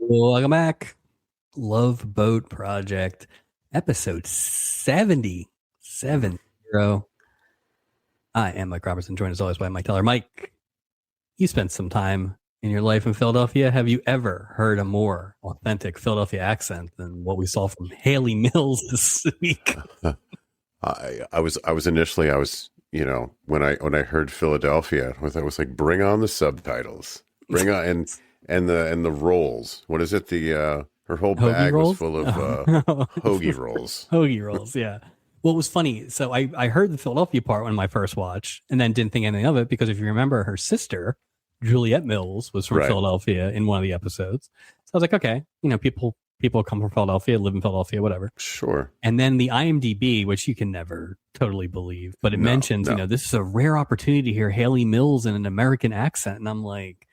Welcome back. Love Boat Project, episode 70. I am Mike Robertson, joined as always by Mike Teller. Mike, you spent some time in your life in Philadelphia. Have you ever heard a more authentic Philadelphia accent than what we saw from Haley Mills this week? I was initially when I heard Philadelphia, I was like, bring on the subtitles, bring on and the rolls. What is it? Her whole Hoagie bag was rolls? full of hoagie rolls. Hoagie rolls, yeah. Well, it was funny. So I heard the Philadelphia part on my first watch and then didn't think anything of it because if you remember, her sister, Juliette Mills, was from Right. Philadelphia in one of the episodes. So I was like, okay, people come from Philadelphia, live in Philadelphia, whatever. Sure. And then the IMDb, which you can never totally believe, but it No, mentions, no. this is a rare opportunity to hear Haley Mills in an American accent. And I'm like,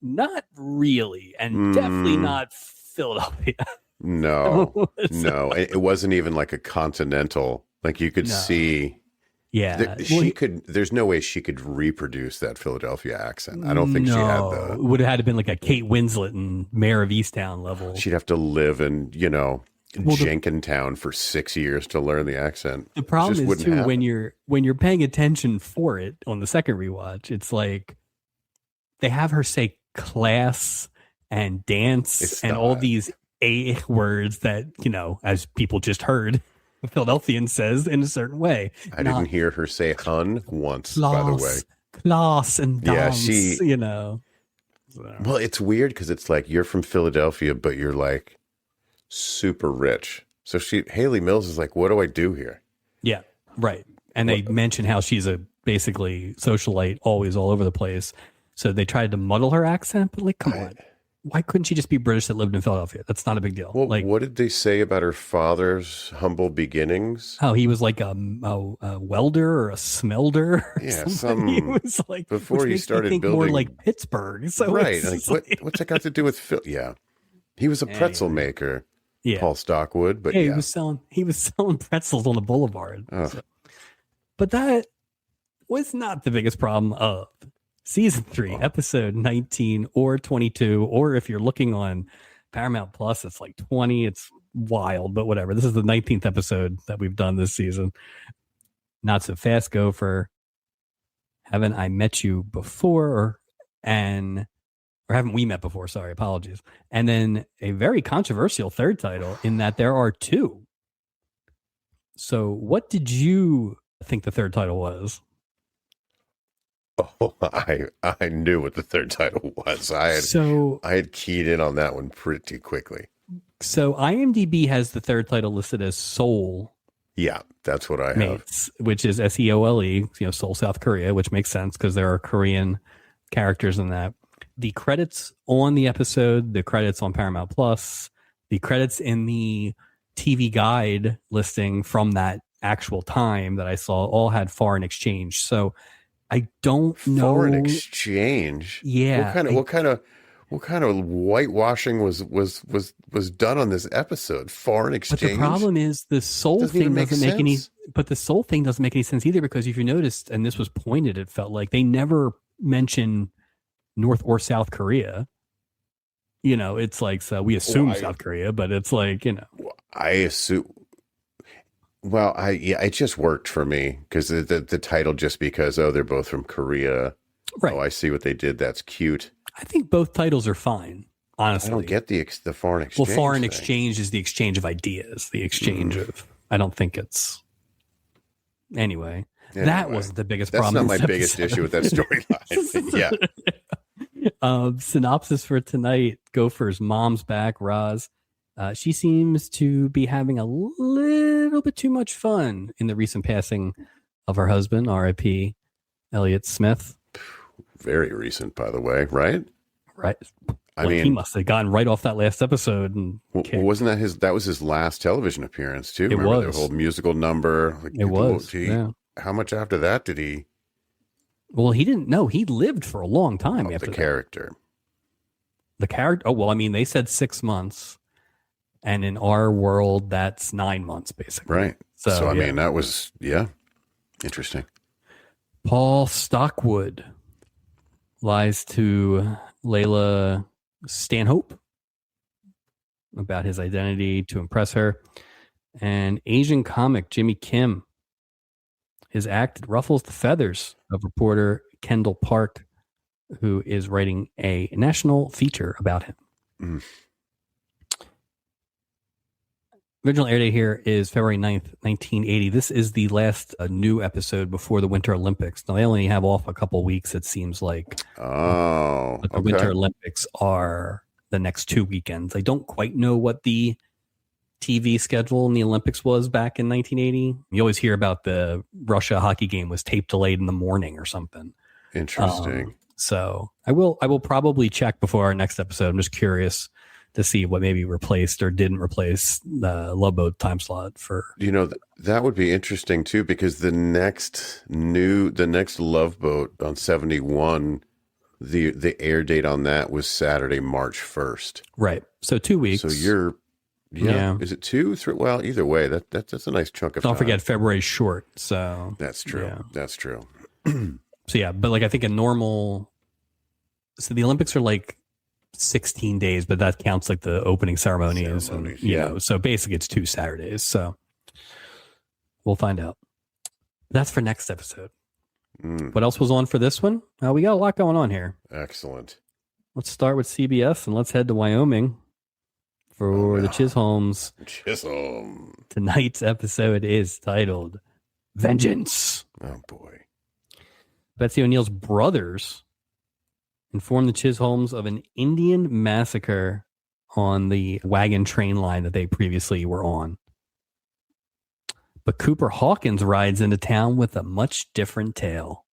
not really, and definitely not Philadelphia. No, So- no. It wasn't even like a continental. Like you could No. see. Yeah. There's no way she could reproduce that Philadelphia accent. I don't think she had It would have had to been like a Kate Winslet and Mayor of Easttown level. She'd have to live in, Jenkintown for 6 years to learn the accent. The problem Just is wouldn't too happen. when you're paying attention for it on the second rewatch, it's like they have her say class and dance It's and all not. these A words that, as people just heard, a Philadelphian says in a certain way. I didn't hear her say hun once, by the way. Class and Yeah, dance, So. Well, it's weird because it's like you're from Philadelphia, but you're like super rich. So Haley Mills is like, what do I do here? Yeah, right. And they mention how she's a basically socialite, always all over the place. So they tried to muddle her accent, but come on. Why couldn't she just be British that lived in Philadelphia? That's not a big deal. Well, what did they say about her father's humble beginnings? Oh, he was like a welder or a smelter. Or Yeah, something. He was like before he started think building more like Pittsburgh. So right. What's that got to do with Phil? Yeah, he was a pretzel maker. Yeah, Paul Stockwood, but he was selling pretzels on the boulevard. Oh. So. But that was not the biggest problem of season 3, episode 19 or 22, or if you're looking on Paramount Plus, it's like 20. It's wild, but whatever. This is the 19th episode that we've done this season. Not so fast, Gopher. Haven't I met you before? Or haven't we met before? Sorry, apologies. And then a very controversial third title in that there are 2. So what did you think the third title was? Oh, I knew what the third title was. I had keyed in on that one pretty quickly. So IMDb has the third title listed as Seoul. Yeah, that's what I Mates, which is SEOLE, Seoul, South Korea, which makes sense because there are Korean characters in that. The credits on the episode, the credits on Paramount Plus, the credits in the TV guide listing from that actual time that I saw all had foreign exchange. So I don't know. Foreign exchange. Yeah. What kind of whitewashing was done on this episode? Foreign exchange. But the problem is the Seoul thing doesn't make any. But the Seoul thing doesn't make any sense either because if you noticed, and this was pointed, it felt like they never mention North or South Korea. It's like so we assume South Korea, but it's like I assume. Well, it just worked for me because the title just because they're both from Korea. Right. Oh, I see what they did. That's cute. I think both titles are fine. Honestly, I don't get the foreign exchange. Well, foreign thing. exchange is the exchange of ideas, the exchange of. I don't think it's. Anyway, that wasn't the biggest problem. That's not my biggest issue with that storyline. Yeah. Synopsis for tonight: Gopher's mom's back. Roz. She seems to be having a little bit too much fun in the recent passing of her husband, R.I.P. Elliot Smith. Very recent, by the way, right? Right. I mean, he must have gotten right off that last episode. And wasn't that that was his last television appearance too? Remember the whole musical number? It was. Yeah. How much after that did he? Well, he didn't know. He lived for a long time after the that. character. The character. Oh, well, I mean, they said 6 months. And in our world, that's 9 months, basically. Right. So I mean, that was, interesting. Paul Stockwood lies to Layla Stanhope. about his identity to impress her. And Asian comic Jimmy Kim, his act ruffles the feathers of reporter Kendall Park, who is writing a national feature about him. Mm. Original air date here is February 9th, 1980. This is the last new episode before the Winter Olympics. Now, they only have off a couple weeks, it seems like. Oh, but the Winter Olympics are the next 2 weekends. I don't quite know what the TV schedule in the Olympics was back in 1980. You always hear about the Russia hockey game was tape delayed in the morning or something. Interesting. So I will probably check before our next episode. I'm just curious to see what maybe replaced or didn't replace the Love Boat time slot for. That would be interesting too, because the next Love Boat on 71, the air date on that was Saturday, March 1st. Right. So 2 weeks. So you're, yeah. Is it 2, 3? Well, either way, that's a nice chunk of time. Don't forget February's short. So that's true. Yeah. That's true. So yeah, but like I think so the Olympics are like 16 days, but that counts like the opening ceremonies. And, you know, so basically it's 2 Saturdays. So we'll find out. That's for next episode. What else was on for this one? We got a lot going on here. Excellent. Let's start with CBS and let's head to Wyoming for the Chisholms. Chisholm. Tonight's episode is titled Vengeance. Oh boy. Betsy O'Neill's brothers informed the Chisholms of an Indian massacre on the wagon train line that they previously were on. But Cooper Hawkins rides into town with a much different tale.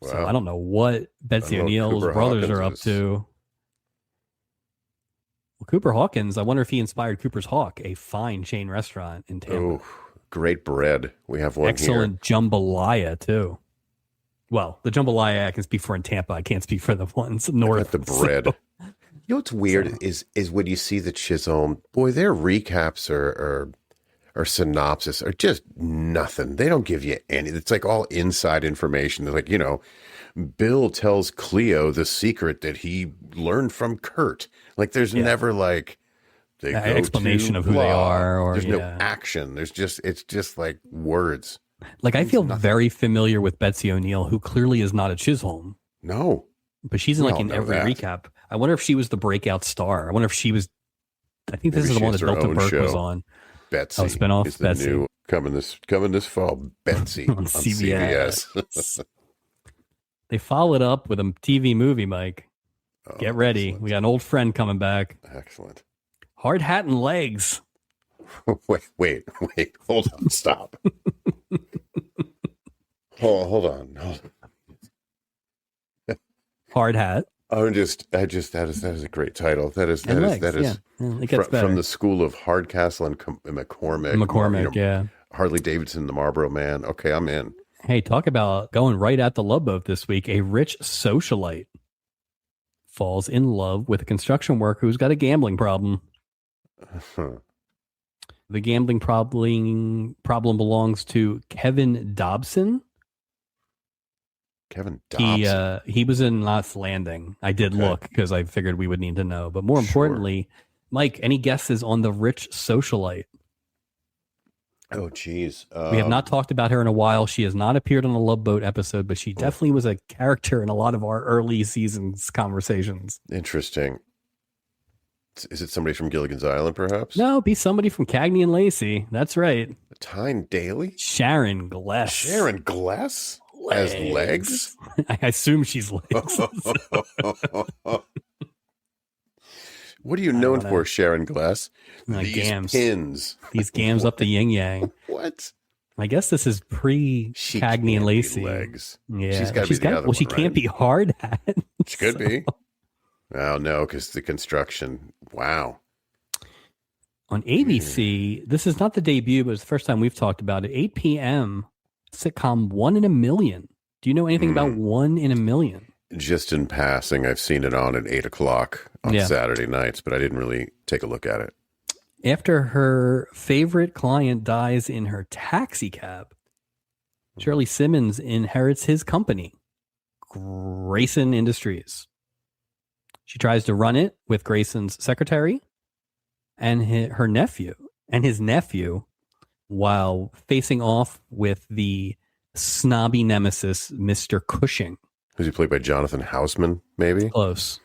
Wow. So I don't know what Betsy O'Neill's brothers are up to. Well, Cooper Hawkins, I wonder if he inspired Cooper's Hawk, a fine chain restaurant in Tampa. Oh, great bread. We have one Excellent jambalaya, too. Well, the jambalaya I can speak for in Tampa. I can't speak for the ones north. The bread. So. You know what's weird is when you see the Chisholm, boy, their recaps or synopsis are just nothing. They don't give you any. It's like all inside information. It's like, you know, Bill tells Cleo the secret that he learned from Kurt. Like there's never like an explanation of who they are, or there's no action. It's just like words. Like I feel very familiar with Betsy O'Neill, who clearly is not a Chisholm. No, but she's in every recap. I wonder if she was the breakout star. I wonder if she was. I think this is the one that Delta Burke was on. Betsy, spinoff. Is the Betsy new coming this fall. Betsy on CBS. They followed up with a TV movie, Mike. Get ready. Excellent. We got an old friend coming back. Excellent. Hard Hat and Legs. Wait. Hold on. Stop. Hold on. Hard Hat. That is a great title. That is from the school of Hardcastle and McCormick. McCormick, Harley Davidson, the Marlboro Man. Okay, I'm in. Hey, talk about going right at the Love Boat this week. A rich socialite falls in love with a construction worker who's got a gambling problem. The gambling problem belongs to Kevin Dobson. Kevin Dobson. He was in Knots Landing. I did look because I figured we would need to know. But more importantly, Mike, any guesses on the rich socialite? Oh, geez. We have not talked about her in a while. She has not appeared on a Love Boat episode, but she definitely was a character in a lot of our early seasons conversations. Interesting. Is it somebody from Gilligan's Island, perhaps? No, be somebody from Cagney and Lacey. That's right. Tyne Daly? Sharon Gless. Sharon Gless? As Legs? I assume she's Legs. What are you known for, Sharon Gless? These gams. Pins. These gams up the yin yang. What? I guess this is pre-Cagney and Lacey. Legs. Yeah. She's got to be the other one, she can't be Hard Hat. She could be. Oh, no, because the construction. Wow. On ABC, this is not the debut, but it's the first time we've talked about it. 8 p.m. sitcom 1 in a Million. Do you know anything about 1 in a Million? Just in passing, I've seen it on at 8 o'clock on Saturday nights, but I didn't really take a look at it. After her favorite client dies in her taxi cab, Shirley Simmons inherits his company, Grayson Industries. She tries to run it with Grayson's secretary and her nephew and his nephew while facing off with the snobby nemesis, Mr. Cushing. Who's he played by Jonathan Houseman, maybe? Close.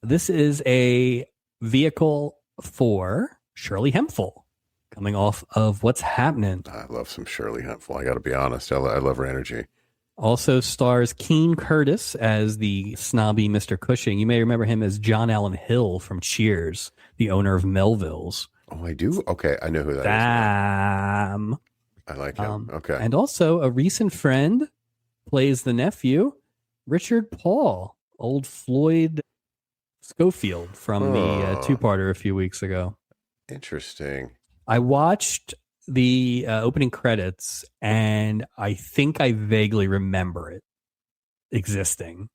This is a vehicle for Shirley Hemphill coming off of What's Happening. I love some Shirley Hemphill. I got to be honest. I love her energy. Also stars Keen Curtis as the snobby Mr. Cushing. You may remember him as John Allen Hill from Cheers, the owner of Melville's. Oh, I do? Okay, I know who that is. I like him. Okay. And also a recent friend plays the nephew, Richard Paul, old Floyd Schofield from the two-parter a few weeks ago. Interesting. I watched the opening credits, and I think I vaguely remember it existing.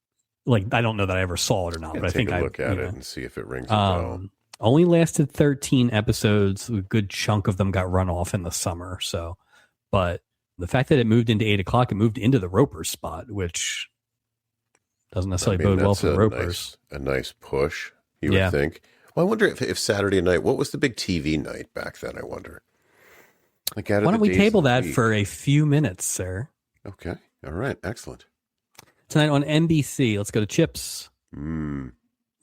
Like, I don't know that I ever saw it or not, but I think I look at it and see if it rings a bell. Only lasted 13 episodes. A good chunk of them got run off in the summer. So, but the fact that it moved into 8 o'clock, it moved into the Ropers spot, which doesn't necessarily bode well for the Ropers. A nice push, you would think. Well, I wonder if Saturday night, what was the big TV night back then, I wonder? Like, why don't we table that for a few minutes, sir? Okay. All right. Excellent. Tonight on NBC, let's go to Chips.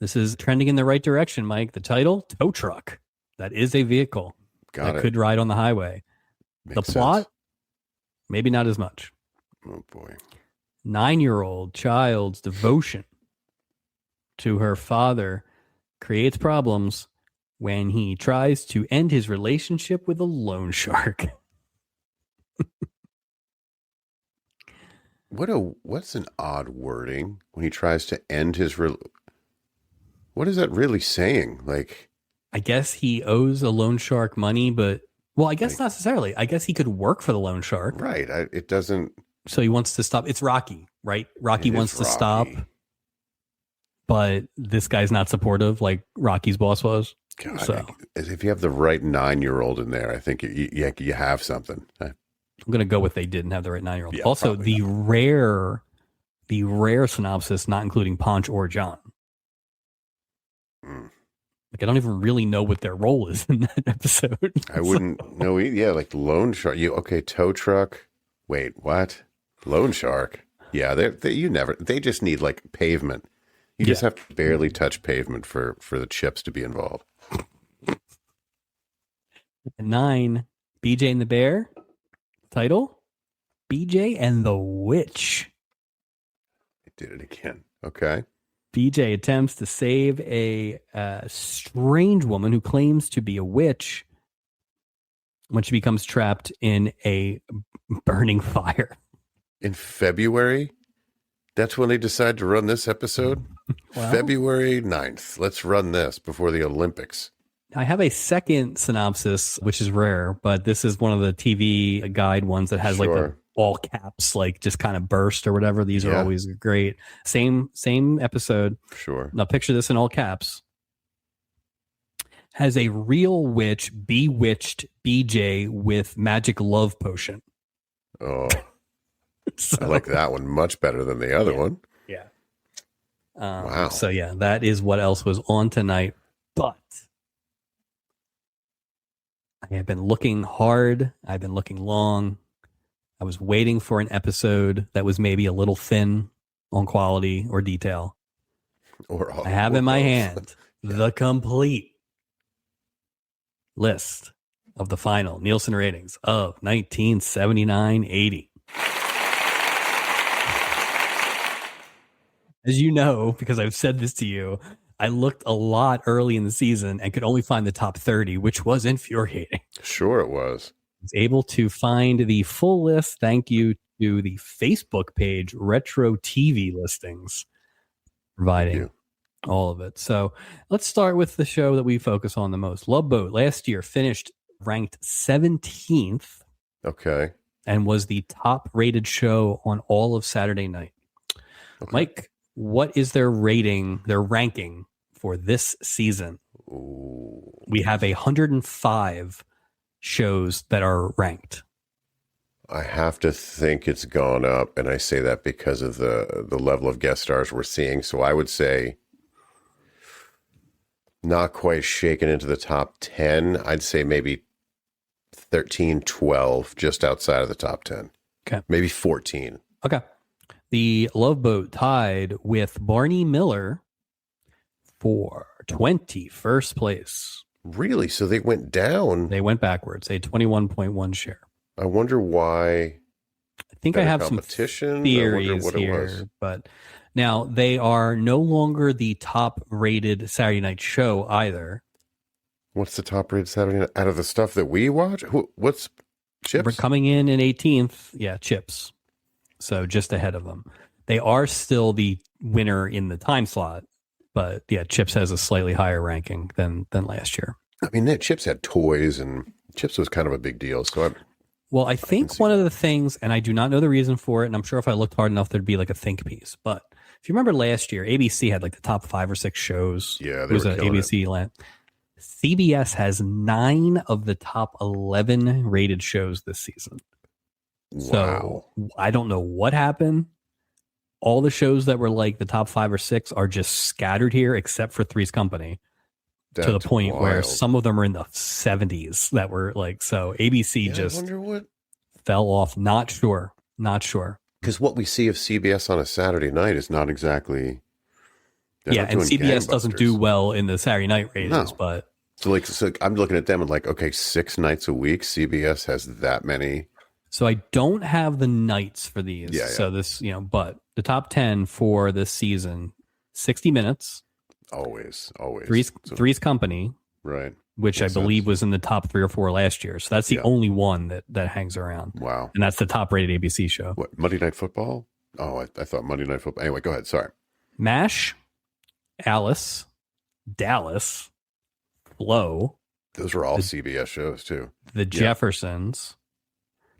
This is trending in the right direction, Mike. The title, Tow Truck. That is a vehicle that could ride on the highway. Makes the plot, sense. Maybe not as much. Oh, boy. 9-year-old child's devotion to her father creates problems when he tries to end his relationship with a loan shark. What's an odd wording when he tries to end his what is that really saying? Like, I guess he owes a loan shark money, but I guess not necessarily. I guess he could work for the loan shark. Right. It doesn't. So he wants to stop. It's Rocky, right? Rocky wants to stop, but this guy's not supportive like Rocky's boss was. God, so if you have the right 9-year-old in there, I think you have something. I'm going to go with they didn't have the right 9-year-old. Yeah, also, the rare synopsis, not including Ponch or John. Like, I don't even really know what their role is in that episode. I wouldn't know. Yeah, like loan shark. Tow truck. Wait, what? Loan shark. Yeah, they just need like pavement. You just have to barely touch pavement for the Chips to be involved. 9, BJ and the Bear. Title, BJ and the Witch. I did it again. Okay. BJ attempts to save a strange woman who claims to be a witch when she becomes trapped in a burning fire. In February? That's when they decide to run this episode? February 9th. Let's run this before the Olympics. I have a second synopsis, which is rare, but this is one of the TV guide ones that has like the all caps, like just kind of burst or whatever. These are always great. Same episode. Sure. Now picture this in all caps. Has a real witch bewitched BJ with magic love potion. Oh, so, I like that one much better than the other one. Yeah. Wow. So that is what else was on tonight. But I have been looking hard. I've been looking long. I was waiting for an episode that was maybe a little thin on quality or detail. I have in my hand the complete list of the final Nielsen ratings of 1979-80. As you know, because I've said this to you, I looked a lot early in the season and could only find the top 30, which was infuriating. Sure it was. I was able to find the full list. Thank you to the Facebook page, Retro TV Listings, providing all of it. So let's start with the show that we focus on the most. Love Boat last year finished ranked 17th. Okay. And was the top rated show on all of Saturday night. Okay. Mike, what is their ranking for this season? Ooh. We have 105 shows that are ranked. I have to think it's gone up, and I say that because of the level of guest stars we're seeing. So I would say Not quite shaken into the top 10. I'd say maybe 13, 12, just outside of the top 10. Okay. Maybe 14. Okay. The Love Boat tied with Barney Miller for 21st place. Really? So they went down. They went backwards. They had 21.1 share. I wonder why. I think I have some theories here, but now they are no longer the top rated Saturday night show either. What's the top rated Saturday night out of the stuff that we watch? What's Chips? We're coming in 18th. Yeah, Chips. So just ahead of them. They are still the winner in the time slot, but yeah, Chips has a slightly higher ranking than last year. I mean, Chips had toys, and Chips was kind of a big deal. So I think one of the things, and I do not know the reason for it, and I'm sure if I looked hard enough, there'd be like a think piece. But if you remember last year, ABC had like the top 5 or 6 shows. Yeah, it was an ABC land. CBS has 9 of the top 11 rated shows this season. Wow. So I don't know what happened. All the shows that were like the top 5 or 6 are just scattered here, except for Three's Company. That's to the point wild. where some of them are in the 70s that were like, so ABC just I wonder what fell off. Not sure. Because what we see of CBS on a Saturday night is not exactly. Yeah, and CBS doesn't do well in the Saturday night ratings, but. So I'm looking at them and like, okay, 6 nights a week, CBS has that many. So I don't have the nights for these. Yeah. So this, but the top 10 for this season, 60 Minutes. Always. Three's Company. Right. Which I believe was in the top 3 or 4 last year. So that's the only one that hangs around. Wow. And that's the top rated ABC show. What, Monday Night Football? Oh, I thought Monday Night Football. Anyway, go ahead. Sorry. MASH, Alice, Dallas, Flow. Those were all CBS shows too. The Jeffersons,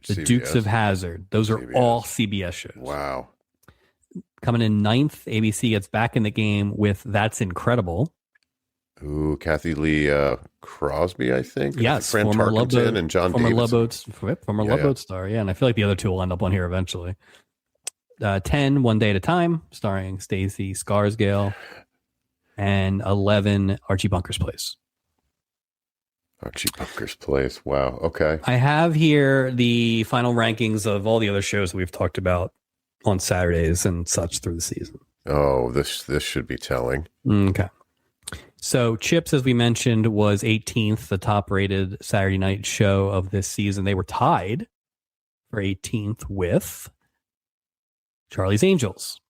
the CBS. Dukes of Hazzard. Those are CBS. all CBS shows. Wow. Coming in 9th, ABC gets back in the game with That's Incredible. Ooh, Kathy Lee Crosby, I think. Yes, Fran former Love Boat, and John former Davidson. Love Boat star. Yeah, and I feel like the other 2 will end up on here eventually. 10, One Day at a Time, starring Stacey Scarsdale, and 11, Archie Bunker's Place. Archie Bunker's Place. Wow. Okay. I have here the final rankings of all the other shows that we've talked about on Saturdays and such through the season. Oh, this should be telling. Okay. So Chips, as we mentioned, was 18th, the top rated Saturday night show of this season. They were tied for 18th with Charlie's Angels.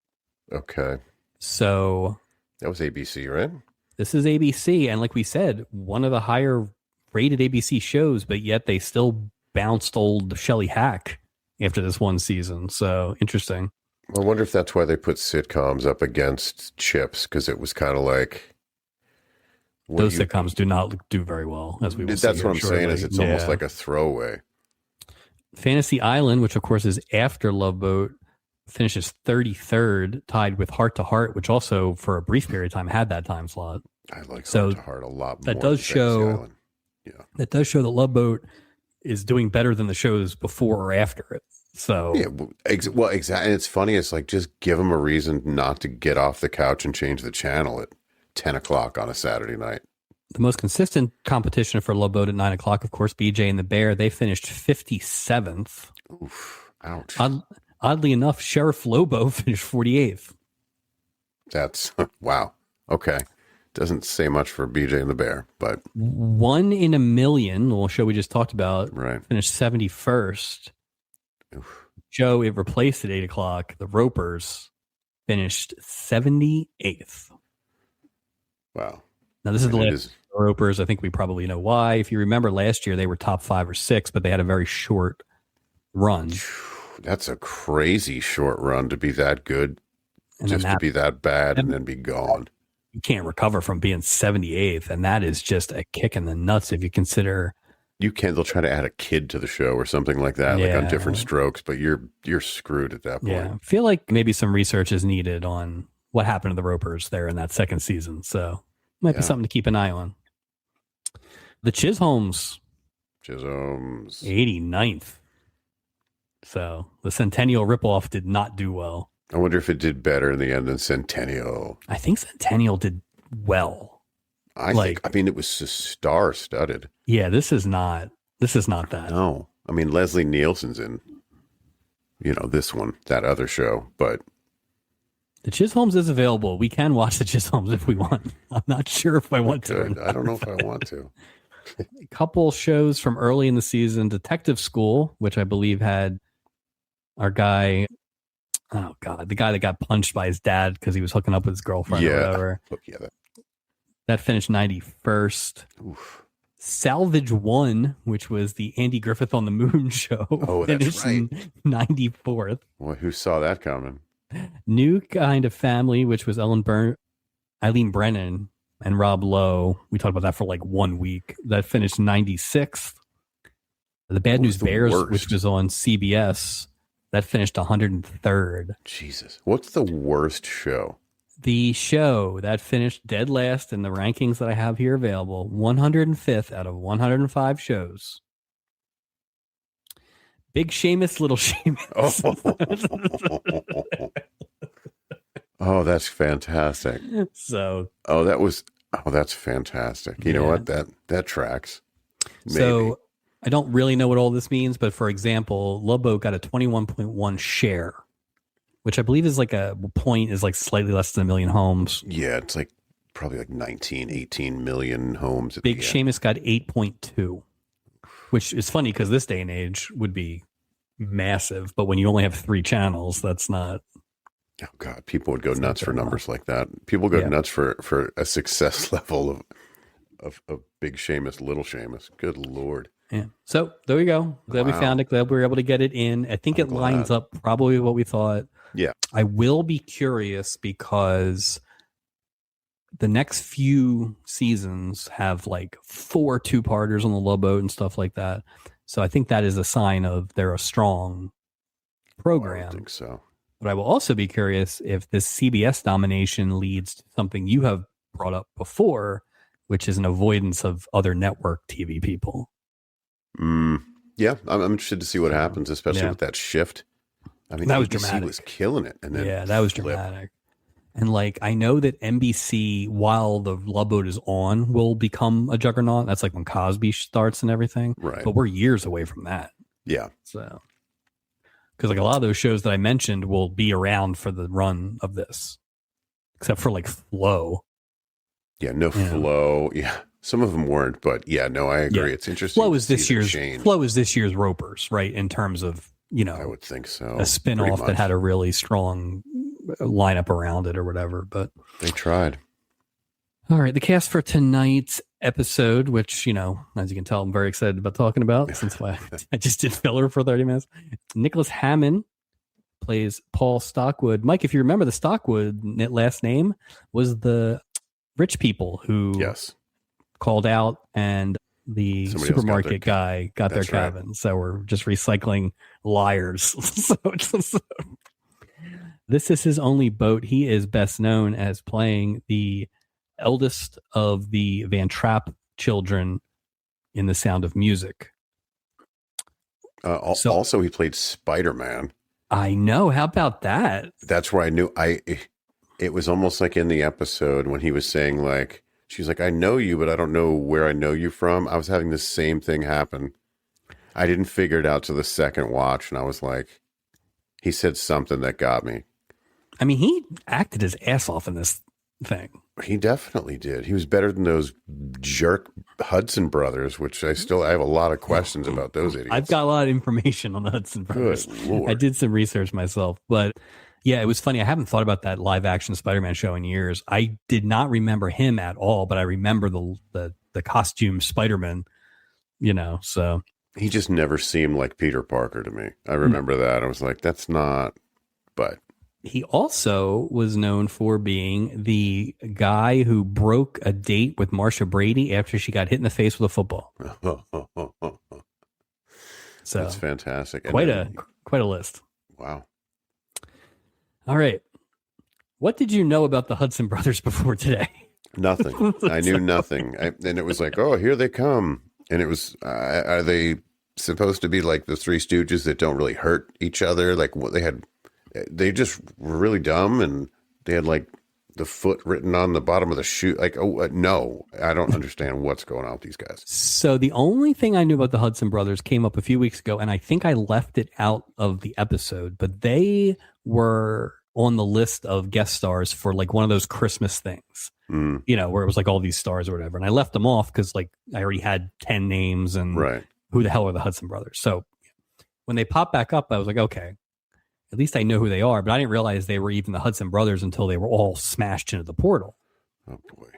Okay. So that was ABC, right? This is ABC. And like we said, one of the higher rated ABC shows, but yet they still bounced old Shelley Hack after this one season. So interesting. I wonder if that's why they put sitcoms up against Chips, because it was kind of like those sitcoms do not do very well, as we will see. That's what I'm saying. Is it's almost like a throwaway. Fantasy Island, which of course is after Love Boat, finishes 33rd, tied with Heart to Heart, which also for a brief period of time had that time slot. I like Heart to Heart a lot more. That does show. That does show that Love Boat is doing better than the shows before or after it. So well, exactly. And it's funny. It's like, just give them a reason not to get off the couch and change the channel at 10 o'clock on a Saturday night. The most consistent competition for Love Boat at 9 o'clock, of course, BJ and the Bear. They finished 57th. Oof! Ouch. Oddly enough, Sheriff Lobo finished 48th. That's wow. Okay. Doesn't say much for BJ and the Bear, but 1 in a Million, the show we just talked about, right, finished 71st. Oof. Joe, it replaced at 8 o'clock. The Ropers finished 78th. Wow. Now, this is the last Ropers. I think we probably know why. If you remember last year, they were top 5 or 6, but they had a very short run. That's a crazy short run to be that good, and just to be that bad and then be gone. You can't recover from being 78th, and that is just a kick in the nuts if you consider. They'll try to add a kid to the show or something like that, like on Different Strokes, but you're screwed at that point. Yeah, I feel like maybe some research is needed on what happened to the Ropers there in that second season. So might be something to keep an eye on. The Chisholms. 89th. So the Centennial ripoff did not do well. I wonder if it did better in the end than Centennial. I think Centennial did well. I mean, it was star-studded. Yeah, this is not that. No. I mean, Leslie Nielsen's in, this one, that other show, but The Chisholms is available. We can watch the Chisholms if we want. I'm not sure if I want to. I don't know if I want to. A couple shows from early in the season. Detective School, which I believe had our guy, oh God, the guy that got punched by his dad because he was hooking up with his girlfriend or whatever. Yeah. That finished 91st. Oof. Salvage One, which was the Andy Griffith on the Moon show. Oh, that's right. 94th. Well, who saw that coming? New Kind of Family, which was Eileen Brennan and Rob Lowe. We talked about that for like 1 week. That finished 96th. The Bad News Bears, which was on CBS, that finished 103rd. Jesus. What's the worst show? The show that finished dead last in the rankings that I have here available, 105th out of 105 shows. Big Seamus, Little Seamus. Oh, that's fantastic. So, that's fantastic. You know what? That tracks. Maybe. So I don't really know what all this means, but for example, Lobo got a 21.1 share, which I believe is like slightly less than 1 million homes. Yeah, it's like probably like 19, 18 million homes. Big Seamus got 8.2, which is funny because this day and age would be massive. But when you only have 3 channels, that's not. Oh God, people would go nuts for numbers like that. People go nuts for a success level of Big Seamus, Little Seamus. Good Lord. Yeah. So there we go. Glad we found it. Glad we were able to get it in. I think it lines up probably what we thought. Yeah. I will be curious because the next few seasons have like 4 2-parters on the Lobo and stuff like that. So I think that is a sign of they're a strong program. I think so. But I will also be curious if this CBS nomination leads to something you have brought up before, which is an avoidance of other network TV people. Yeah, I'm interested to see what happens, especially with that shift. I mean, that was ABC dramatic. Was killing it, and then that was dramatic. And like, I know that NBC, while the Love Boat is on, will become a juggernaut. That's like when Cosby starts and everything. Right. But we're years away from that. Yeah. So, because like a lot of those shows that I mentioned will be around for the run of this, except for like Flow. Yeah, no Flow. Yeah, some of them weren't, but I agree. It's interesting. Flow is this year's Ropers, right? In terms of, I would think so. A spinoff that had a really strong lineup around it or whatever, but they tried. All right, the cast for tonight's episode, which, as you can tell, I'm very excited about talking about since I just did filler for 30 minutes. Nicholas Hammond plays Paul Stockwood. Mike, if you remember, the Stockwood last name was the rich people who called out, and the supermarket guy got their cabin. Right. So we're just recycling liars. This is his only boat. He is best known as playing the eldest of the Van Trapp children in The Sound of Music. Also, he played Spider-Man. I know. How about that? That's where I knew. It was almost like in the episode when he was saying, like, she's like, I know you, but I don't know where I know you from. I was having the same thing happen. I didn't figure it out to the second watch, and I was like, he said something that got me. I mean, he acted his ass off in this thing. He definitely did. He was better than those jerk Hudson brothers, which I have a lot of questions about those idiots. I've got a lot of information on the Hudson brothers. Good Lord. I did some research myself, but yeah, it was funny. I haven't thought about that live action Spider-Man show in years. I did not remember him at all, but I remember the costume Spider-Man, so. He just never seemed like Peter Parker to me. I remember that. I was like, that's not, but. He also was known for being the guy who broke a date with Marsha Brady after she got hit in the face with a football. So that's fantastic. Quite a list. Wow. All right. What did you know about the Hudson brothers before today? Nothing. I knew nothing. And it was like, oh, here they come. And it was, are they supposed to be like the Three Stooges that don't really hurt each other? Like what they just were really dumb, and they had like the foot written on the bottom of the shoe. Like, no, I don't understand what's going on with these guys. So the only thing I knew about the Hudson brothers came up a few weeks ago, and I think I left it out of the episode, but they were on the list of guest stars for like one of those Christmas things, you know, where it was like all these stars or whatever. And I left them off because like I already had 10 names and who the hell are the Hudson brothers? So when they popped back up, I was like, okay, at least I know who they are, but I didn't realize they were even the Hudson brothers until they were all smashed into the portal. Oh boy.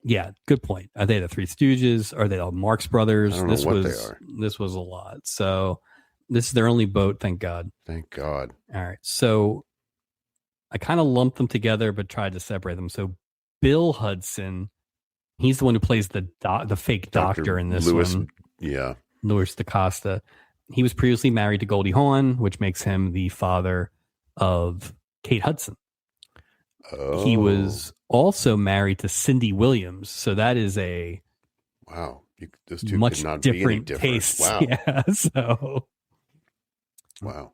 Yeah, good point. Are they the Three Stooges? Are they the Marx Brothers? I don't know what they are. This was a lot. So this is their only boat, thank God. Thank God. All right. So I kind of lumped them together, but tried to separate them. So Bill Hudson, he's the one who plays the fake doctor in this one. Yeah. Louis DaCosta. He was previously married to Goldie Hawn, which makes him the father of Kate Hudson. Oh. He was also married to Cindy Williams. So that is a wow. Those two much could not different be any different. taste. Wow. Yeah. So wow.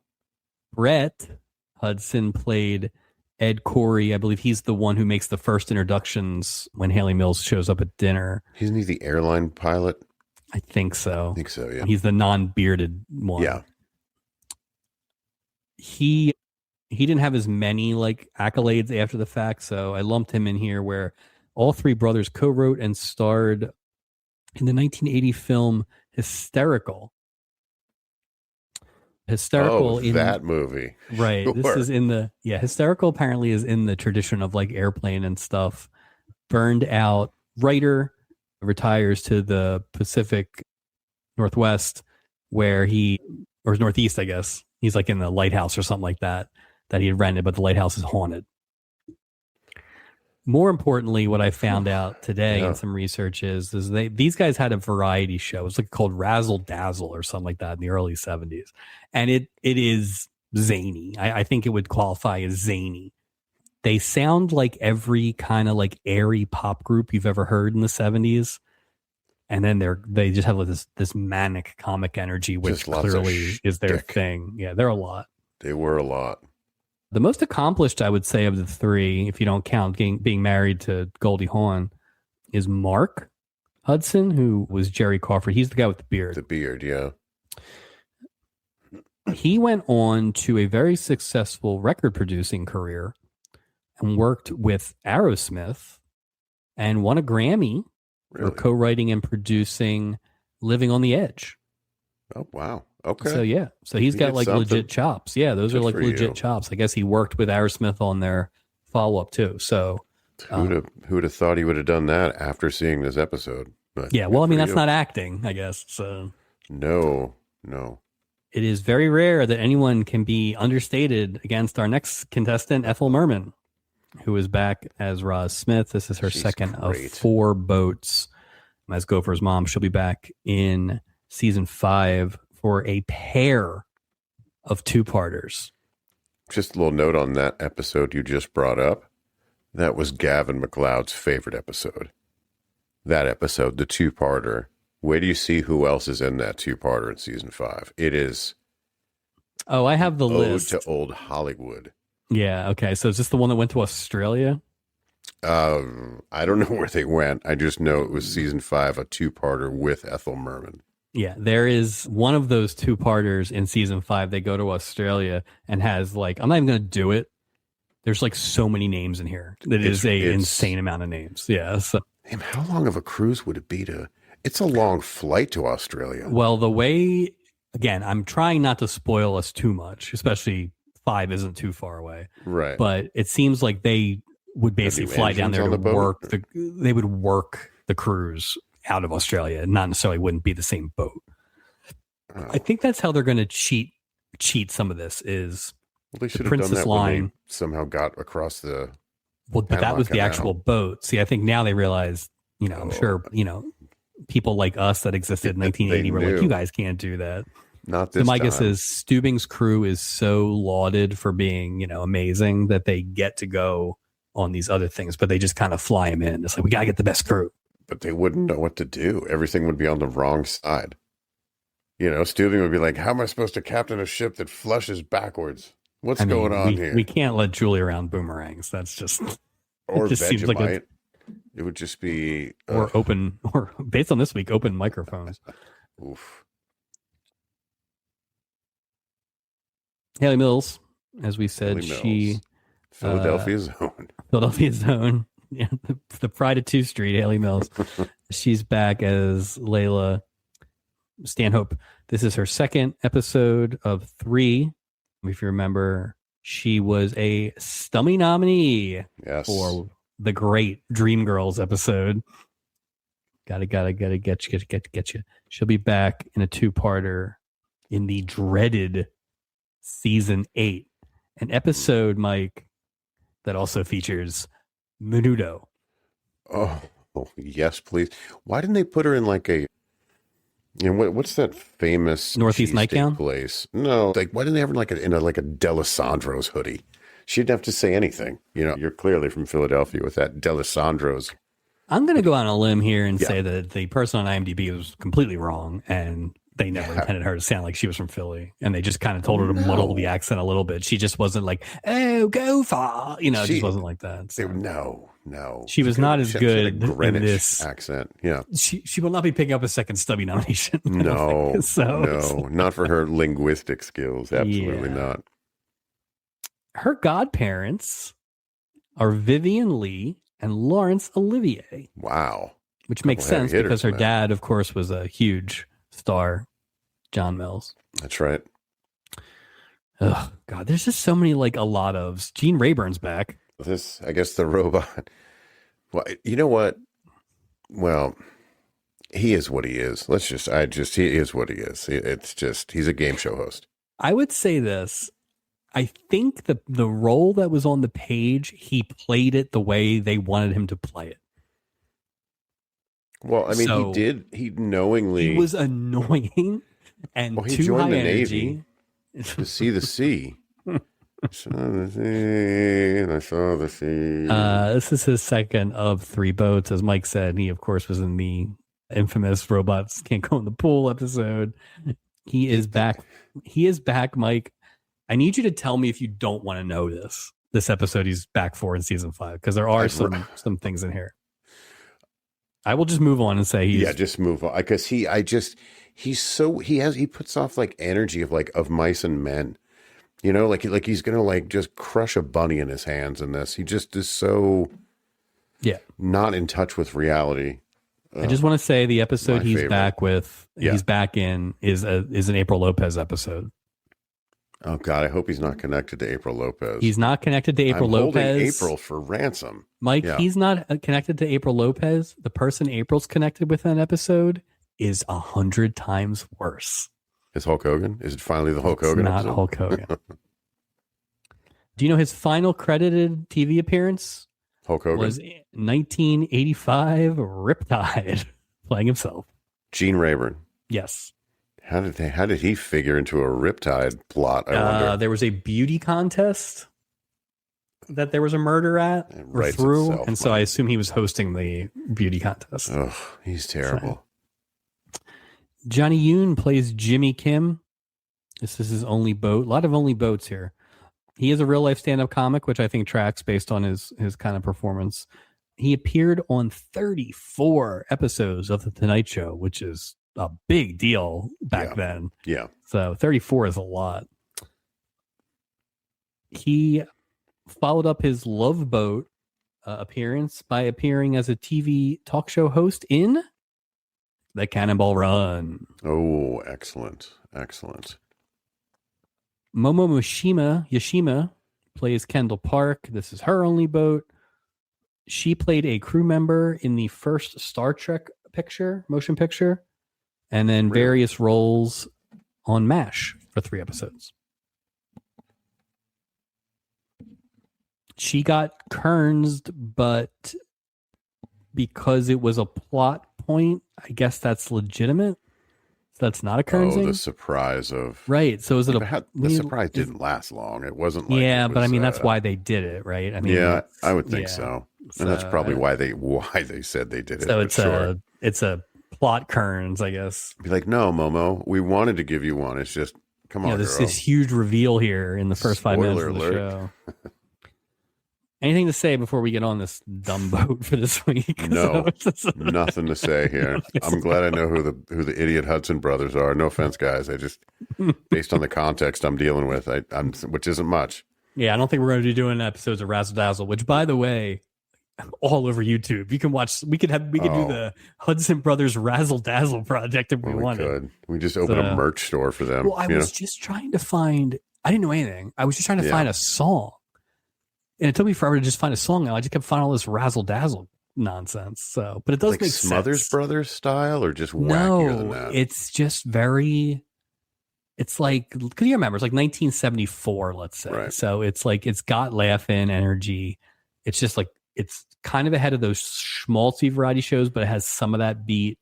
Brett Hudson played Ed Corey. I believe he's the one who makes the first introductions when Haley Mills shows up at dinner. Isn't he the airline pilot? I think so. Yeah. He's the non-bearded one. Yeah. He didn't have as many like accolades after the fact, so I lumped him in here where all three brothers co-wrote and starred in the 1980 film Hysterical. In that movie. Right. Sure. This is in the Hysterical apparently is in the tradition of like Airplane and stuff. Burned out writer, retires to the Pacific Northwest or Northeast, I guess. He's like in the lighthouse or something like that he had rented, but the lighthouse is haunted. More importantly, what I found out today in some research is these guys had a variety show. It was like called Razzle Dazzle or something like that in the early 70s. And it is zany. I think it would qualify as zany. They sound like every kind of like airy pop group you've ever heard in the 70s. And then they just have this manic comic energy, which clearly is their thing. Yeah, they're a lot. They were a lot. The most accomplished, I would say, of the three, if you don't count being married to Goldie Hawn, is Mark Hudson, who was Jerry Crawford. He's the guy with the beard. The beard, yeah. He went on to a very successful record producing career and worked with Aerosmith and won a Grammy for co-writing and producing Living on the Edge. Oh, wow. Okay. So, yeah. So he's got like legit chops. Yeah, those are like legit chops. I guess he worked with Aerosmith on their follow-up too. So who would have thought he would have done that after seeing this episode? But yeah, well, I mean, that's not acting, I guess. So No. It is very rare that anyone can be understated against our next contestant, Ethel Merman, who is back as Roz Smith. This is her second of 4 boats as Gopher's mom. She'll be back in season 5 for a pair of 2-parters. Just a little note on that episode you just brought up. That was Gavin MacLeod's favorite episode. That episode, the 2-parter. Wait do you see who else is in that 2-parter in season 5. It is. Oh, I have the list. Ode to old Hollywood. Yeah. Okay. So is this the one that went to Australia? I don't know where they went. I just know it was season 5, a 2-parter with Ethel Merman. Yeah, there is one of those 2-parters in season 5. They go to Australia and has like, I'm not even going to do it. There's like so many names in here. It's an insane amount of names. Yeah. So. Damn, how long of a cruise would it be it's a long flight to Australia. Well, again, I'm trying not to spoil us too much, especially 5 isn't too far away. Right. But it seems like they would basically fly down there to work. They would work the cruise out of Australia, not necessarily wouldn't be the same boat. Oh. I think that's how they're going to cheat some of this is they should have done that line when they somehow got across the but that was the actual boat. See, I think now they realize, I'm sure, people like us that existed in 1980 were like, you guys can't do that. Not this time. So my guess is Stubing's crew is so lauded for being, amazing that they get to go on these other things, but they just kind of fly them in. It's like, we got to get the best crew. But they wouldn't know what to do. Everything would be on the wrong side. Stubing would be like, how am I supposed to captain a ship that flushes backwards? What's going on here? We can't let Julie around boomerangs. That's just... Or just seems like Vegemite. It would just be or open, or based on this week, open microphones. Oof. Haley Mills, as we said, Philadelphia's own. Philadelphia's own. Yeah, the Pride of 2 Street, Haley Mills. She's back as Layla Stanhope. This is her second episode of 3. If you remember, she was a Stummy nominee for the great Dreamgirls episode. Gotta get you. She'll be back in a 2-parter in the dreaded season 8, an episode, Mike, that also features Menudo. Oh, yes, please. Why didn't they put her in like a, what's that famous Northeast Nightgown place? No, like why didn't they have her like in a D'Alessandro's hoodie? She didn't have to say anything. You're clearly from Philadelphia with that D'Alessandro's. I'm going to go on a limb here and say that the person on IMDb was completely wrong, and they never intended her to sound like she was from Philly, and they just kind of told her to muddle the accent a little bit. She just wasn't like, "Oh, go far," it just wasn't like that. So. No, she was not as good in this accent. Yeah, she will not be picking up a second stubby nomination. No, not for her linguistic skills. Absolutely not. Her godparents are Vivian Lee and Laurence Olivier. Wow, which makes sense because her dad, of course, was a huge star, John Mills. That's right. Oh God, there's just so many a lot ofs. Gene Rayburn's back. I guess the robot. Well, you know what? Well, he is what he is. He is what he is. It's just, he's a game show host. I would say this. I think the role that was on the page, he played it the way they wanted him to play it. Well, I mean, he knowingly. He was annoying and too high energy. Navy to see the sea. I saw the sea. This is his second of 3 boats. As Mike said, he, of course, was in the infamous Robots Can't Go in the Pool episode. He is back. He is back, Mike. I need you to tell me if you don't want to know this episode he's back for in season 5, because there are some things in here. I will just move on and say just move on, because he puts off energy of mice and men. Like he's gonna just crush a bunny in his hands in this. He just is so not in touch with reality. I just want to say the episode he's back in is an April Lopez episode. Oh God, I hope he's not connected to April Lopez. He's not connected to April Lopez. Holding April for ransom. Mike, he's not connected to April Lopez. The person April's connected with in that episode is 100 times worse. Is Hulk Hogan? Is it finally the Hulk Hogan? Not episode? Hulk Hogan. Do you know his final credited TV appearance? Hulk Hogan was 1985 Riptide, playing himself. Gene Rayburn. Yes. How did he figure into a Riptide plot? I wonder. There was a beauty contest that there was a murder at or through, and so I assume he was hosting the beauty contest. Oh, he's terrible. Johnny Yoon plays Jimmy Kim. This is his only boat. A lot of only boats here. He is a real life stand-up comic, which I think tracks based on his kind of performance. He appeared on 34 episodes of The Tonight Show, which is a big deal back then. Yeah. So 34 is a lot. He followed up his Love Boat appearance by appearing as a TV talk show host in The Cannonball Run. Oh, excellent. Excellent. Momo Yoshima plays Kendall Park. This is her only boat. She played a crew member in the first Star Trek motion picture, and then various roles on MASH for 3 episodes. She got kernsed, but because it was a plot point, I guess that's legitimate. So that's not a kernsing. Oh, the surprise of... Right. So is it the surprise didn't last long. It wasn't like... Yeah, but I mean, that's why they did it, right? I mean, I would think so. And that's probably why they said they did it. So it's a plot kerns, I guess. Be like, no, Momo, we wanted to give you one. It's just, come on, there's this huge reveal here in the first 5 minutes of the show. Anything to say before we get on this dumb boat for this week? No, nothing to say here. I'm glad I know who the idiot Hudson brothers are. No offense, guys. I just, based on the context I'm dealing with, which isn't much. Yeah, I don't think we're going to be doing episodes of Razzle Dazzle, which, by the way, all over YouTube. You can watch. We could do the Hudson Brothers Razzle Dazzle project if we wanted. Could. We just open a merch store for them. Well, I was just trying to find. I didn't know anything. I was just trying to find a song. And it took me forever to just find a song. And I just kept finding all this razzle dazzle nonsense. So, but it does make Smothers sense. Brothers style, or just wackier than that? It's just very. It's like, because you remember, it's like 1974, let's say. Right. So it's like it's got laugh-in energy. It's just like it's kind of ahead of those schmaltzy variety shows, but it has some of that beat.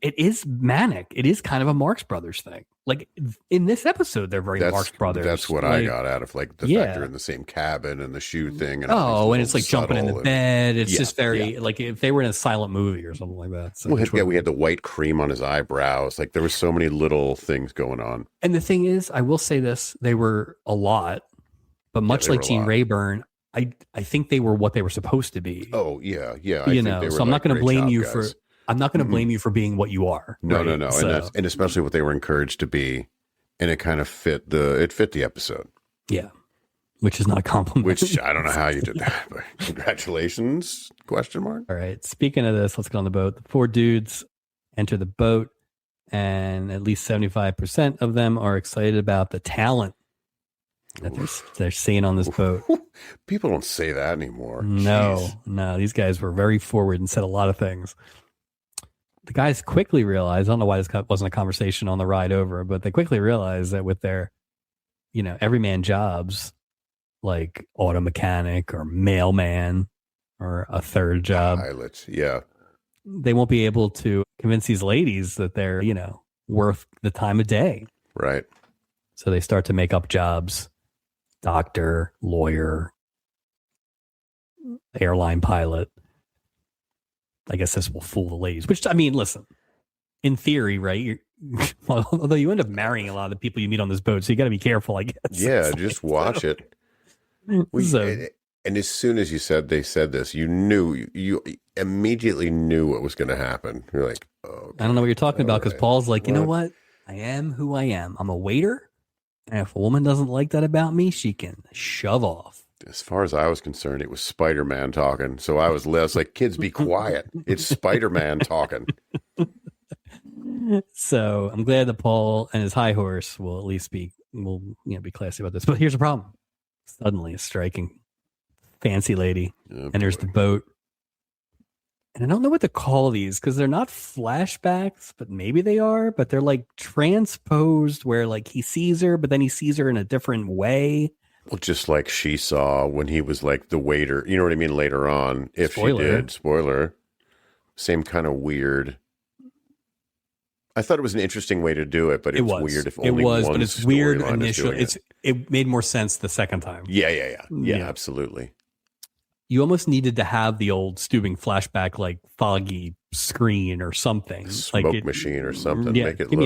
It is manic. It is kind of a Marx Brothers thing. Like in this episode, they're very Marx Brothers. That's what I got out of the fact they're in the same cabin and the shoe thing. And and it's like jumping in the bed. It's just very like if they were in a silent movie or something like that. So we had the white cream on his eyebrows. Like there were so many little things going on. And the thing is, I will say this: they were a lot, but much like Gene Rayburn, I think they were what they were supposed to be. Oh yeah. So I'm not going to blame you for. I'm not going to blame you for being what you are. No. And especially what they were encouraged to be. And it kind of fit the episode. Yeah. Which is not a compliment. Which I don't know how you did that, but congratulations, question mark. All right. Speaking of this, let's get on the boat. The 4 dudes enter the boat and at least 75% of them are excited about the talent that they're seeing on this boat. People don't say that anymore. No. These guys were very forward and said a lot of things. The guys quickly realized, I don't know why this wasn't a conversation on the ride over, but they quickly realized that with their, everyman jobs like auto mechanic or mailman or a third job, pilots, they won't be able to convince these ladies that they're, worth the time of day. Right. So they start to make up jobs, doctor, lawyer, airline pilot. I guess this will fool the ladies, which, I mean, listen, in theory, right? Although you end up marrying a lot of the people you meet on this boat, so you got to be careful, I guess. Yeah, just watch it. And as soon as they said this, you immediately knew what was going to happen. You're like, oh, I don't know what you're talking about, because Paul's like, you know what? I am who I am. I'm a waiter. And if a woman doesn't like that about me, she can shove off. As far as I was concerned, it was Spider-Man talking. So I was like, kids, be quiet. It's Spider-Man talking. So I'm glad that Paul and his high horse will at least be classy about this. But here's the problem. Suddenly a striking fancy lady enters the boat. And I don't know what to call these, because they're not flashbacks, but maybe they are. But they're like transposed where like he sees her, but then he sees her in a different way. Well, just like she saw when he was like the waiter, you know what I mean? Later on, if she did, spoiler, same kind of weird. I thought it was an interesting way to do it, but it was weird if only one but it's weird initially. It made more sense the second time. Yeah, absolutely. You almost needed to have the old Steubing flashback, like foggy screen or something, smoke machine or something. Yeah, make it give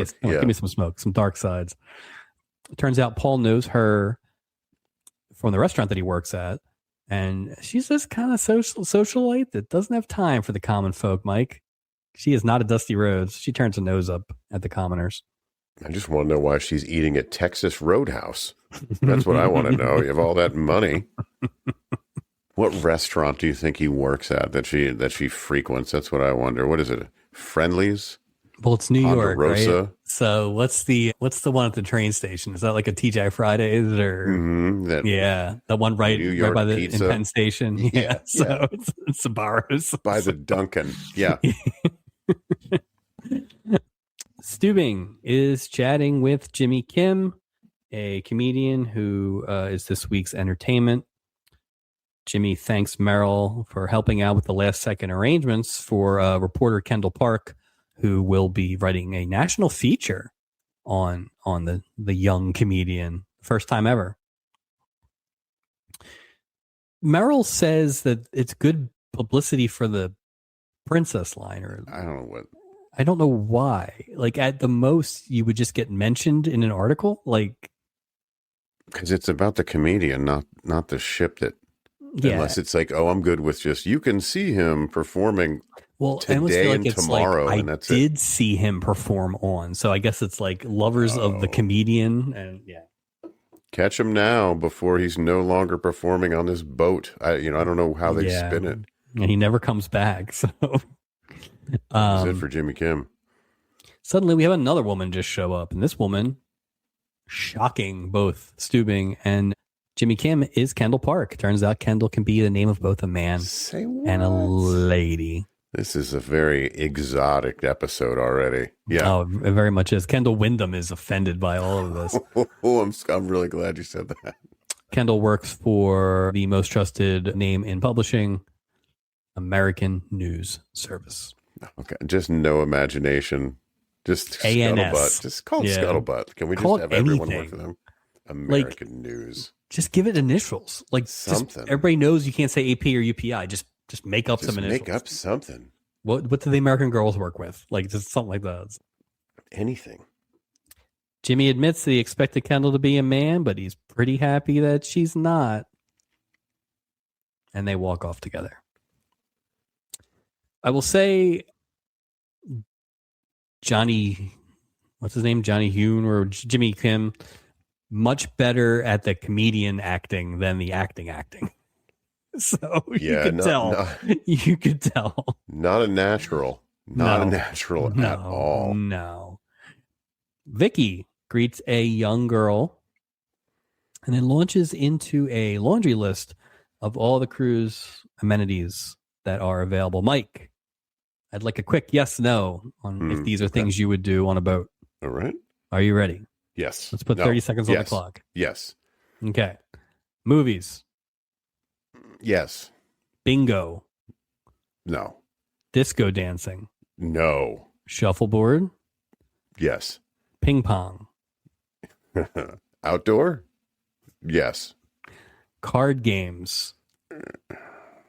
me some smoke, some dark sides. It turns out Paul knows her from the restaurant that he works at, and she's this kind of socialite that doesn't have time for the common folk, Mike. She is not a Dusty Rhodes. She turns her nose up at the commoners. I just want to know why she's eating at Texas Roadhouse. That's what I want to know. You have all that money. What restaurant do you think he works at that she frequents? That's what I wonder. What is it? Friendly's? Well, it's New York, Ponderosa? right? So what's the one at the train station? Is that like a TGI Fridays or the one right by the in Penn Station? Yeah. So it's Sbarro's by the Duncan. Yeah. Steubing is chatting with Jimmy Kim, a comedian who is this week's entertainment. Jimmy thanks Merrill for helping out with the last second arrangements for reporter Kendall Park, who will be writing a national feature on the young comedian, first time ever. Merrill says that it's good publicity for the princess liner. I don't know why. Like at the most, you would just get mentioned in an article, like because it's about the comedian, not the ship that. Yeah. Unless it's like, oh, I'm good with just, you can see him performing Well, I almost today feel like and it's tomorrow, like and I that's did see him perform on. So I guess it's like lovers of the Oh. comedian. And yeah. Catch him now before he's no longer performing on this boat. I don't know how they spin it. And he never comes back. So That was it for Jimmy Kim. suddenly we have another woman just show up. And this woman, shocking both Steubing and Jimmy Kim, is Kendall Park. Turns out Kendall can be the name of both a man and a lady. This is a very exotic episode already. Yeah. Oh, it very much is. Kendall Windham is offended by all of this. I'm really glad you said that. Kendall works for the most trusted name in publishing, American News Service. Okay. Just no imagination. Just ANS. Scuttlebutt. Just call it Scuttlebutt. Can we Call just have anything. everyone work for them? American News. Just give it initials. Like something. Everybody knows you can't say AP or UPI. Just make up some initials. Make up something. What do the American girls work with? Like just something like that. Anything. Jimmy admits that he expected Kendall to be a man, but he's pretty happy that she's not. And they walk off together. I will say Johnny, what's his name? Johnny Hune or Jimmy Kim, much better at the comedian acting than the acting. So you could tell. You could tell. Not a natural. Not a natural at all. No. Vicky greets a young girl and then launches into a laundry list of all the cruise amenities that are available. Mike, I'd like a quick yes, no on if these are things you would do on a boat. All right. Are you ready? Yes. Let's put 30 seconds on the clock. Yes. Okay. Movies. Yes. Bingo. No. Disco dancing. No. Shuffleboard. Yes. Ping pong. Outdoor. Yes. Card games.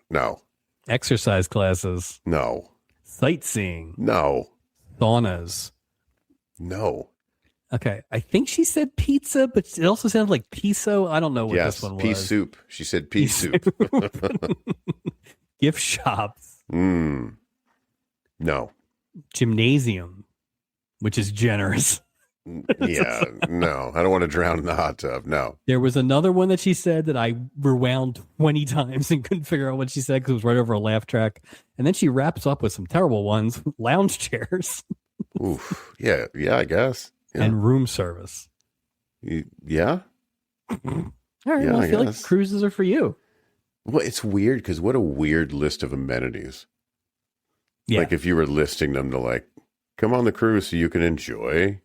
No. Exercise classes. No. Sightseeing. No. Saunas. No. Okay. I think she said pizza, but it also sounded like piso. I don't know what this one was. Pea soup. She said pea soup. Gift shops. No. Gymnasium, which is generous. Yeah. No. I don't want to drown in the hot tub. No. There was another one that she said that I rewound 20 times and couldn't figure out what she said because it was right over a laugh track. And then she wraps up with some terrible ones. Lounge chairs. Oof. Yeah. Yeah, I guess. Yeah. And room service. Yeah. All right. Well, I feel like cruises are for you. Well, it's weird because what a weird list of amenities. Yeah. Like if you were listing them to like, come on the cruise so you can enjoy,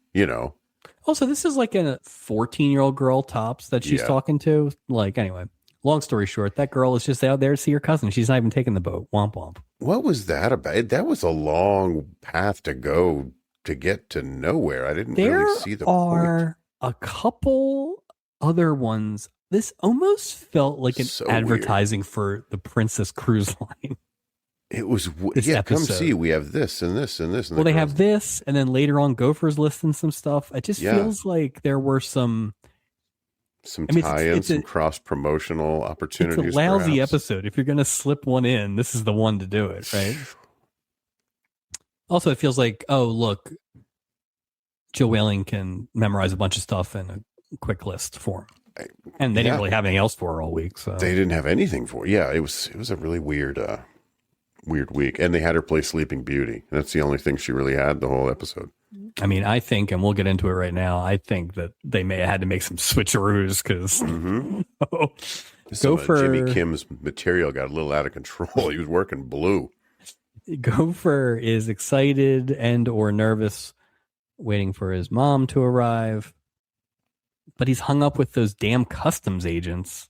Also, this is like a 14-year-old girl tops that she's talking to. Like, anyway, long story short, that girl is just out there to see her cousin. She's not even taking the boat. Womp womp. What was that about? That was a long path to go to get to nowhere. I didn't really see the point. There are a couple other ones. This almost felt like an advertising for the Princess Cruise Line. It was, come see, we have this and this and this. And well, they have this, and then later on, Gopher's listing some stuff. It just feels like there were some tie-ins, some cross-promotional opportunities. It's a lousy episode. If you're going to slip one in, this is the one to do it, right? Also, it feels like, oh, look, Jill Whaling can memorize a bunch of stuff in a quick list form. And they didn't really have anything else for her all week. So they didn't have anything for her. Yeah, it was a really weird week. And they had her play Sleeping Beauty. That's the only thing she really had the whole episode. I mean, I think, and we'll get into it right now, I think that they may have had to make some switcheroos because Jimmy Kim's material got a little out of control. He was working blue. Gopher is excited and or nervous, waiting for his mom to arrive. But he's hung up with those damn customs agents.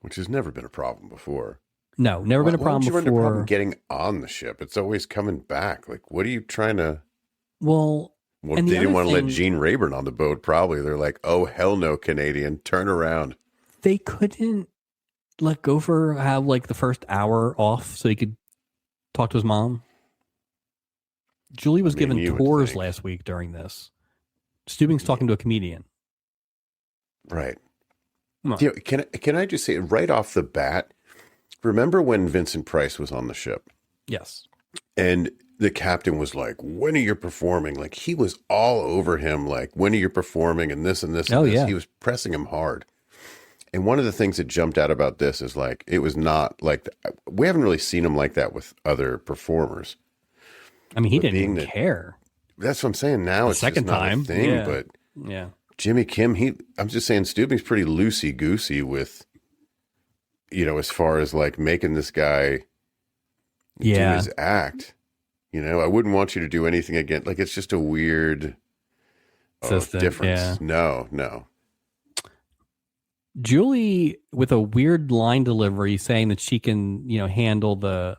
Which has never been a problem before. No, never been a problem before. Why would you run into a problem getting on the ship? It's always coming back. Like, what are you trying to... Well, they didn't want to let Gene Rayburn on the boat, probably. They're like, oh, hell no, Canadian. Turn around. They couldn't let Gopher have, like, the first hour off so he could talk to his mom. Julie was given tours last week during this. Steubing's talking to a comedian. Right. Well, You know, can I just say right off the bat? Remember when Vincent Price was on the ship yes. and the captain was like, "When are you performing?" Like he was all over him, like, "When are you performing?" And this and this and Oh, this. yeah. He was pressing him hard. And one of the things that jumped out about this is like it was not like we haven't really seen him like that with other performers. I mean, he But didn't being even that- care. That's what I'm saying. Now The it's second just not time. a thing. Yeah. But Yeah. Jimmy Kim, I'm just saying, Stubing's pretty loosey goosey with, as far as like making this guy do Yeah. his act. I wouldn't want you to do anything again. Like it's just a weird Assistant, difference. yeah. No. Julie with a weird line delivery saying that she can, handle the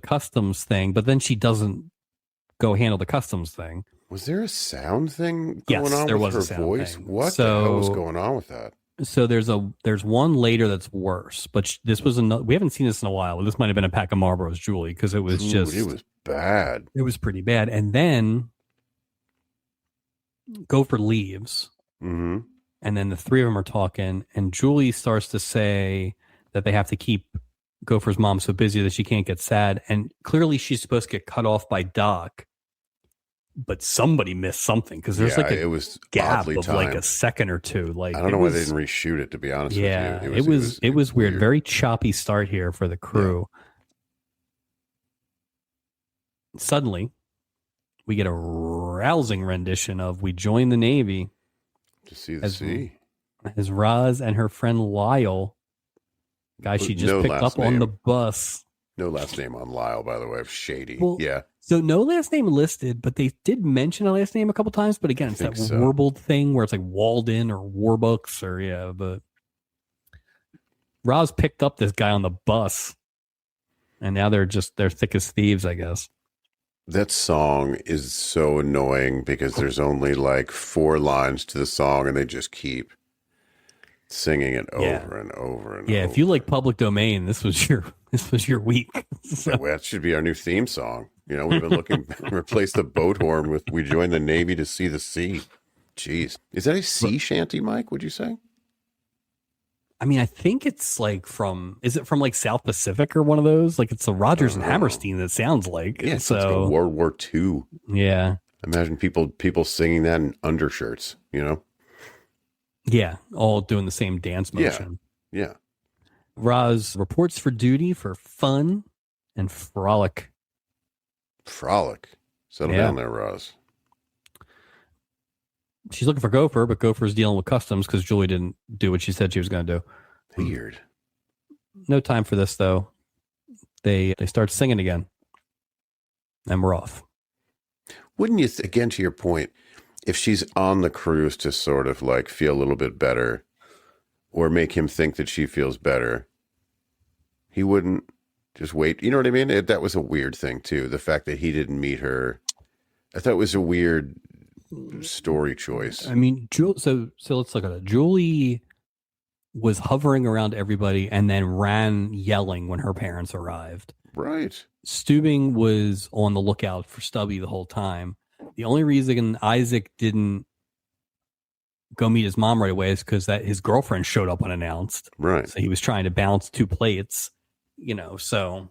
customs thing, but then she doesn't go handle the customs thing. Was there a sound thing going Yes, on there with was her a sound voice? thing. What the hell was going on with that? So there's one later that's worse, but this was another. We haven't seen this in a while. This might have been a pack of Marlboros, Julie, because it was it was bad. It was pretty bad. And then Gopher leaves, Mm-hmm. and then the three of them are talking, and Julie starts to say that they have to keep Gopher's mom so busy that she can't get sad, and clearly she's supposed to get cut off by Doc. But somebody missed something because there's it was gap of timed. like a second or two. Like I don't know why they didn't reshoot it. To be honest with you, it was weird. Very choppy start here for the crew. Yeah. Suddenly, we get a rousing rendition of "We Join the Navy" to see the sea. As Roz and her friend Lyle, guy she just picked up on the bus. No last name on Lyle, by the way. Shady. Well, yeah. So no last name listed, but they did mention a last name a couple times. But again, it's that warbled thing where it's like Walden or Warbooks or But Roz picked up this guy on the bus, and now they're thick as thieves, I guess. That song is so annoying because there's only like 4 lines to the song, and they just keep singing it over and over and over. If you like Public Domain, this was your week. So. That should be our new theme song. We've been looking replace the boat horn with "We Join the Navy to See the Sea." Jeez, is that a sea shanty, Mike? Would you say? I mean, I think it's like is it from like South Pacific or one of those? Like it's a Rodgers and Hammerstein that sounds like. Yeah, so it's like World War II. Yeah. Imagine people singing that in undershirts, Yeah, all doing the same dance motion. Yeah. Roz reports for duty for fun and frolic. Settle down there, Roz. She's looking for Gopher, but Gopher's dealing with customs because Julie didn't do what she said she was going to do. Weird. No time for this, though. They start singing again, and we're off. Wouldn't you, again, to your point, if she's on the cruise to sort of like feel a little bit better or make him think that she feels better, he wouldn't just wait. You know what I mean? That was a weird thing, too. The fact that he didn't meet her. I thought it was a weird story choice. I mean, so let's look at it. Julie was hovering around everybody and then ran yelling when her parents arrived. Right. Stubing was on the lookout for Stubby the whole time. The only reason Isaac didn't go meet his mom right away is because that his girlfriend showed up unannounced. Right. So he was trying to balance 2 plates, so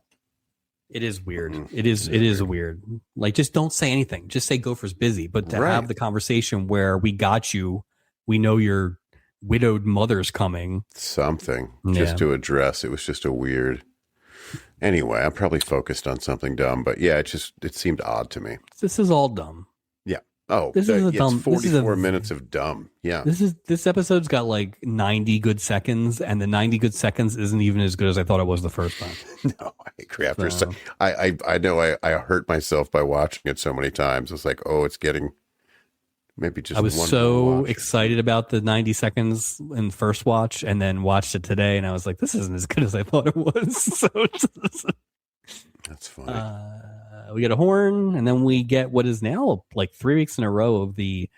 it is weird. It is weird. Like, just don't say anything. Just say Gopher's busy. But to have the conversation where we got you, we know your widowed mother's coming. Something just to address. It was just a weird. Anyway, I'm probably focused on something dumb, but yeah, it seemed odd to me. This is all dumb. Yeah. Oh, this is it's 44 minutes of dumb. Yeah. This episode's got like 90 good seconds, and the 90 good seconds isn't even as good as I thought it was the first time. No, I agree. I know I hurt myself by watching it so many times. It's like, it's getting maybe just. I was so excited about the 90 seconds in the first watch, and then watched it today, and I was like, this isn't as good as I thought it was. So that's funny. We get a horn, and then we get what is now like 3 weeks in a row of the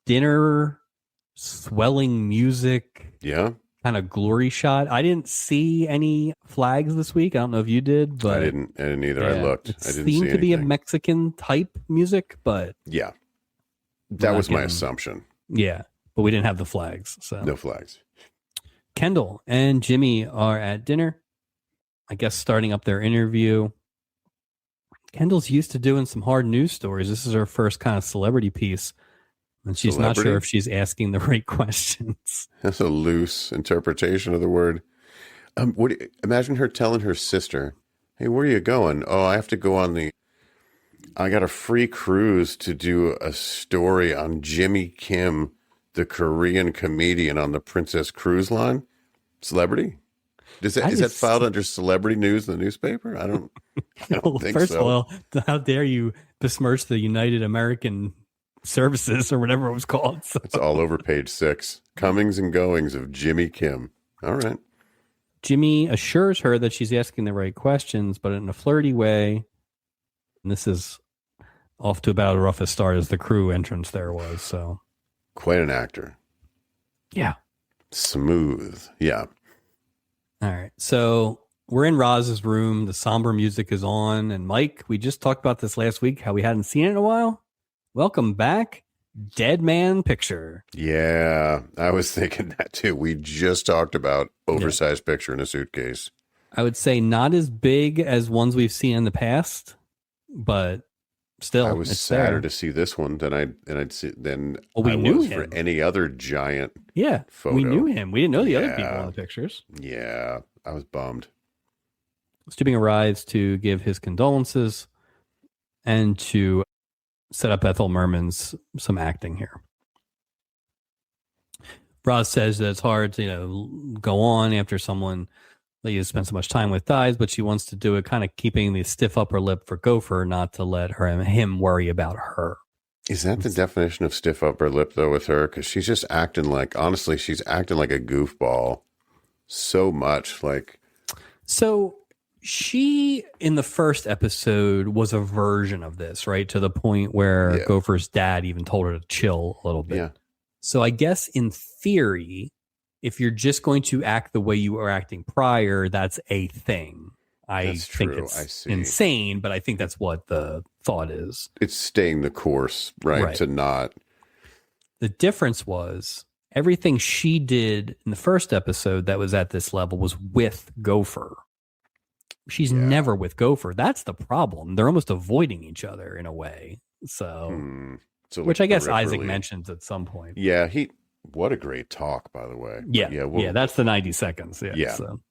dinner swelling music. Yeah. Kind of glory shot. I didn't see any flags this week. I don't know if you did, but I didn't either. Yeah, I looked. It I didn't seemed see to be a Mexican type music, but yeah, that was my assumption. Yeah. but we didn't have the flags. So No flags. Kendall and Jimmy are at dinner, I guess, starting up their interview. Kendall's used to doing some hard news stories. This is her first kind of celebrity piece, and she's not sure if she's asking the right questions. That's a loose interpretation of the word. Imagine her telling her sister, "Hey, where are you going?" "Oh, I have to go on I got a free cruise to do a story on Jimmy Kim, the Korean comedian on the Princess Cruise Line." Celebrity? Is that filed under celebrity news in the newspaper? I don't think first so. Of all, how dare you besmirch the United American Services or whatever it was called. So. It's all over page 6. Comings and goings of Jimmy Kim. All right. Jimmy assures her that she's asking the right questions, but in a flirty way. And this is off to about a rough a start as the crew entrance there was. So quite an actor. Yeah. Smooth. Yeah. All right. So we're in Roz's room. The somber music is on. And Mike, we just talked about this last week, how we hadn't seen it in a while. Welcome back. Dead Man Picture. Yeah. I was thinking that too. We just talked about oversized picture in a suitcase. I would say not as big as ones we've seen in the past, but still, I was sadder to see this one than I'd see than we knew him for any other giant. Yeah, photo. We knew him. We didn't know the other people in the pictures. Yeah, I was bummed. Stooping arrives to give his condolences and to set up Ethel Merman's some acting here. Roz says that it's hard to go on after someone that you spend so much time with dies, but she wants to do it kind of keeping the stiff upper lip for Gopher, not to let him worry about her. Is that the definition of stiff upper lip, though, with her? Because she's just acting like, honestly, she's acting like a goofball so much. So she, in the first episode, was a version of this, right? To the point where Gopher's dad even told her to chill a little bit. Yeah. So I guess in theory, if you're just going to act the way you were acting prior, that's a thing. I think it's insane, but I think that's what the thought is. It's staying the course, right? To not. The difference was everything she did in the first episode that was at this level was with Gopher. She's never with Gopher. That's the problem. They're almost avoiding each other in a way. So which I guess Isaac mentions at some point. Yeah, what a great talk, by the way. Yeah, that's the 90 seconds. Yeah. So.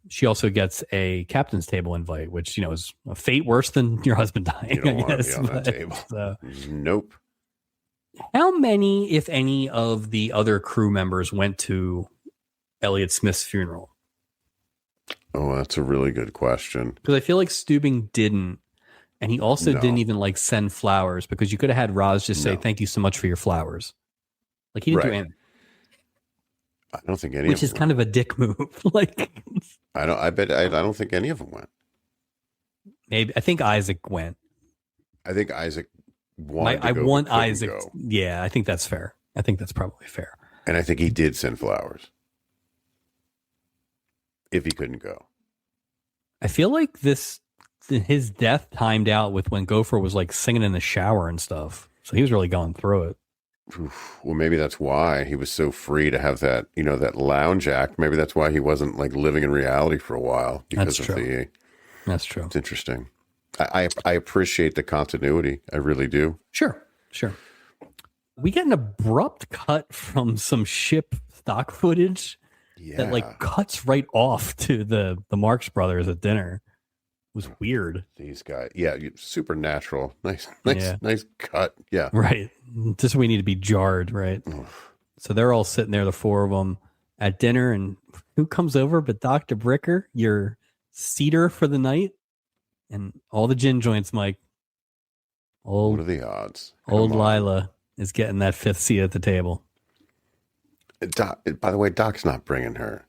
She also gets a captain's table invite, which, is a fate worse than your husband dying. You don't want to be on that table. Nope. How many, if any, of the other crew members went to Elliot Smith's funeral? Oh, that's a really good question. Because I feel like Steubing didn't. And he also didn't even send flowers, because you could have had Roz just say, "Thank you so much for your flowers." He didn't do anything. I don't think any Which is kind of a dick move. I don't think any of them went. Maybe. I think Isaac went. I think Isaac wanted to I go, want Isaac. Go. Yeah, I think that's fair. I think that's probably fair. And I think he did send flowers. If he couldn't go. I feel like his death timed out with when Gopher was singing in the shower and stuff. So he was really going through it. Well, maybe that's why he was so free to have that, that lounge act. Maybe that's why he wasn't living in reality for a while. Because that's true. That's true. It's interesting. I appreciate the continuity. I really do. Sure. We get an abrupt cut from some ship stock footage that cuts right off to the Marx Brothers at dinner. It was weird. These guys, supernatural. Nice cut. Yeah, right. Just we need to be jarred, right? So they're all sitting there, the four of them, at dinner, and who comes over but Dr. Bricker, your seater for the night, and all the gin joints, Mike. What are the odds? Old Lila is getting that fifth seat at the table. By the way, Doc's not bringing her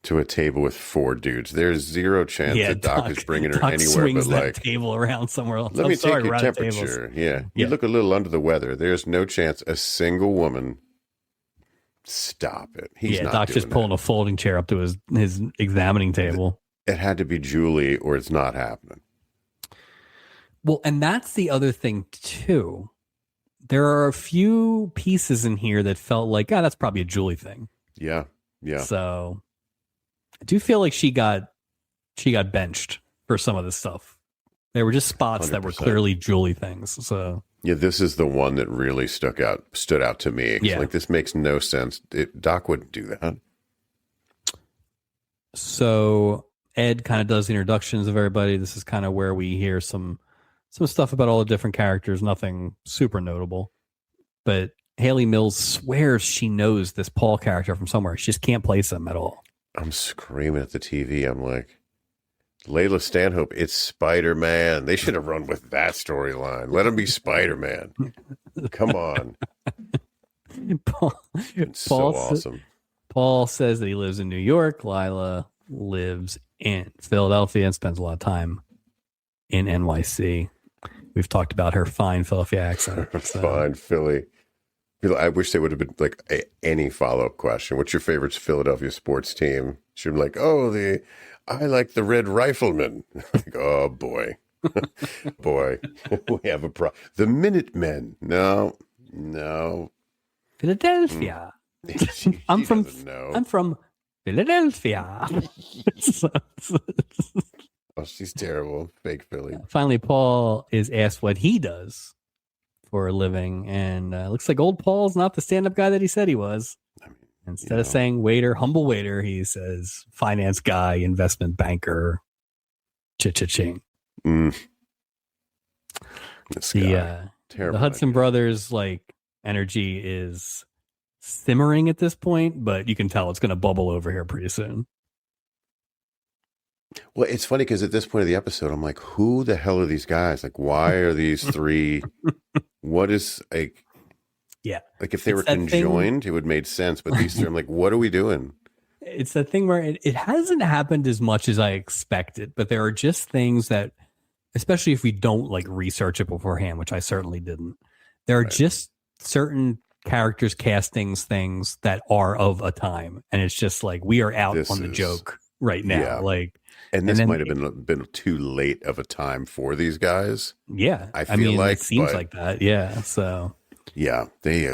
to a table with four dudes. There's zero chance that Doc is bringing her anywhere swings but that table around somewhere else. Let me take your temperature. You look a little under the weather. There's no chance a single woman. Stop it. He's not Doc's just pulling a folding chair up to his examining table. It had to be Julie or it's not happening. Well, and that's the other thing too. there are a few pieces in here that felt like, that's probably a Julie thing. Yeah. So I do feel like she got benched for some of this stuff. There were just spots 100%. That were clearly Julie things. So yeah, this is the one that really stood out to me. Yeah. Like, this makes no sense. Doc wouldn't do that. So Ed kind of does the introductions of everybody. This is kind of where we hear some stuff about all the different characters. Nothing super notable, but Haley Mills swears she knows this Paul character from somewhere. She just can't place him at all. I'm screaming at the TV. I'm like, Layla Stanhope, it's Spider-Man. They should have run with that storyline. Let him be Spider-Man. Come on. It's so awesome. Paul says that he lives in New York. Lila lives in Philadelphia and spends a lot of time in NYC. We've talked about her fine Philadelphia accent. So. Fine Philly. I wish they would have been like any follow-up question. What's your favorite Philadelphia sports team? She'd be like, I like the Red Riflemen. Like, oh, boy. Boy, we have a problem. The Minutemen. No. Philadelphia. I'm from Philadelphia. Oh, she's terrible. Fake Philly. Finally, Paul is asked what he does for a living, and looks like old Paul's not the stand-up guy that he said he was. Instead of saying waiter, humble waiter, he says finance guy, investment banker, cha-cha-ching. This guy. The Hudson brothers energy is simmering at this point, but you can tell it's going to bubble over here pretty soon. Well, it's funny because at this point of the episode, I'm like, who the hell are these guys? Like, why are these three? What is yeah. Like, if they were conjoined, it would make sense. But these three, I'm like, what are we doing? It's that thing where it hasn't happened as much as I expected, but there are just things that, especially if we don't research it beforehand, which I certainly didn't, there are just certain characters, castings, things that are of a time. And it's just we are out on the joke right now. Yeah. And this might have been too late of a time for these guys. Yeah. I feel it seems like that. Yeah. So. Yeah. They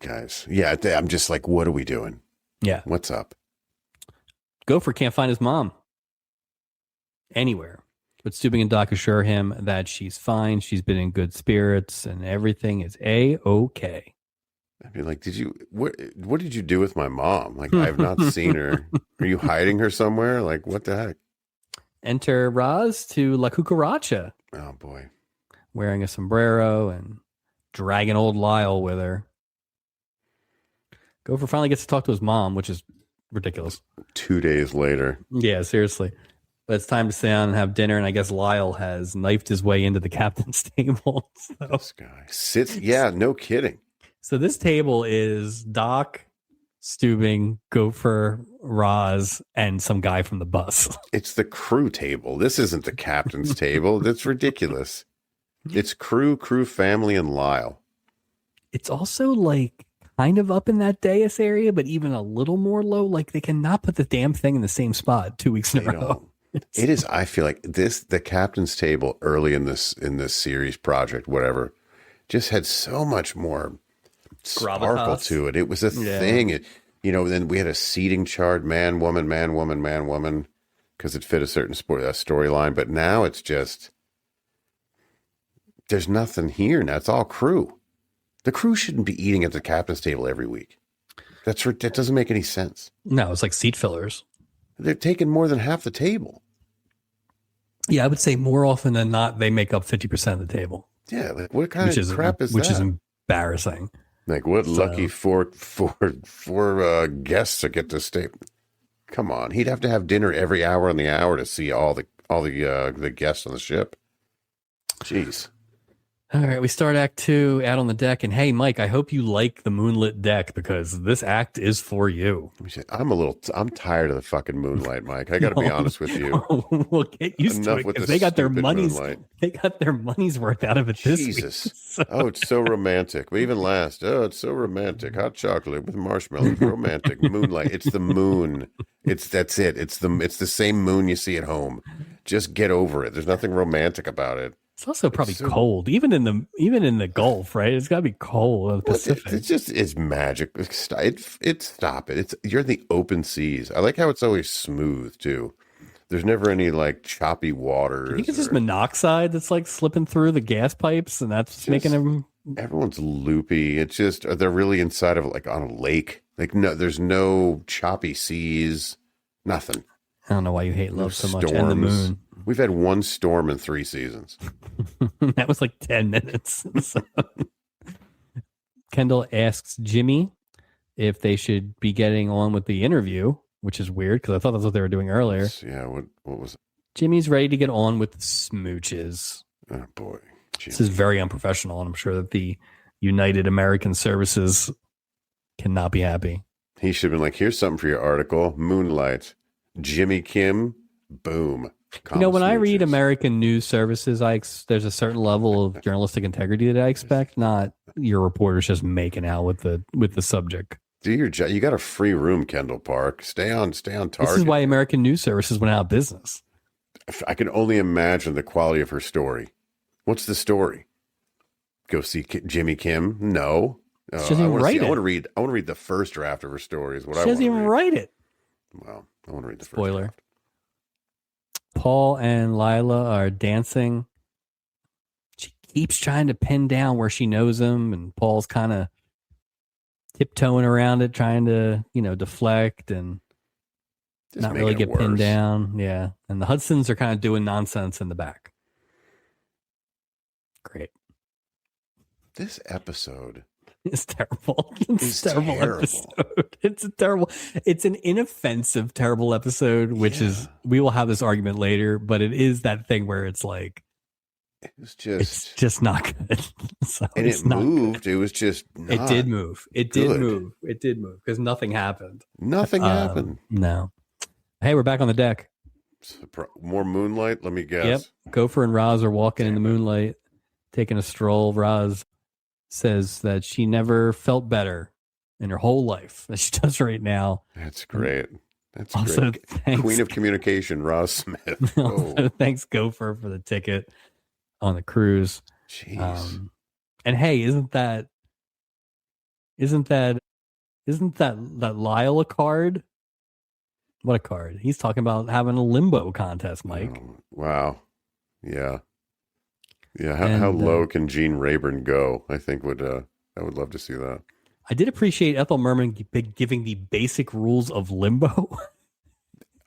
guys. Yeah. I'm just like, what are we doing? Yeah. What's up? Gopher can't find his mom anywhere. But Stubing and Doc assure him that she's fine. She's been in good spirits and everything is A-okay. I mean, what did you do with my mom? I've not seen her. Are you hiding her somewhere? What the heck? Enter Raz to La Cucaracha. Oh, boy. Wearing a sombrero and dragging old Lyle with her. Gopher finally gets to talk to his mom, which is ridiculous. 2 days later. Yeah, seriously. But it's time to sit down and have dinner, and I guess Lyle has knifed his way into the captain's table. So. This guy sits. Yeah, no kidding. So this table is Doc, Stubing, Gopher, Roz, and some guy from the bus. It's the crew table. This isn't the captain's table. That's ridiculous. It's crew, family, and Lyle. It's also kind of up in that dais area, but even a little more low. They cannot put the damn thing in the same spot 2 weeks in a row. It is. I feel like the captain's table early in this series project, whatever, just had so much more sparkle to it. It was a thing. Then we had a seating chart: man, woman, because it fit a certain storyline. But now it's just there's nothing here. Now it's all crew. The crew shouldn't be eating at the captain's table every week. That doesn't make any sense. No, it's like seat fillers. They're taking more than half the table. Yeah, I would say more often than not, they make up 50% of the table. Yeah, what kind of crap is that? Which is embarrassing. What lucky four guests to get to stay. Come on, he'd have to have dinner every hour on the hour to see all the guests on the ship. Jeez. All right, we start Act 2 out on the deck, and hey, Mike, I hope you like the moonlit deck because this act is for you. I'm tired of the fucking moonlight, Mike. I got to be honest with you. We'll get used to it because they got their money's worth out of it this week. Jesus. So. Oh, it's so romantic. We even last. Oh, it's so romantic. Hot chocolate with marshmallows. Romantic. Moonlight. It's the moon. That's it. It's the same moon you see at home. Just get over it. There's nothing romantic about it. It's also probably so cold, even in the Gulf, right? It's got to be cold in the Pacific. it's magic. Stop it. You're in the open seas. I like how it's always smooth too. There's never any like choppy waters. You think it's just monoxide that's like slipping through the gas pipes, and that's making them. Everyone's loopy. It's just they're really inside of like on a lake. Like no, there's no choppy seas. Nothing. I don't know why you hate love so much. And the moon. We've had one storm in 3 seasons. That was like 10 minutes. So. Kendall asks Jimmy if they should be getting on with the interview, which is weird because I thought that's what they were doing earlier. Yeah, what was it? Jimmy's ready to get on with the smooches. Oh, boy. Jimmy. This is very unprofessional, and I'm sure that the United American Services cannot be happy. He should have been like, here's something for your article. Moonlight. Jimmy Kim. Boom. When I read American News Services, there's a certain level of journalistic integrity that I expect, not your reporters just making out with the subject. Do your job. You got a free room, Kendall Park. Stay on target. This is why American News Services went out of business. I can only imagine the quality of her story. What's the story? Go see Jimmy Kim? No. She doesn't even write it. I want to read the first draft of her story. Is what she doesn't even write it. Well, I want to read the first spoiler. draft. Paul and Lila are dancing. She keeps trying to pin down where she knows him, and Paul's kind of tiptoeing around it, trying to, deflect and just not really get pinned down. Yeah. And the Hudsons are kind of doing nonsense in the back. Great. This episode is terrible. It's a terrible episode. It's an inoffensive, terrible episode, which is, we will have this argument later, but it is that thing where it's like, it's just not good. So and it moved. Good. It was just not It did move. It did move because nothing happened. Nothing happened. No. Hey, we're back on the deck. More moonlight. Let me guess. Yep. Gopher and Roz are walking in the moonlight, taking a stroll. Roz says that she never felt better in her whole life as she does right now. That's great. That's also great. Queen of communication, Roz Smith. Also, thanks Gopher for the ticket on the cruise. Jeez. And hey, isn't that Lyle a card? What a card. He's talking about having a limbo contest, Mike. Oh, wow. Yeah. Yeah. How low can Gene Rayburn go? I think I would love to see that. I did appreciate Ethel Merman giving the basic rules of limbo.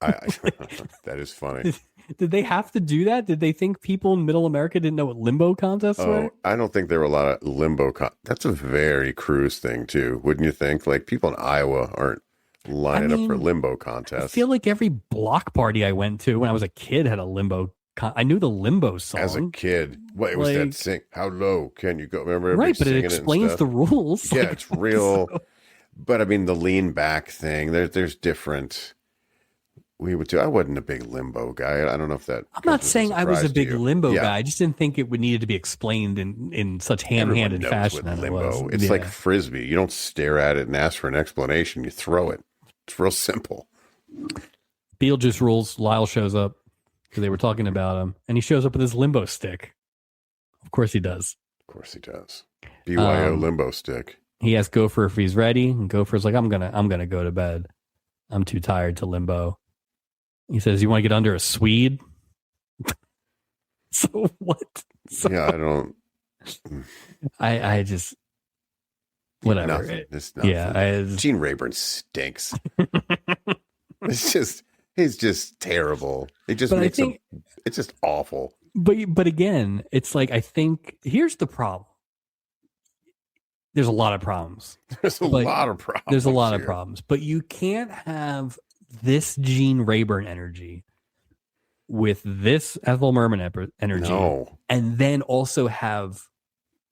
That is funny. Did they have to do that? Did they think people in Middle America didn't know what limbo contests were? I don't think there were a lot of limbo. That's a very cruise thing too, wouldn't you think? Like people in Iowa aren't lining up for limbo contests. I feel like every block party I went to when I was a kid had a limbo. I knew the limbo song as a kid. What it was that sing? How low can you go? Remember, right? But it explains the rules. Yeah, it's real. So. But I mean, the lean back thing. There's different. We would do. I wasn't a big limbo guy. I don't know if that. I'm not saying I was a big limbo guy. I just didn't think it would needed to be explained in such ham-handed fashion. Limbo. It's like frisbee. You don't stare at it and ask for an explanation. You throw it. It's real simple. Beetlejuice rules. Lyle shows up because they were talking about him, and he shows up with his limbo stick. Of course he does. Of course he does. BYO limbo stick. He asks Gopher if he's ready, and Gopher's like, "I'm gonna go to bed. I'm too tired to limbo." He says, "You want to get under a Swede?" So what? So, yeah, I don't. I just whatever. Nothing. Nothing. Yeah, Gene Rayburn stinks. He's just terrible. It just makes him. It's just awful. But again, it's like I think here's the problem. There's a lot of problems. There's a lot of problems. There's a lot of problems, but you can't have this Gene Rayburn energy with this Ethel Merman energy, and then also have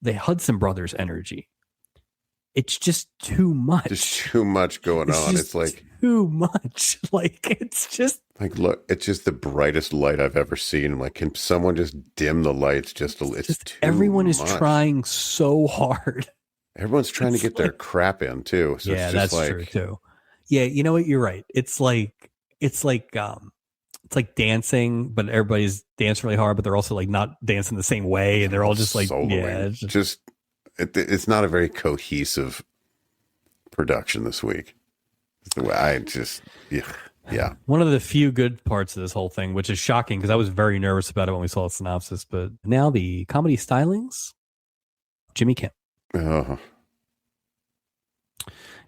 the Hudson Brothers energy. It's just too much. There's too much going on. It's like too much. Like it's just like look. It's just the brightest light I've ever seen. I'm like, can someone just dim the lights just a little? It's too everyone much. Is trying so hard. Everyone's trying to get their crap in too. So yeah, it's just that's true too. Yeah, you know what? You're right. It's like it's like dancing, but everybody's dancing really hard, but they're also like not dancing the same way, and they're all just like soloing. Yeah, it's not a very cohesive production this week. It's the way yeah. One of the few good parts of this whole thing, which is shocking because I was very nervous about it when we saw the synopsis. But now the comedy stylings, Jimmy Kim. Oh.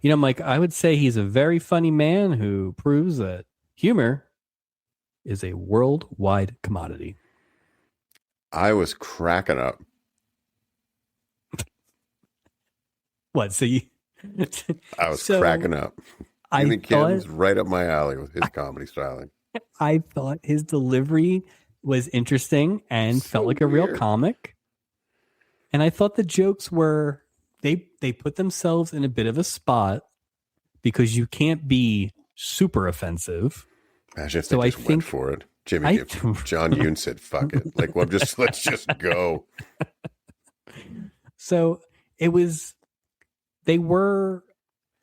You know, Mike, I would say he's a very funny man who proves that humor is a worldwide commodity. I was cracking up. What? So you? I was cracking up. Jimmy Kim's right up my alley with his comedy styling. I thought his delivery was interesting and felt like a real comic. And I thought the jokes were they put themselves in a bit of a spot because you can't be super offensive. Imagine if they just went for it. John Yoon said, "Fuck it." Like, well, let's just go. So they were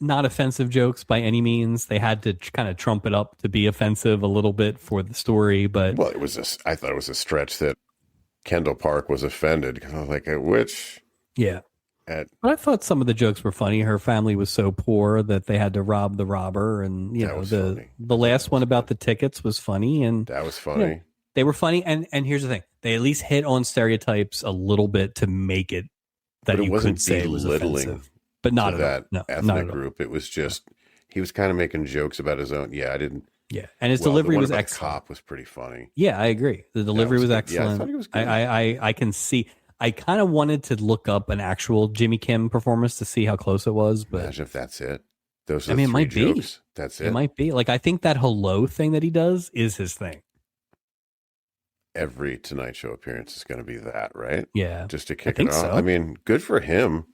not offensive jokes by any means. They had to kind of trump it up to be offensive a little bit for the story, but I thought it was a stretch that Kendall Park was offended because I was like, which? Yeah. But I thought some of the jokes were funny. Her family was so poor that they had to rob the robber, and the last one about the tickets was funny, and that was funny. They were funny, and here's the thing: they at least hit on stereotypes a little bit to make it that you could say it was offensive, but not at that all. ethnic group. It was just he was kind of making jokes about his own. Yeah, I didn't. Yeah, and his delivery was excellent. The cop was pretty funny. Yeah, I agree. The delivery was excellent. Yeah, I thought he was good. I can see. I kind of wanted to look up an actual Jimmy Kim performance to see how close it was, but imagine if that's it. Those are it might jokes. be. That's it. It might be. Like, I think that hello thing that he does is his thing. Every Tonight Show appearance is going to be that, right? Yeah, just to kick it off. So. I mean, good for him.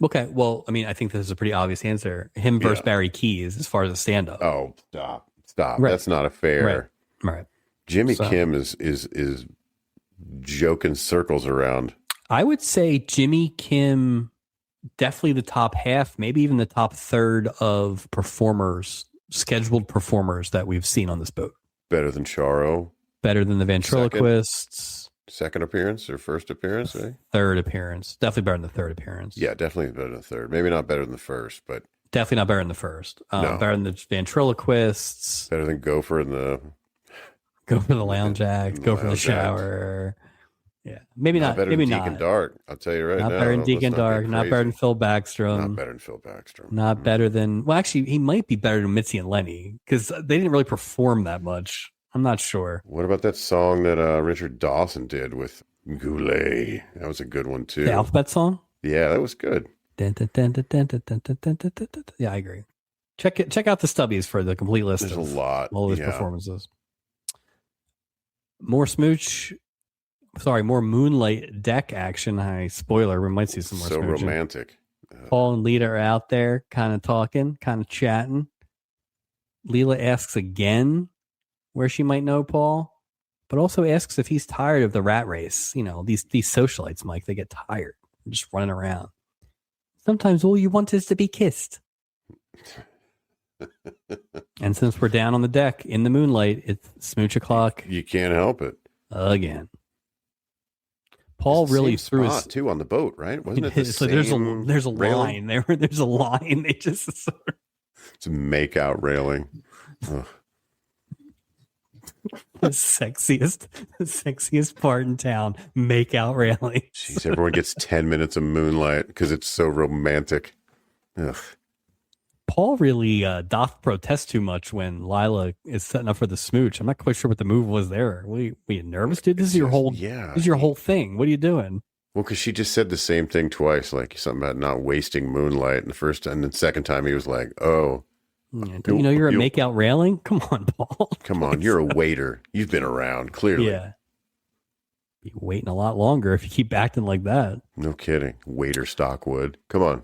Okay, well, I mean, I think this is a pretty obvious answer. Him versus Barry Keys as far as a stand-up. Oh, stop! Right. That's not a fair. Right. Jimmy Kim is joking circles around. I would say Jimmy Kim, definitely the top half, maybe even the top third of scheduled performers that we've seen on this boat. Better than Charo. Better than the ventriloquists. Second appearance or first appearance? Third appearance. Definitely better than the third appearance. Yeah, definitely better than the third. Maybe not better than the first, but definitely not better than the first. No. Better than the ventriloquists. Better than Gopher and the lounge act. Go for the shower. Yeah, maybe not. Better maybe than Deacon Dark. I'll tell you right now. Not better than Deacon Dark. Not better than Phil Backstrom. Not better than Phil Backstrom. Not better than. Well, actually, he might be better than Mitzi and Lenny because they didn't really perform that much. I'm not sure. What about that song that Richard Dawson did with Goulet? That was a good one too. The alphabet song. Yeah, that was good. Yeah, I agree. Check out the stubbies for the complete list. There's a lot. All of his performances. More Moonlight deck action. Spoiler, we might see some more. So smooching. Romantic. Paul and Lita are out there kind of talking, kind of chatting. Leela asks again where she might know Paul, but also asks if he's tired of the rat race. You know, these socialites, Mike, they get tired. They're just running around. Sometimes all you want is to be kissed. And since we're down on the deck in the moonlight, it's smooch o'clock. You can't help it. Again. Paul really threw his too on the boat, right? Wasn't it the so same there's a railing? line. There's a line. They just it's a make-out railing. the sexiest part in town, make-out railing. Jeez, everyone gets 10 minutes of moonlight because it's so romantic. Ugh. Paul really doth protest too much when Lila is setting up for the smooch. I'm not quite sure what the move was there. Were you nervous, dude? This is your whole thing. What are you doing? Well, because she just said the same thing twice, like something about not wasting moonlight. And the first and the second time he was like, "Oh, yeah, don't you know you're a make-out railing? Come on, Paul. Come on, you're a waiter. You've been around, clearly. Yeah, be waiting a lot longer if you keep acting like that. No kidding, waiter Stockwood. Come on."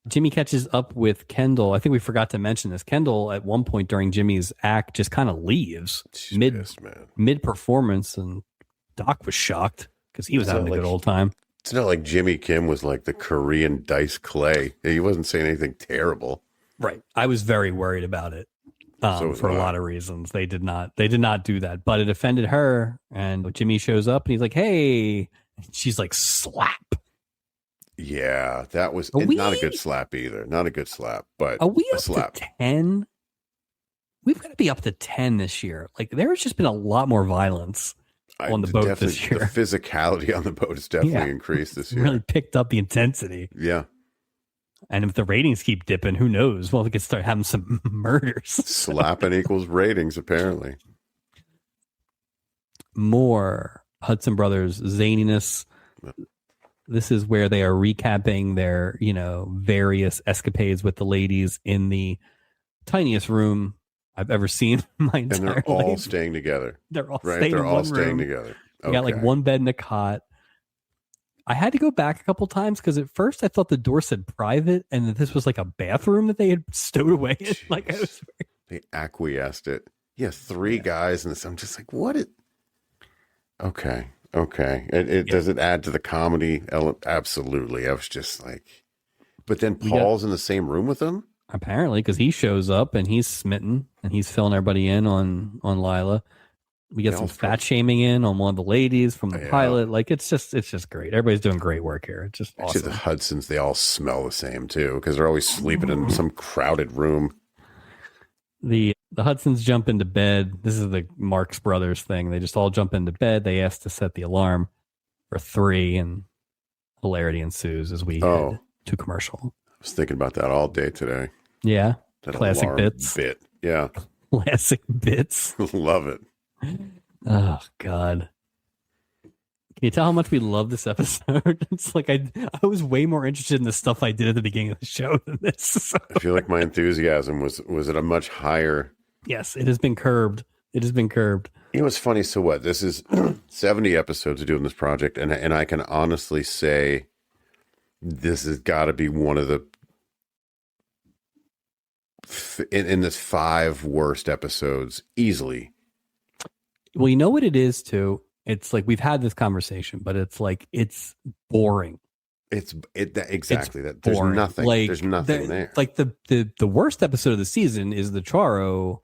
Jimmy catches up with Kendall. I think we forgot to mention this. Kendall, at one point during Jimmy's act, just kind of leaves mid performance, and Doc was shocked because he was having a good old time. It's not like Jimmy Kim was like the Korean Dice Clay. He wasn't saying anything terrible. Right. I was very worried about it. for a lot of reasons. They did not do that, but it offended her. And Jimmy shows up and he's like, "Hey," and she's like, "Slap." Yeah, that was not a good slap either. Not a good slap, but are we a up slap. to 10? We've got to be up to 10 this year. Like, there's just been a lot more violence on the boat this year. The physicality on the boat has definitely increased this year. Really picked up the intensity. Yeah. And if the ratings keep dipping, who knows? Well, we could start having some murders. Slapping equals ratings, apparently. More Hudson Brothers zaniness. This is where they are recapping their, various escapades with the ladies in the tiniest room I've ever seen in my entire life. And they're all staying together. They're all right? staying They're in all one staying room. together. We got like one bed and a cot. I had to go back a couple times because at first I thought the door said private and that this was like a bathroom that they had stowed away in. Like they acquiesced it. Yeah, three guys in this. I'm just like, what? Okay. Does it add to the comedy element? Absolutely. I was just like, but then Paul's in the same room with them? Apparently, because he shows up and he's smitten and he's filling everybody in on Lila. We get some fat shaming in on one of the ladies from the pilot. Like it's just great. Everybody's doing great work here. It's just awesome. Actually, the Hudsons, they all smell the same too because they're always sleeping in some crowded room. The Hudsons jump into bed. This is the Marx Brothers thing. They just all jump into bed. They ask to set the alarm for 3, and hilarity ensues as we head to commercial. I was thinking about that all day today. Yeah. That classic bits. Bit. Yeah. Classic bits. Love it. Oh, God. Can you tell how much we love this episode? It's like I was way more interested in the stuff I did at the beginning of the show than this. I feel like my enthusiasm was at a much higher. Yes, it has been curbed. It has been curbed. You know, it's funny. So what? This is 70 episodes of doing this project, and I can honestly say this has got to be one of the in this 5 worst episodes easily. Well, you know what it is too. It's like we've had this conversation, but it's like it's boring. Exactly that. There's nothing. Like, there's nothing there. Like the worst episode of the season is the Charo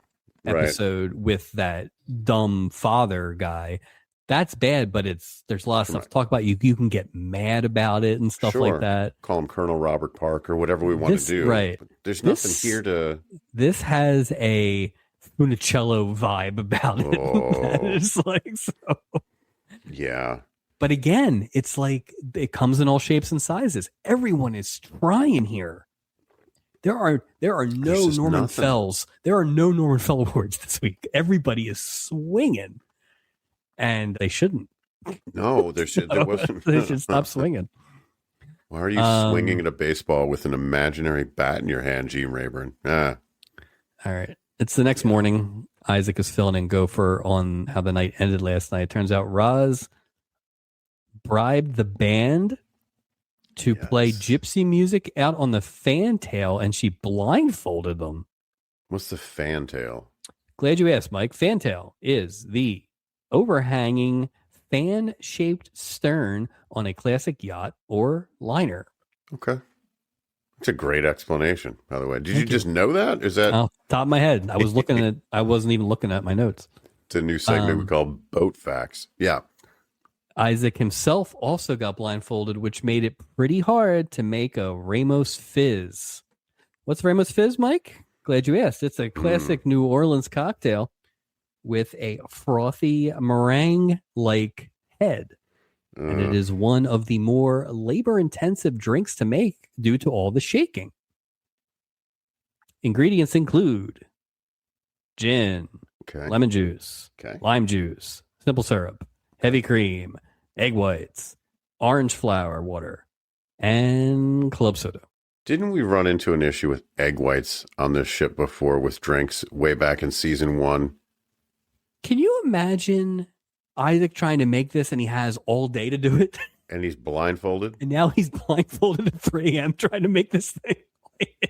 episode with that dumb father guy. That's bad, but there's a lot of stuff to talk about. You can get mad about it and stuff like that. Call him Colonel Robert Parker, whatever we want to do. Right. But there's nothing here to. This has a Funicello vibe about it. It's like so. Yeah. But again, it's like it comes in all shapes and sizes. Everyone is trying here. There are no Norman Fells. There are no Norman Fell awards this week. Everybody is swinging, and they shouldn't. No, there wasn't. They should stop swinging. Why are you swinging at a baseball with an imaginary bat in your hand, Gene Rayburn? All right. It's the next morning. Isaac is filling in Gopher on how the night ended last night. Turns out Roz bribed the band to play gypsy music out on the fantail, and she blindfolded them. What's the fantail? Glad you asked, Mike. Fantail is the overhanging fan-shaped stern on a classic yacht or liner. Okay. It's a great explanation, by the way. Did you just know that? Is that off the top of my head? I was looking at. I wasn't even looking at my notes. It's a new segment we call Boat Facts. Yeah. Isaac himself also got blindfolded, which made it pretty hard to make a Ramos Fizz. What's Ramos Fizz, Mike? Glad you asked. It's a classic New Orleans cocktail with a frothy meringue-like head. And it is one of the more labor-intensive drinks to make due to all the shaking. Ingredients include gin, lemon juice, lime juice, simple syrup, heavy cream, egg whites, orange flower water, and club soda. Didn't we run into an issue with egg whites on this ship before with drinks way back in season 1? Can you imagine Isaac trying to make this and he has all day to do it? And he's blindfolded? And now he's blindfolded at 3 a.m. trying to make this thing.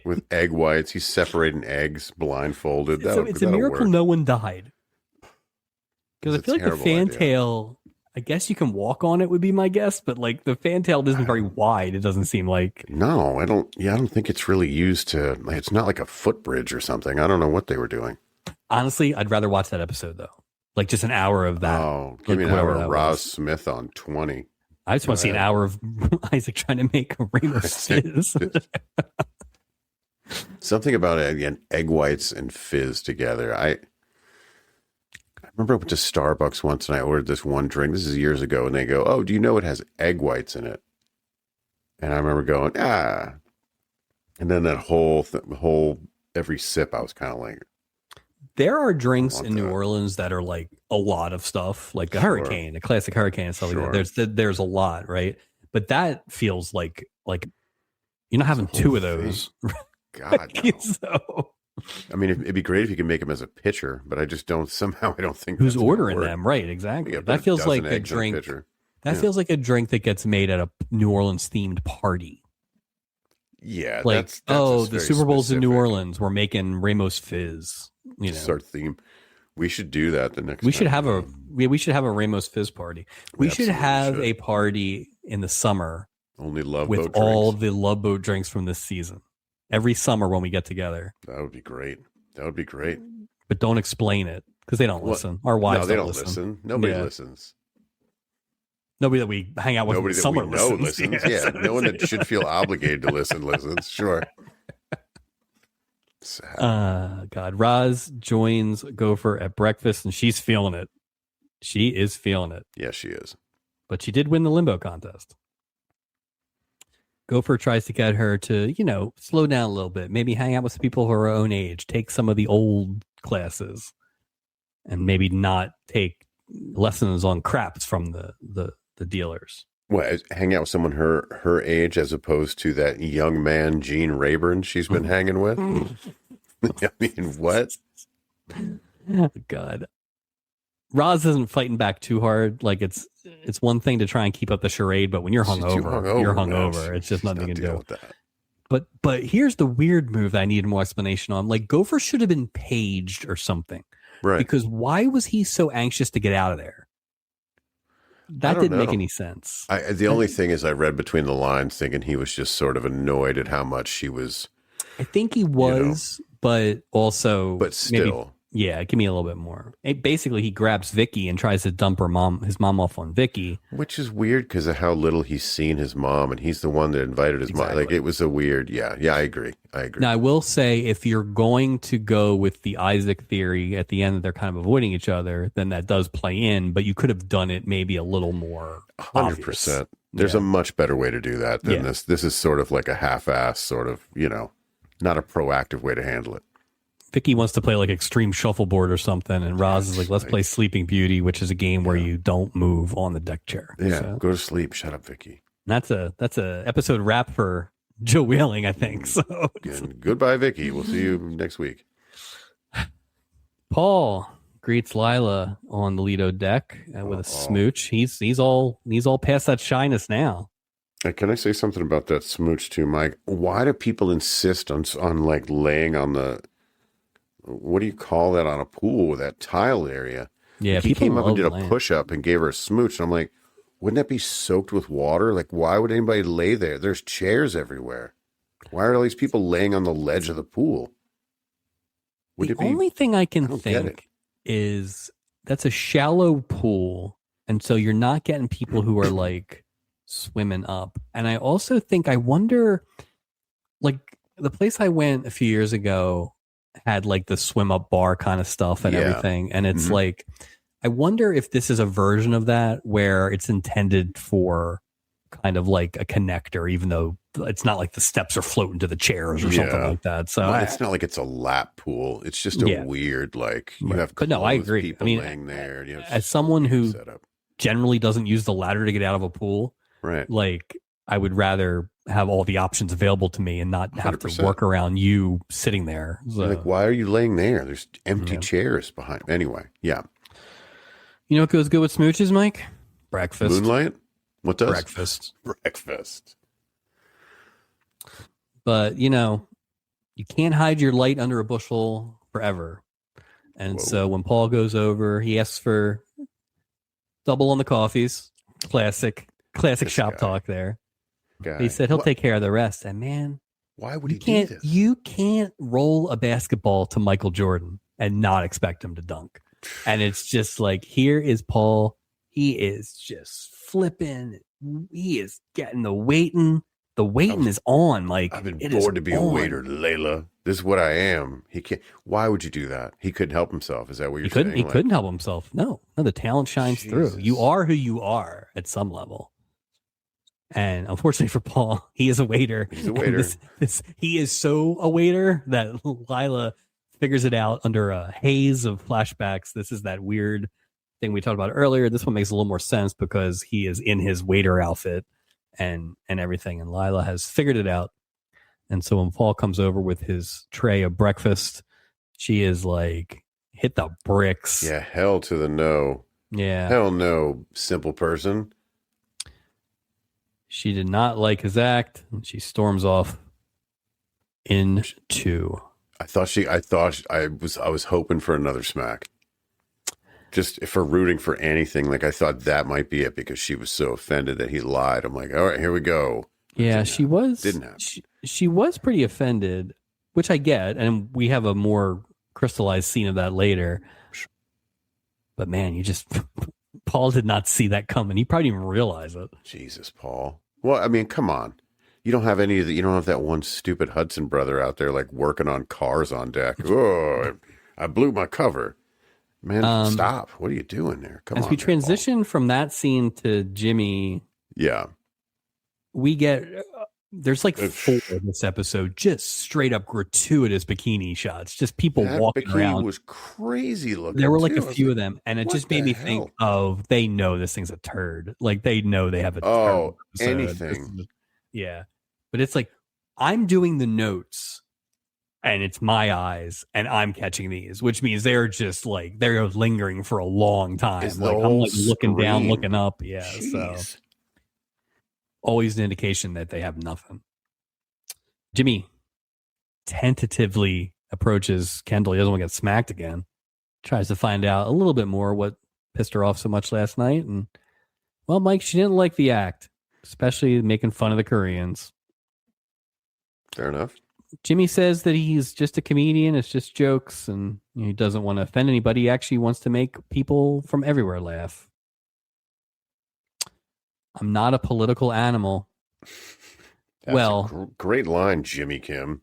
With egg whites. He's separating eggs blindfolded. So it's a miracle no one died. Because I feel like the fantail, I guess you can walk on it would be my guess, but like the fantail isn't very wide. It doesn't seem like. No, I don't think it's really used to, like, it's not like a footbridge or something. I don't know what they were doing. Honestly, I'd rather watch that episode though. Like just an hour of that. Oh, give me an hour of Roz Smith on 20. I just want to see an hour of Isaac trying to make a Ramos fizz. Something about it, again, egg whites and fizz together. I remember I went to Starbucks once and I ordered this one drink. This is years ago. And they go, "Oh, do you know it has egg whites in it?" And I remember going, "Ah." And then that whole every sip, I was kind of like, there are drinks in New Orleans that are like a lot of stuff, like a hurricane, a classic hurricane and stuff like that. There's a lot, right? But that feels like you're not having two of those. God, no. So, I mean, it'd be great if you could make them as a pitcher, but I just don't. Somehow, I don't think who's ordering them, right? Exactly. That feels like a drink. That feels like a drink that gets made at a New Orleans themed party. Yeah, like that's the Super Bowl's in New Orleans. We're making Ramos Fizz. Just our theme. We should do that the next. We should have a Ramos Fizz party. We should have a party in the summer. Only Love with Boat all drinks. the Love Boat drinks from this season. Every summer when we get together. That would be great. That would be great. But don't explain it because they don't listen. Our wives don't listen. Nobody listens. Nobody that we hang out with in the summer listens. Yeah, no one that should feel obligated to listens. Sure. Sad. God. Roz joins Gopher at breakfast and she's feeling it. She is feeling it. Yeah, she is. But she did win the limbo contest. Gopher tries to get her to, slow down a little bit. Maybe hang out with some people who are her own age. Take some of the old classes. And maybe not take lessons on craps from the dealers. What, hang out with someone her age as opposed to that young man, Gene Rayburn, she's been hanging with? I mean, what? God. Roz isn't fighting back too hard. Like it's one thing to try and keep up the charade, but when you're hungover, you're hungover. It's just nothing you can do with that. But here's the weird move that I need more explanation on. Like Gopher should have been paged or something. Right. Because why was he so anxious to get out of there? That didn't make any sense. The only thing is I read between the lines thinking he was just sort of annoyed at how much she was. I think he was, but also. But still. Yeah, give me a little bit more. Basically, he grabs Vicky and tries to dump his mom off on Vicky. Which is weird because of how little he's seen his mom, and he's the one that invited his mom. Like, it was a weird, yeah, I agree. Now, I will say, if you're going to go with the Isaac theory at the end that they're kind of avoiding each other, then that does play in, but you could have done it maybe a little more 100%. There's a much better way to do that than this. This is sort of like a half-ass sort of, not a proactive way to handle it. Vicky wants to play like extreme shuffleboard or something, and Roz is like, let's play Sleeping Beauty, which is a game where you don't move on the deck chair. Yeah, go to sleep. Shut up, Vicky. That's a episode wrap for Joe Wheeling, I think. So goodbye, Vicky. We'll see you next week. Paul greets Lila on the Lido deck with a smooch. He's all past that shyness now. Can I say something about that smooch too, Mike? Why do people insist on like laying on the, what do you call that, on a pool with that tile area? Yeah, he came up and did a push-up and gave her a smooch. And I'm like, wouldn't that be soaked with water? Like, why would anybody lay there? There's chairs everywhere. Why are all these people laying on the ledge of the pool? The only thing I can think is that's a shallow pool. And so you're not getting people who are like swimming up. And I also think, I wonder, like the place I went a few years ago had like the swim up bar kind of stuff and everything. And it's like, I wonder if this is a version of that where it's intended for kind of like a connector, even though it's not like the steps are floating to the chairs or something like that. So it's not like it's a lap pool. It's just a weird, like you have, but no, I agree. I mean, laying there. As someone who generally doesn't use the ladder to get out of a pool, right? Like I would rather have all the options available to me and not have 100%. to work around you sitting there. So, like, why are you laying there? There's empty chairs behind. Anyway, yeah. You know what goes good with smooches, Mike? Breakfast. Moonlight? What does? Breakfast. But, you can't hide your light under a bushel forever. And so when Paul goes over, he asks for double on the coffees. Classic shop talk there. He said he'll take care of the rest. And man, why would he do this? You can't roll a basketball to Michael Jordan and not expect him to dunk. And it's just like, here is Paul. He is just flipping. He is getting the waiting. The waiting is on. Like, I've been bored to be a waiter, Layla. This is what I am. He can't. Why would you do that? He couldn't help himself. Is that what you're saying? He couldn't help himself. No, the talent shines through. You are who you are at some level. And unfortunately for Paul, he is a waiter. He's a waiter. He is so a waiter that Lila figures it out under a haze of flashbacks. This is that weird thing we talked about earlier. This one makes a little more sense because he is in his waiter outfit and everything. And Lila has figured it out. And so when Paul comes over with his tray of breakfast, she is like, hit the bricks. Yeah, hell to the no. Yeah. Hell no, simple person. She did not like his act, and she storms off into. I was hoping for another smack. Just for rooting for anything, like I thought that might be it because she was so offended that he lied. I'm like, all right, here we go. Yeah, she was. Didn't happen. She was pretty offended, which I get, and we have a more crystallized scene of that later. But man, Paul did not see that coming. He probably didn't even realize it. Jesus, Paul. Well, I mean, come on. You don't have any of the, you don't have that one stupid Hudson brother out there like working on cars on deck. Oh, I blew my cover. Man, stop. What are you doing there? Come on. As we transition from that scene to Jimmy. Yeah. We get, there's like 4 in this episode, just straight up gratuitous bikini shots. Just people walking around. That was crazy looking. There were like a few of them. And it just made me think of, they know this thing's a turd. Like they know they have a turd episode. Anything. Yeah. But it's like, I'm doing the notes and it's my eyes and I'm catching these, which means they're just like, they're lingering for a long time. Like I'm like looking down, looking up. Yeah. Jeez. So always an indication that they have nothing. Jimmy tentatively approaches Kendall. He doesn't want to get smacked again. Tries to find out a little bit more what pissed her off so much last night. And well, Mike, she didn't like the act, especially making fun of the Koreans. Fair enough. Jimmy says that he's just a comedian. It's just jokes. And he doesn't want to offend anybody. He actually wants to make people from everywhere laugh. I'm not a political animal. That's a great line, Jimmy Kim.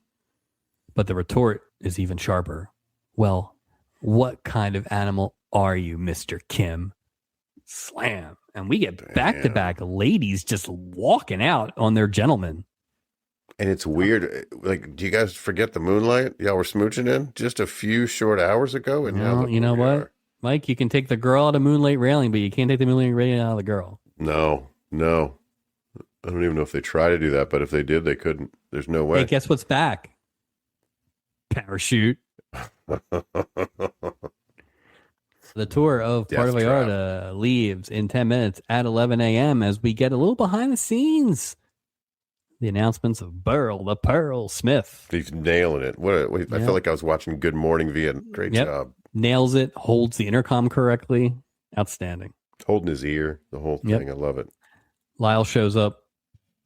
But the retort is even sharper. Well, what kind of animal are you, Mr. Kim? Slam. And we get back-to-back ladies just walking out on their gentlemen. And it's weird. Like, do you guys forget the moonlight y'all were smooching in just a few short hours ago? And now you know what, Mike? You can take the girl out of moonlight railing, but you can't take the moonlight railing out of the girl. No. I don't even know if they try to do that, but if they did, they couldn't. There's no way. Hey, guess what's back? Parachute. The tour of Puerto Vallarta leaves in 10 minutes at 11 a.m. as we get a little behind the scenes. The announcements of Burl the Pearl Smith. He's nailing it. I felt like I was watching Good Morning Vietnam. Great job. Nails it. Holds the intercom correctly. Outstanding. Holding his ear. The whole thing. I love it. Lyle shows up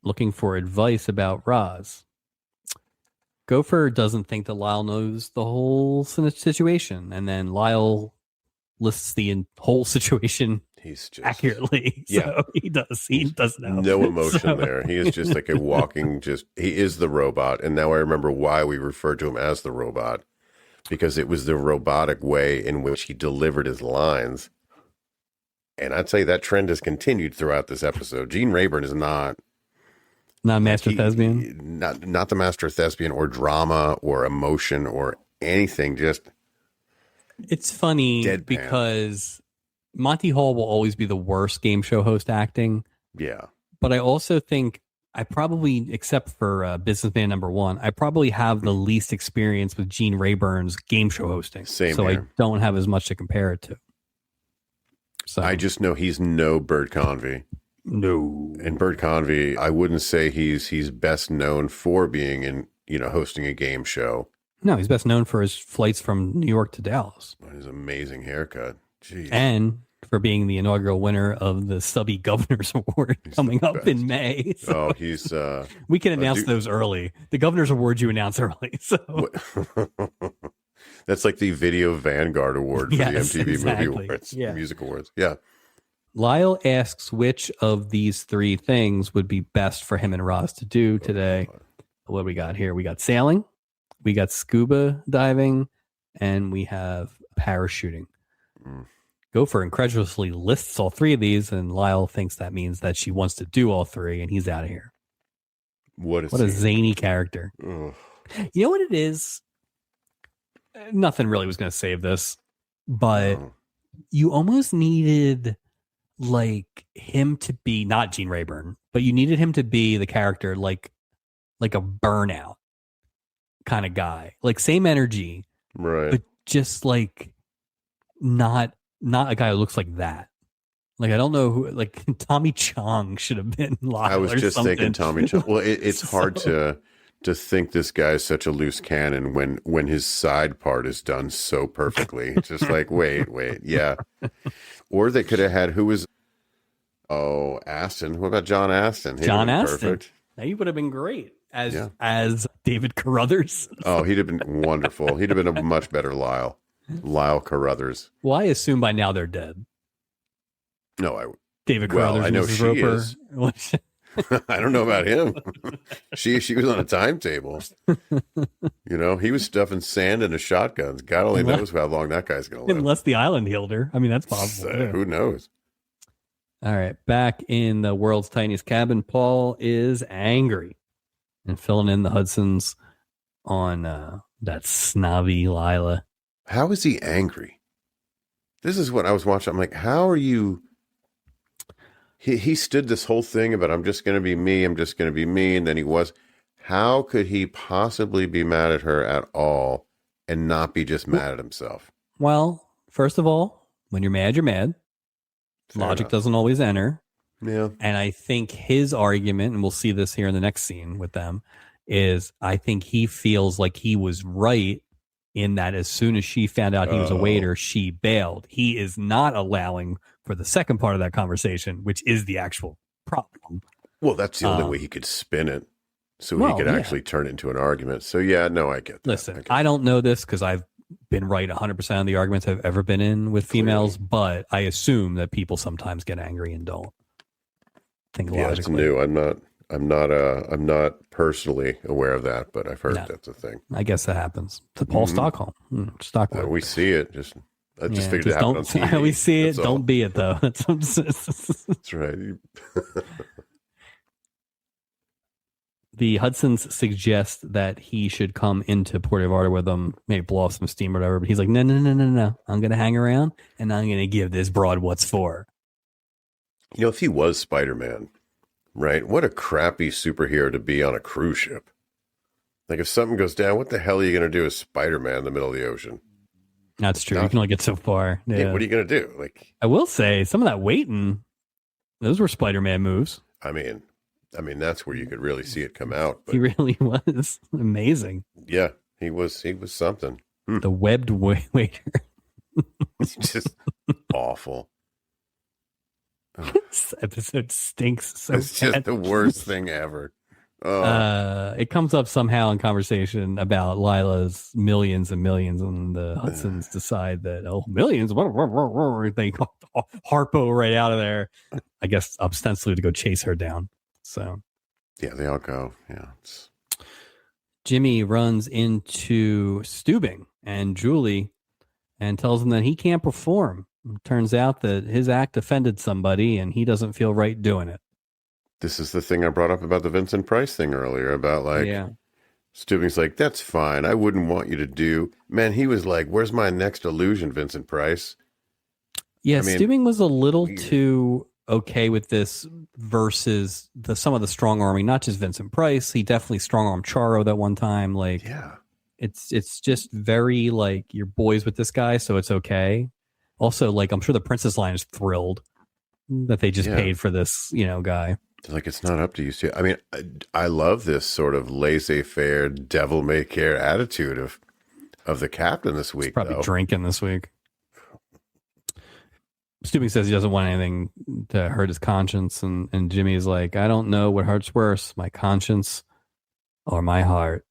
looking for advice about Roz. Gopher doesn't think that Lyle knows the whole situation. And then Lyle lists the whole situation accurately. Yeah. So he does. He does know. No emotion there. He is just like a walking, he is the robot. And now I remember why we referred to him as the robot. Because it was the robotic way in which he delivered his lines. And I'd say that trend has continued throughout this episode. Gene Rayburn is not a master thespian. Not the master thespian or drama or emotion or anything. Just it's funny deadpan. Because Monty Hall will always be the worst game show host acting. Yeah, but I also think I probably, except for Businessman #1, I probably have the least experience with Gene Rayburn's game show hosting. Same so here. I don't have as much to compare it to. So I just know he's no Bert Convy. No. And Bert Convy, I wouldn't say he's best known for being in, hosting a game show. No, he's best known for his flights from New York to Dallas. His amazing haircut. Jeez. And for being the inaugural winner of the Subby Governor's Award coming up in May. So he's we can announce those early. The Governor's Award you announce early. So That's like the Video Vanguard Award for Yes, the MTV exactly. Movie Awards, Yeah. Music Awards. Yeah. Lyle asks which of these three things would be best for him and Roz to do today. What do we got here? We got sailing, we got scuba diving, and we have parachuting. Gopher incredulously lists all three of these, and Lyle thinks that means that she wants to do all three, and he's out of here. What a zany character. Ugh. You know what it is? Nothing really was going to save this, but you almost needed like him to be not Gene Rayburn, but you needed him to be the character like a Burnout kind of guy, like same energy, right? But just like not a guy who looks like that. Like I don't know who, like Tommy Chong should have been. Lyle I was just something. thinking Tommy Chong. Well, it's hard to think this guy is such a loose cannon when his side part is done so perfectly. It's just like wait, yeah. Or they could have had who was Aston. What about John Aston? John Aston. Perfect. Now he would have been great as David Carruthers. Oh, he'd have been wonderful. He'd have been a much better Lyle Carruthers. Well, I assume by now they're dead. No, David Carruthers. I know Mrs. she Roper. is. I don't know about him. She was on a timetable. He was stuffing sand into shotguns. God only knows how long that guy's going to live. Unless the island healed her. I mean, that's possible. Who knows? All right. Back in the world's tiniest cabin, Paul is angry and filling in the Hudsons on that snobby Lila. How is he angry? This is what I was watching. I'm like, how are you? He stood this whole thing about I'm just going to be me. I'm just going to be me. And then he was. How could he possibly be mad at her at all and not be just mad at himself? Well, first of all, when you're mad, you're mad. Fair Logic enough. doesn't always enter. Yeah. And I think his argument, and we'll see this here in the next scene with them, is I think he feels like he was right in that as soon as she found out he was a waiter, she bailed. He is not allowing for the second part of that conversation, which is the actual problem. Well, that's the only way he could spin it. So he could actually turn it into an argument. So, yeah, no, I get that. Listen, I don't know this because I've been right 100% of the arguments I've ever been in with females, but I assume that people sometimes get angry and don't think logically. Yeah, it's new. I'm not personally aware of that, but I've heard that's a thing. I guess that happens to Paul Stockholm. Stockholm. We see it. I just figured it happened on TV. We see it. That's don't be it though. That's right. The Hudsons suggest that he should come into Puerto Vallarta with them, maybe blow off some steam or whatever. But he's like, no. I'm going to hang around and I'm going to give this broad what's for. If he was Spider-Man, right? What a crappy superhero to be on a cruise ship. Like if something goes down, what the hell are you going to do as Spider-Man in the middle of the ocean? That's true. You can only get so far. Yeah. What are you going to do? Like, I will say some of that waiting, those were Spider-Man moves. I mean, that's where you could really see it come out. But he really was amazing. Yeah, he was something. The webbed waiter. It's just awful. This episode stinks so It's just the worst thing ever. It comes up somehow in conversation about Lila's millions and millions, and the Hudsons decide that millions, they harpo right out of there. I guess ostensibly to go chase her down. So yeah, they all go. Yeah. Jimmy runs into Steubing and Julie and tells him that he can't perform. It turns out that his act offended somebody and he doesn't feel right doing it. This is the thing I brought up about the Vincent Price thing earlier about Steubing's like, that's fine. I wouldn't want you to do. Man, he was like, where's my next illusion, Vincent Price? Yeah, Steubing was a little too okay with this versus some of the strong arming, not just Vincent Price. He definitely strong armed Charo that one time. Like, yeah, it's just very like you're boys with this guy, so it's okay. Also, like I'm sure the Princess line is thrilled that they just paid for this, guy. Like it's not up to you. I mean, I love this sort of laissez-faire, devil-may-care attitude of the captain this week. He's probably drinking this week. Steubing says he doesn't want anything to hurt his conscience, and Jimmy's like, I don't know what hurts worse, my conscience or my heart.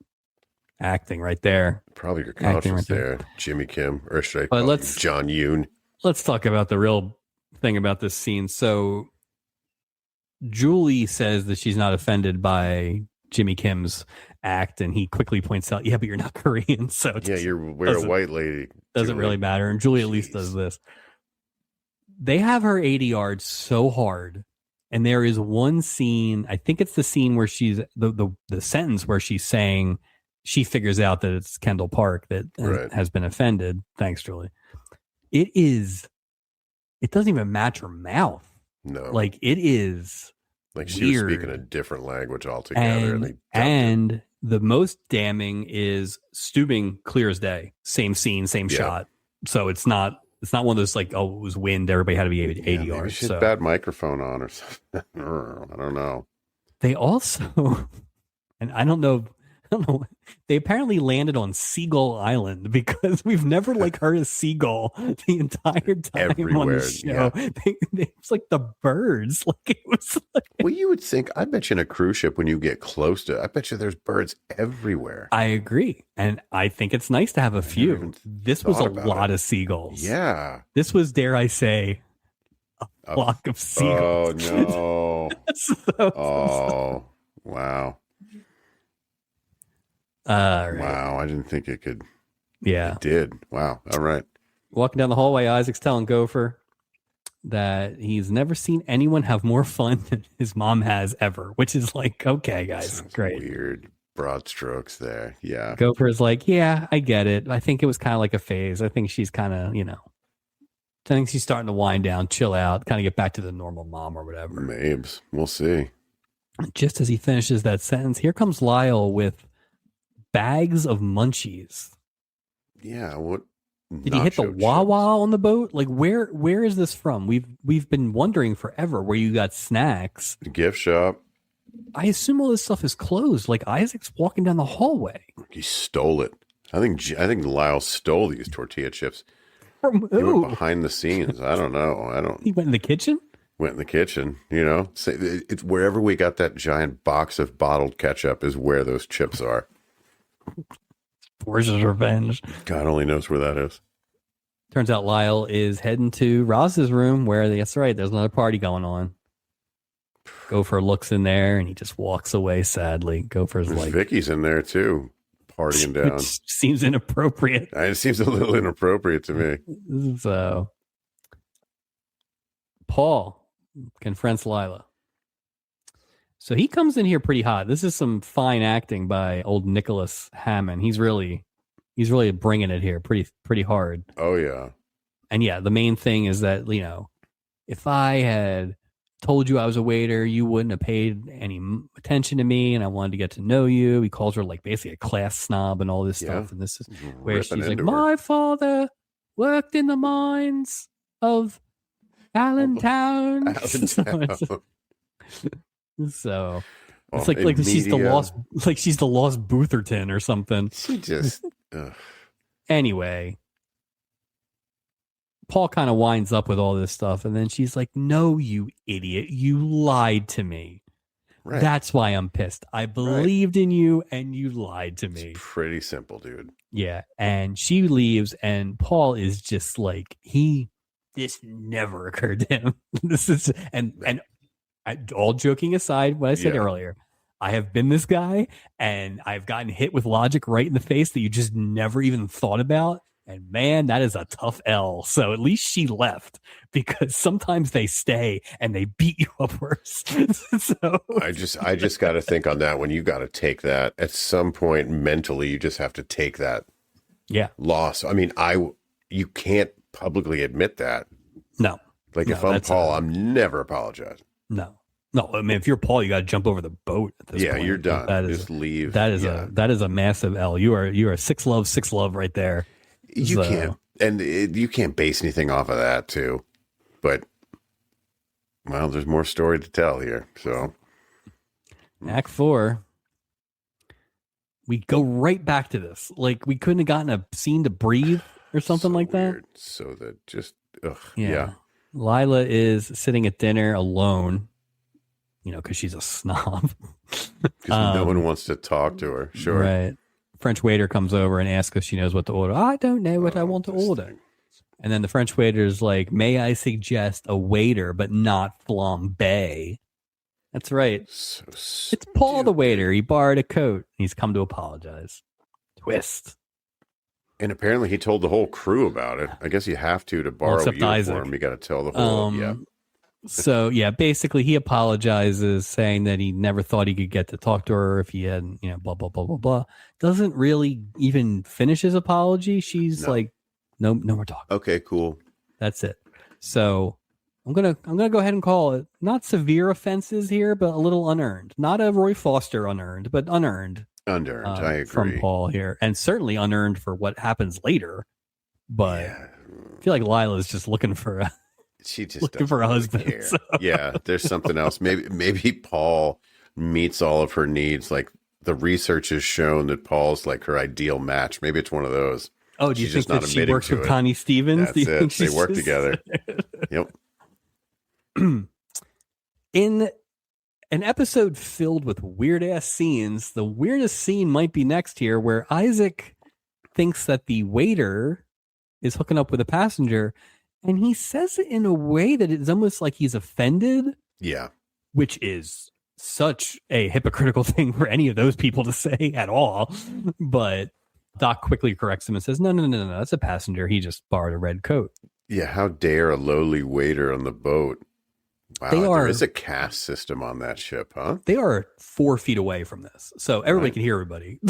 acting right there. Probably your Acting conscience right there. there, Jimmy Kim, or should I But call let's- him John Yoon? Let's talk about the real thing about this scene. So Julie says that she's not offended by Jimmy Kim's act, and he quickly points out, "Yeah, but you're not Korean, so it Yeah, we're a doesn't- white lady. doesn't Julie. really matter." And Julie at least Jeez. does this. They have her 80 yards so hard, and there is one scene. I think it's the scene where she's the sentence where she's saying she figures out that it's Kendall Park that Right. has been offended. Thanks, Julie. It doesn't even match her mouth. No, Like it is like she was weird. speaking a different language altogether. And, they dubbed it. and the most damning is Steubing clear as day. Same scene, same Yeah. shot. So it's not one of those like, oh, it was wind, everybody had to be 80 Yeah, maybe yards. she had So bad microphone on or something. I don't know. they also, and I don't know, they apparently landed on Seagull Island because we've never like heard a seagull the entire time on Everywhere, the show. yeah. It's like the birds. Like it was like, Well, you would think, I bet you in a cruise ship when you get close to, I bet you there's birds everywhere. I agree. And I think it's nice to have a never few. even This was a thought about lot it. of seagulls. Yeah. This was, dare I say, a flock of seagulls. Oh, no. So- Oh, wow. All right. Wow. I didn't think it could. Yeah. It did. Wow. All right. Walking down the hallway, Isaac's telling Gopher that he's never seen anyone have more fun than his mom has ever, which is like, okay, guys, Sounds great. Weird broad strokes there. Yeah. Gopher is like, yeah, I get it. I think it was kind of like a phase. I think she's kind of, I think she's starting to wind down, chill out, kind of get back to the normal mom or whatever. Mabes. We'll see. Just as he finishes that sentence, here comes Lyle with bags of munchies. Yeah. What? Did he hit the Wawa on the boat? Like where is this from? We've been wondering forever where you got snacks. The gift shop. I assume all this stuff is closed. Like Isaac's walking down the hallway. He stole it. I think Lyle stole these tortilla chips. From He who? went behind the scenes. I don't know. He went in the kitchen? Went in the kitchen, Say, it's wherever we got that giant box of bottled ketchup is where those chips are. Borges' revenge. God only knows where that is. Turns out Lyle is heading to Roz's room where that's right, there's another party going on. Gopher looks in there and he just walks away sadly. Gopher's There's like, Vicky's in there too, partying down. which seems inappropriate. It seems a little inappropriate to me. So Paul confronts Lila. So he comes in here pretty hot. This is some fine acting by old Nicholas Hammond. He's really bringing it here pretty hard. Oh yeah. And yeah, the main thing is that, if I had told you I was a waiter, you wouldn't have paid any attention to me, and I wanted to get to know you. He calls her like basically a class snob and all this stuff. And this is where Ripping she's like, into her. my father worked in the mines of Allentown. Allentown. So Well, it's like in she's the media, lost Bootherton or something. She just ugh. Anyway, Paul kind of winds up with all this stuff, and then she's like, "No, you idiot! You lied to me. Right. That's why I'm pissed. I believed in you, and you lied to me." It's pretty simple, dude. Yeah, and she leaves, and Paul is just like, this never occurred to him. This is all joking aside, what I said earlier, I have been this guy, and I've gotten hit with logic right in the face that you just never even thought about. And man, that is a tough L. So at least she left, because sometimes they stay and they beat you up worse. So I just got to think on that one. You got to take that at some point mentally. You just have to take that loss. I mean, you can't publicly admit that. No. Like No, if I'm that's Paul, I'm never apologizing. No. I mean, if you're Paul, you got to jump over the boat at this point. You're done. That is, just leave. that is a massive L. You are six love right there. You can't, and you can't base anything off of that too. But well, there's more story to tell here. So Act 4, we go right back to this. Like we couldn't have gotten a scene to breathe or something so like weird. that. So that just Yeah. Lila is sitting at dinner alone, because she's a snob. Because no one wants to talk to her. Sure. Right. French waiter comes over and asks if she knows what to order. I don't know what I want to order. And then the French waiter's like, may I suggest a waiter, but not flambe? That's right. So It's Paul the waiter. He borrowed a coat. He's come to apologize. Twist. And apparently he told the whole crew about it. I guess you have to borrow a uniform. Isaac. You got to tell the whole, So, yeah, basically he apologizes, saying that he never thought he could get to talk to her if he hadn't, blah, blah, blah, blah, blah. Doesn't really even finish his apology. She's like, no more talking. Okay, cool. That's it. So I'm gonna go ahead and call it not severe offenses here, but a little unearned. Not a Roy Foster unearned, but unearned. Unearned, I agree. From Paul here, and certainly unearned for what happens later. But I feel like Lila's just looking for a looking for a husband. Really so. Yeah, there's something else. Maybe Paul meets all of her needs. Like the research has shown that Paul's like her ideal match. Maybe it's one of those. Oh, do you think that she works with Connie Stevens? That's it. They work together. Yep. In an episode filled with weird ass scenes, the weirdest scene might be next here, where Isaac thinks that the waiter is hooking up with a passenger, and he says it in a way that it's almost like he's offended. Yeah. Which is such a hypocritical thing for any of those people to say at all. But Doc quickly corrects him and says, no, that's a passenger. He just borrowed a red coat. Yeah, how dare a lowly waiter on the boat. Wow, there is a caste system on that ship, huh? They are 4 feet away from this, so everybody can hear everybody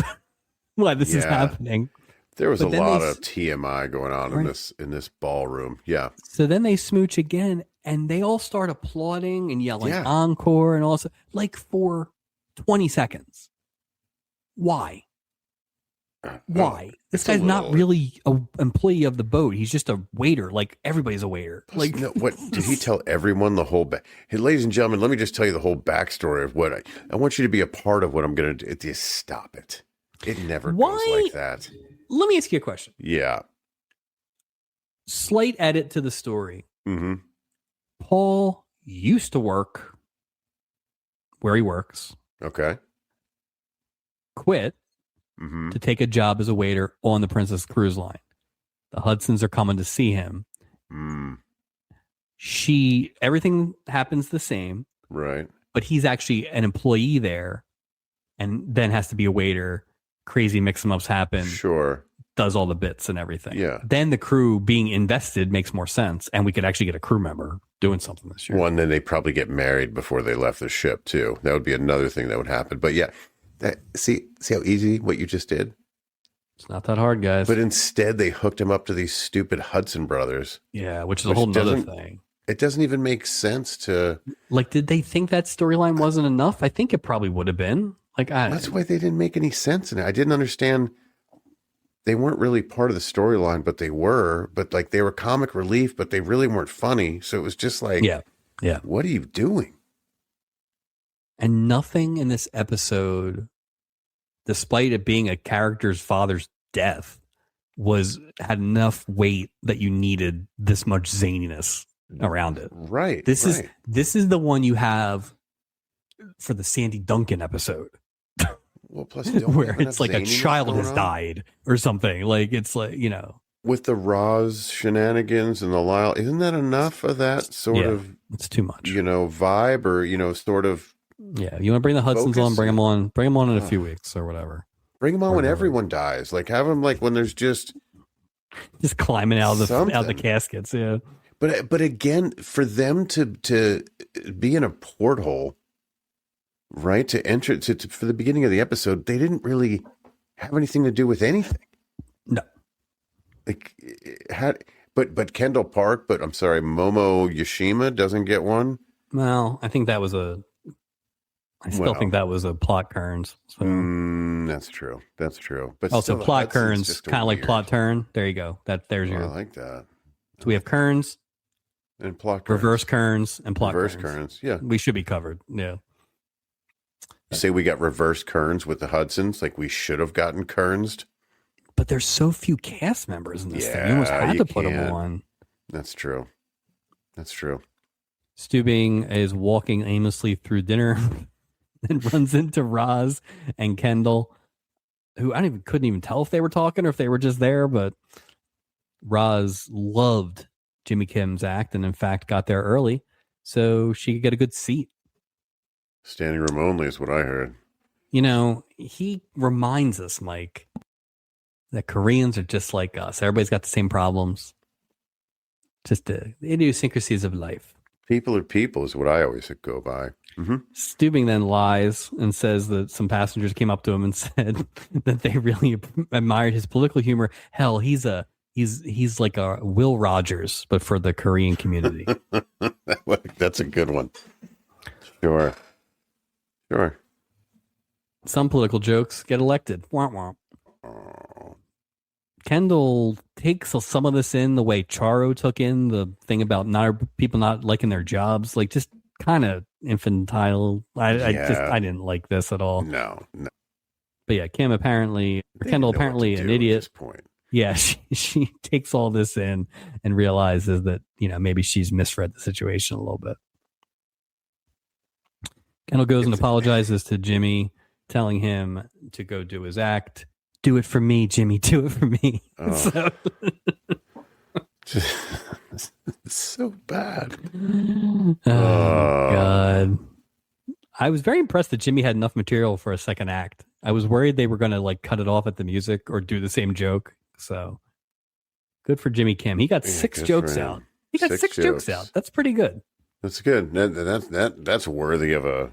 while this is happening. There was a lot of TMI going on in this ballroom. Yeah. So then they smooch again, and they all start applauding and yelling encore and all this, like for 20 seconds. Why? Why? This guy's not really an employee of the boat. He's just a waiter. Like everybody's a waiter. Like, what did he tell everyone the whole Hey, ladies and gentlemen, let me just tell you the whole backstory of what I want you to be a part of what I'm going to do. Just stop it. It never goes like that. Let me ask you a question. Yeah. Slight edit to the story. Mm-hmm. Paul used to work where he works. Okay. Quit. Mm-hmm. To take a job as a waiter on the Princess Cruise Line. The Hudsons are coming to see him. Everything happens the same. Right. But he's actually an employee there and then has to be a waiter. Crazy mix-em-ups happen. Sure. Does all the bits and everything. Yeah. Then the crew being invested makes more sense. And we could actually get a crew member doing something this year. Then they probably get married before they left the ship too. That would be another thing that would happen. But yeah. See how easy what you just did? It's not that hard, guys. But instead, they hooked him up to these stupid Hudson brothers. Yeah, which is a whole nother thing. It doesn't even make sense to... Like, did they think that storyline wasn't enough? I think it probably would have been. That's why they didn't make any sense in it. I didn't understand. They weren't really part of the storyline, but they were. But like they were comic relief, but they really weren't funny. So it was just like, yeah. What are you doing? And nothing in this episode, despite it being a character's father's death, had enough weight that you needed this much zaniness around it. Right. This is the one you have for the Sandy Duncan episode. Well, plus where it's like a child has died or something. Like it's like, with the Roz shenanigans and the Lyle, isn't that enough of that sort of? It's too much. Vibe or sort of. Yeah, you want to bring the Hudsons on? Bring them on in a few weeks or whatever. Bring them on when everyone dies. Like have them like when there's just climbing out of the caskets. Yeah, but again, for them to be in a porthole, right? To enter for the beginning of the episode, they didn't really have anything to do with anything. No, like but Kendall Park. But I'm sorry, Momo Yoshima doesn't get one. Well, I think that was I still think that was a plot turns. So. That's true. That's true. But also plot turns, kind of like plot turn. There you go. There's your. I like that. So we have Kearns and plot reverse Kearns and plot reverse Kearns. Yeah, we should be covered. Yeah. You say we got reverse Kearns with the Hudsons, like we should have gotten Kearnsed. But there's so few cast members in this thing. You almost had to put them on. That's true. That's true. Stubing is walking aimlessly through dinner and runs into Roz and Kendall. who couldn't even tell if they were talking or if they were just there, but Roz loved Jimmy Kim's act and in fact got there early so she could get a good seat. Standing room only is what I heard. He reminds us, Mike, that Koreans are just like us. Everybody's got the same problems. Just the idiosyncrasies of life. People are people is what I always go by. Mm-hmm. Stubing then lies and says that some passengers came up to him and said that they really admired his political humor. Hell, he's like a Will Rogers, but for the Korean community. That's a good one. Sure. Some political jokes get elected. Womp womp. Oh. Kendall takes some of this in the way Charo took in the thing about people not liking their jobs, like just kind of infantile. I didn't like this at all. No. But yeah, Kendall apparently an idiot. At this point. Yeah, she takes all this in and realizes that maybe she's misread the situation a little bit. Kendall goes and apologizes to Jimmy, telling him to go do his act. Do it for me, Jimmy. Do it for me. Oh. It's so bad. Oh, God. I was very impressed that Jimmy had enough material for a second act. I was worried they were going to cut it off at the music or do the same joke. So good for Jimmy Kim. He got 6 jokes out. He got 6 jokes out. That's pretty good. That's good. That's worthy of a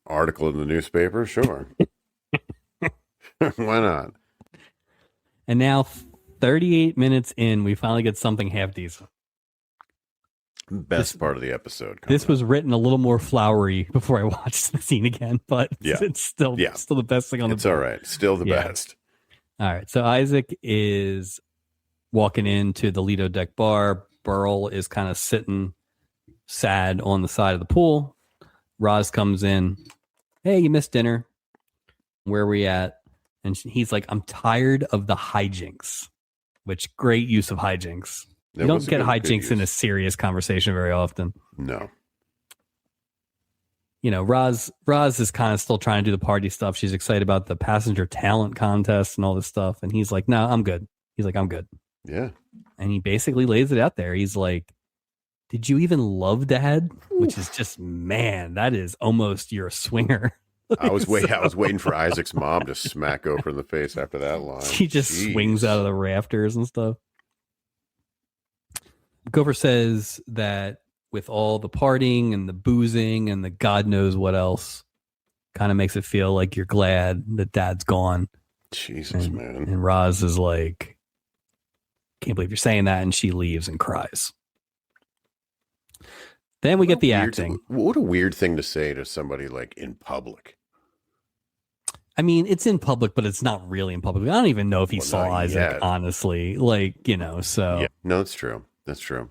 article in the newspaper. Sure. Why not? And now 38 minutes in, we finally get something half decent. Best part of the episode. This was written a little more flowery before I watched the scene again, but it's still the best thing on the board. It's all right. Still the best. All right. So Isaac is walking into the Lido Deck bar. Burl is kind of sitting sad on the side of the pool. Roz comes in. Hey, you missed dinner. Where are we at? And he's like, I'm tired of the hijinks, which great use of hijinks. You don't get hijinks in a serious conversation very often. No. Roz is kind of still trying to do the party stuff. She's excited about the passenger talent contest and all this stuff. And he's like, no, I'm good. He's like, I'm good. Yeah. And he basically lays it out there. He's like, did you even love Dad? Which is just, man, that is almost you're a swinger. I was waiting for Isaac's mom to smack Oprah in the face after that line. She just swings out of the rafters and stuff. Gopher says that with all the partying and the boozing and the God knows what else, kind of makes it feel like you're glad that Dad's gone. Jesus, man. And Roz is like, can't believe you're saying that. And she leaves and cries. Then we get the acting. What a weird thing to say to somebody in public. I mean, it's in public, but it's not really in public. I don't even know if he saw Isaac, yet. Honestly. So. Yeah. No, that's true. That's true.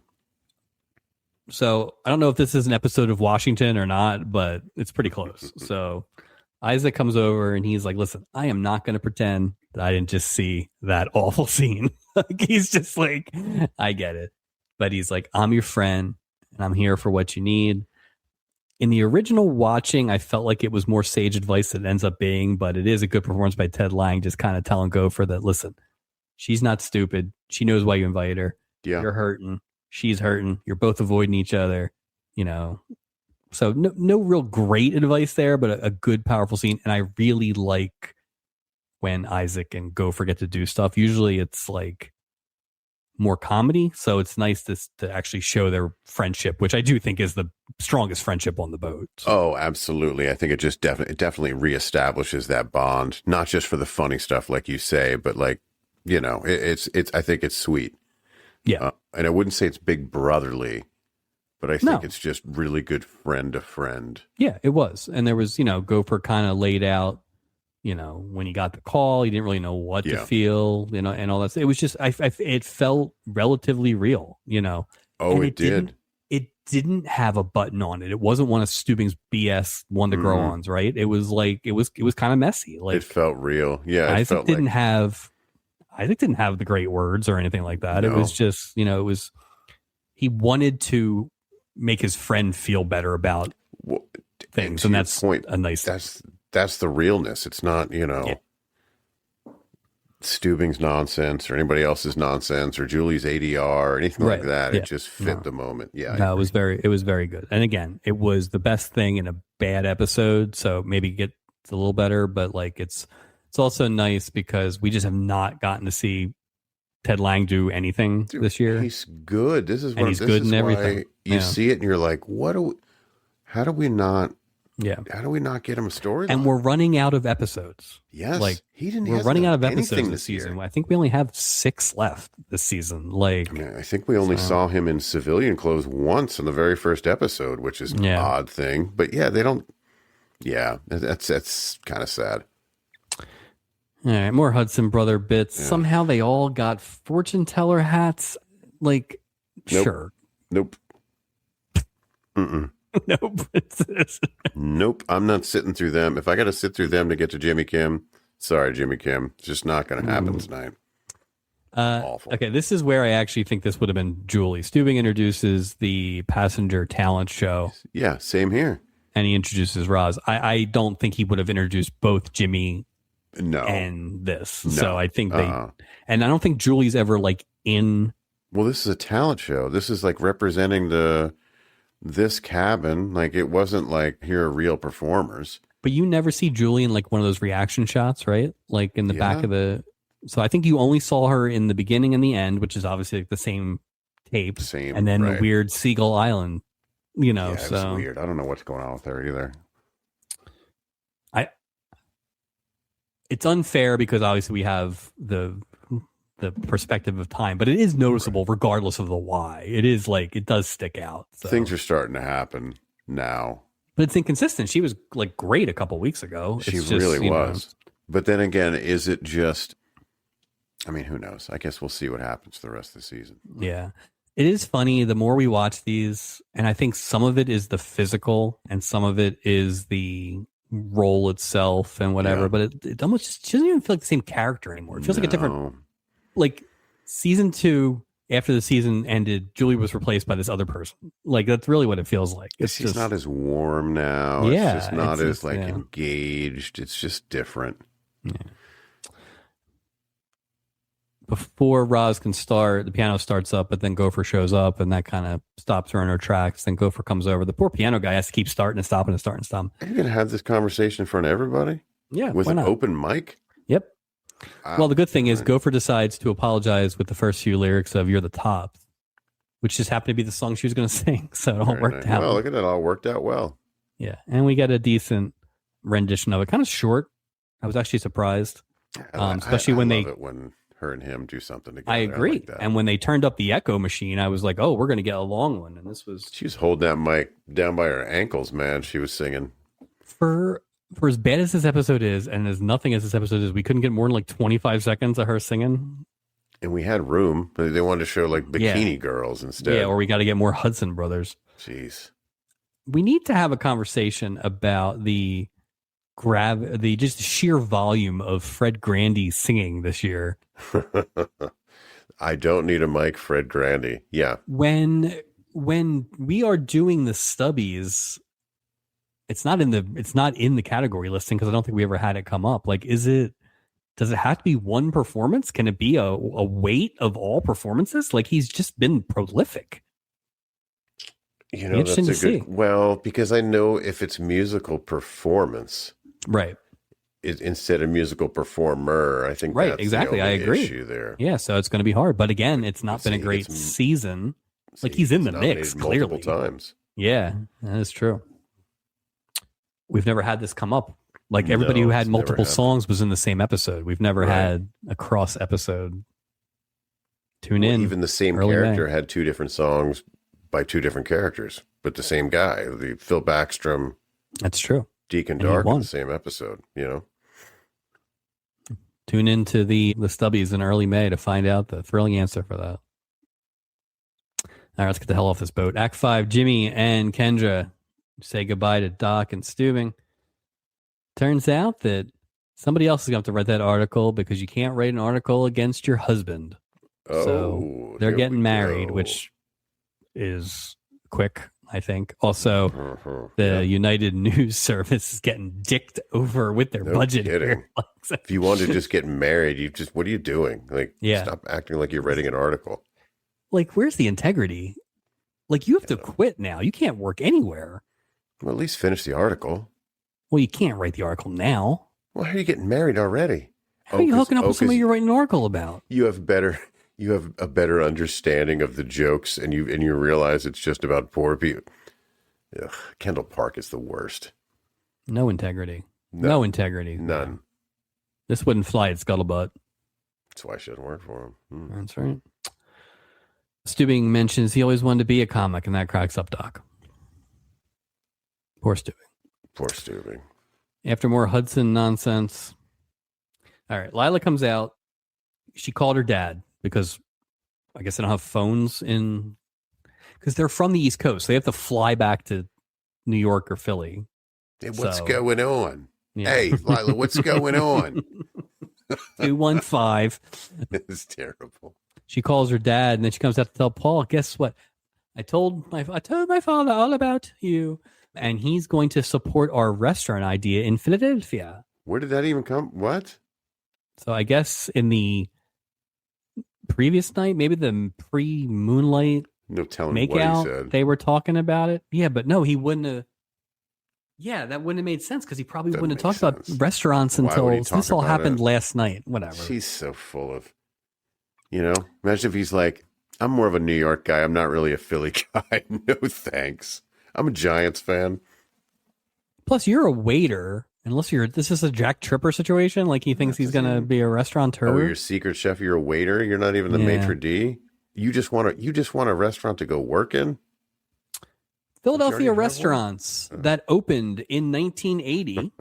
So I don't know if this is an episode of Washington or not, but it's pretty close. So Isaac comes over and he's like, listen, I am not going to pretend that I didn't just see that awful scene. He's just like, I get it. But he's like, I'm your friend and I'm here for what you need. In the original watching, I felt like it was more sage advice than it ends up being, but it is a good performance by Ted Lang, just kind of telling Gopher that, listen, she's not stupid. She knows why you invited her. Yeah. You're hurting. She's hurting. You're both avoiding each other, So no real great advice there, but a good, powerful scene. And I really like when Isaac and Gopher get to do stuff. Usually it's more comedy. So it's nice to actually show their friendship, which I do think is the strongest friendship on the boat. So. Oh, absolutely. I think it just definitely reestablishes that bond, not just for the funny stuff, like you say, but it's I think it's sweet. Yeah. And I wouldn't say it's big brotherly, but I think it's just really good friend to friend. Yeah, it was. And there was, Gopher kind of laid out, when he got the call, he didn't really know what to feel, and all that. It was just, it felt relatively real, Oh, and it did. It didn't have a button on it. It wasn't one of Stubing's BS one to grow ons, right? It was it was kind of messy. It felt real. Yeah. Isaac didn't have the great words or anything like that. No. It was just, he wanted to make his friend feel better about things. And that's a nice That's the realness. It's not, Yeah. Stubing's nonsense or anybody else's nonsense or Julie's ADR or anything like that. Yeah. It just fit the moment. Yeah. No, it was very good. And again, it was the best thing in a bad episode. So maybe get a little better, but like it's also nice because we just have not gotten to see Ted Lang do anything this year. He's good. This is and he's good in everything. You see it and you're like, how do we not get him a story? And we're running out of episodes. Yes. Like we're running out of episodes this season. I think we only have 6 left this season. Like I think we only saw him in civilian clothes once in the very first episode, which is an odd thing. But yeah, they don't. Yeah, that's kind of sad. All right, more Hudson Brother bits. Yeah. Somehow they all got fortune teller hats. Like, sure. Nope. Mm-mm. No princess. Nope. I'm not sitting through them. If I got to sit through them to get to Jimmy Kim, sorry, Jimmy Kim. It's just not going to happen tonight. Awful. Okay, this is where I actually think this would have been Julie. Stubing introduces the passenger talent show. Yeah, same here. And he introduces Roz. I don't think he would have introduced both Jimmy and this. No. So I think and I don't think Julie's ever like in. Well, this is a talent show. This is like representing this cabin. Like it wasn't like here are real performers. But you never see Julie in like one of those reaction shots, right? Like in the back of the. So I think you only saw her in the beginning and the end, which is obviously like the same tape. And then the weird Seagull Island. You know, it was weird. I don't know what's going on with her either. It's unfair because obviously we have the perspective of time, but it is noticeable regardless of the why. It is like it does stick out. So. Things are starting to happen now, but it's inconsistent. She was like great a couple weeks ago. She really was. But then again, is it just? I mean, who knows? I guess we'll see what happens the rest of the season. Yeah. It is funny, the more we watch these, and I think some of it is the physical and some of it is the role itself and whatever, but it almost just doesn't even feel like the same character anymore. It feels like a different, like season 2, after the season ended, Julie was replaced by this other person. Like that's really what it feels like. She's just not as warm now. Yeah, it's just not as engaged. It's just different. Yeah. Before Roz can start, the piano starts up, but then Gopher shows up, and that kind of stops her in her tracks. Then Gopher comes over. The poor piano guy has to keep starting and stopping and starting and stopping. Are you going to have this conversation in front of everybody? Yeah. With an open mic? Yep. Well, the good thing is Gopher decides to apologize with the first few lyrics of You're the Top, which just happened to be the song she was going to sing. So it all worked out. Well, look at it. All worked out well. Yeah. And we get a decent rendition of it. Kind of short. I was actually surprised. Especially when they... when her and him do something together. I agree. Like and when they turned up the echo machine, I was like, oh, we're going to get a long one. And this was... She was holding that mic down by her ankles, man. She was singing. For as bad as this episode is, and as nothing as this episode is, we couldn't get more than like 25 seconds of her singing. And we had room, but they wanted to show like bikini girls instead. Yeah, or we got to get more Hudson brothers. Jeez. We need to have a conversation about the just sheer volume of Fred Grandy singing this year. I don't need a mic, Fred Grandy. Yeah. When we are doing the stubbies, it's not in the category listing because I don't think we ever had it come up. Like, does it have to be one performance? Can it be a weight of all performances? Like, he's just been prolific. You know, that's a good, well, because I know if it's musical performance, right, instead of musical performer, I think that's exactly. the only I agree. issue there. Yeah, so it's going to be hard. But again, it's not been a great season. Like he's in the mix clearly multiple times. Yeah, that is true. We've never had this come up. Like everybody who had multiple songs was in the same episode. We've never had a cross episode. Tune in. Even the same character had 2 different songs by 2 different characters, but the same guy, the Phil Backstrom. That's true. Deacon Dark in the same episode, you know. Tune into the Stubbies in early May to find out the thrilling answer for that. All right, let's get the hell off this boat. Act 5, Jimmy and Kendra say goodbye to Doc and Stubing. Turns out that somebody else is going to have to write that article because you can't write an article against your husband. So they're getting married, which is quick. I think. Also, the United News Service is getting dicked over with their budget here. If you want to just get married, what are you doing? Like, stop acting like you're writing an article. Like, where's the integrity? Like, you have to quit now. You can't work anywhere. Well, at least finish the article. Well, you can't write the article now. Well, how are you getting married already? How are you hooking up with somebody you're writing an article about? You have a better understanding of the jokes, and you realize it's just about poor people. Ugh, Kendall Park is the worst. No integrity. No integrity. None. This wouldn't fly at Scuttlebutt. That's why I shouldn't work for him. That's right. Steubing mentions he always wanted to be a comic, and that cracks up Doc. Poor Steubing. Poor Steubing. After more Hudson nonsense. All right, Lila comes out. She called her dad because I guess they don't have phones in, because they're from the East Coast. They have to fly back to New York or Philly. Hey, what's going on? Yeah. Hey, Lila, what's going on? 215. It's terrible. She calls her dad, and then she comes out to tell Paul, guess what? I told my father all about you, and he's going to support our restaurant idea in Philadelphia. Where did that even come? What? So I guess in the previous night, maybe the pre-Moonlight no telling makeout, what he said. They were talking about it. Yeah, but no, he wouldn't have. Yeah, that wouldn't have made sense because he probably wouldn't have talked about restaurants until this all happened last night. Whatever. She's so full of, imagine if he's like, I'm more of a New York guy. I'm not really a Philly guy. No thanks. I'm a Giants fan. Plus, you're a waiter. Unless this is a Jack Tripper situation. Like he thinks he's going to be a restaurateur. Oh, you're a secret chef. You're a waiter. You're not even the maitre d'. You just want a restaurant to go work in. Philadelphia restaurants that opened in 1980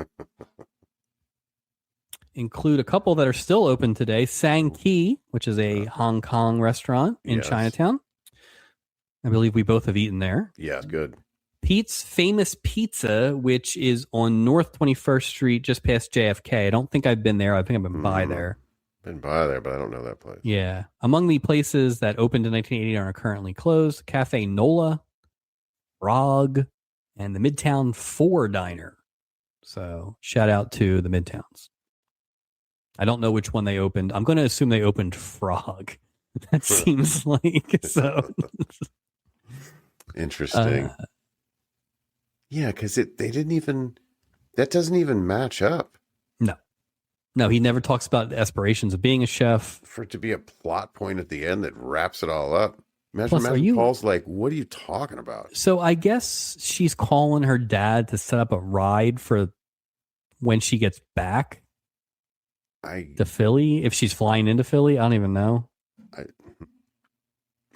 include a couple that are still open today. Sang Ki, which is a Hong Kong restaurant in Chinatown. I believe we both have eaten there. Yeah, good. Pete's Famous Pizza, which is on North 21st Street, just past JFK. I don't think I've been there. I think I've been by there. Been by there, but I don't know that place. Yeah. Among the places that opened in 1980 and are currently closed, Cafe Nola, Rog, and the Midtown 4 Diner. So shout out to the Midtowns. I don't know which one they opened. I'm going to assume they opened Frog. That seems like so. Interesting. Yeah, because that doesn't even match up. No, he never talks about the aspirations of being a chef. For it to be a plot point at the end that wraps it all up. Imagine Paul's like, what are you talking about? So I guess she's calling her dad to set up a ride for when she gets back to Philly. If she's flying into Philly, I don't even know.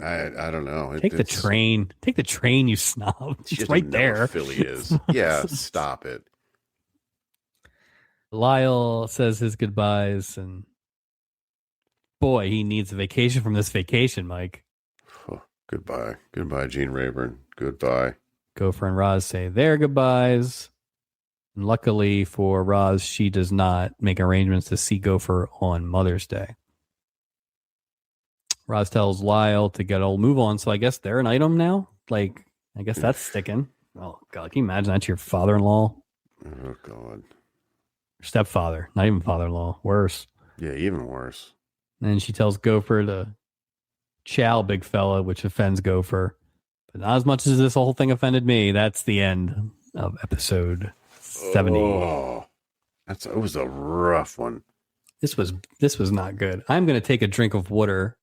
I don't know. Take the train. Take the train, you snob. It's right there. Where Philly is. Yeah, stop it. Lyle says his goodbyes, and boy, he needs a vacation from this vacation, Mike. Oh, goodbye. Goodbye, Gene Rayburn. Goodbye. Gopher and Roz say their goodbyes. And luckily for Roz, she does not make arrangements to see Gopher on Mother's Day. Roz tells Lyle to get old move on, so I guess they're an item now? Like, I guess that's sticking. Oh, God, can you imagine that's your father-in-law? Oh, God. Stepfather, not even father-in-law. Worse. Yeah, even worse. And then she tells Gopher to chow, big fella, which offends Gopher. But not as much as this whole thing offended me. That's the end of episode 70. Oh, it was a rough one. This was not good. I'm going to take a drink of water.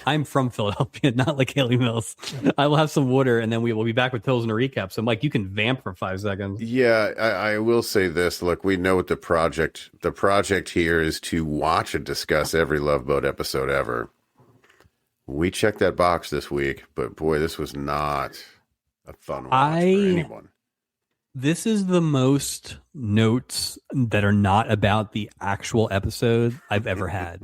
I'm from Philadelphia, not like Haley Mills. I will have some water, and then we will be back with Pills and a recap. So, Mike, you can vamp for 5 seconds. Yeah, I will say this. Look, we know what the project here is to watch and discuss every Love Boat episode ever. We checked that box this week, but boy, this was not a fun watch for anyone. This is the most notes that are not about the actual episode I've ever had.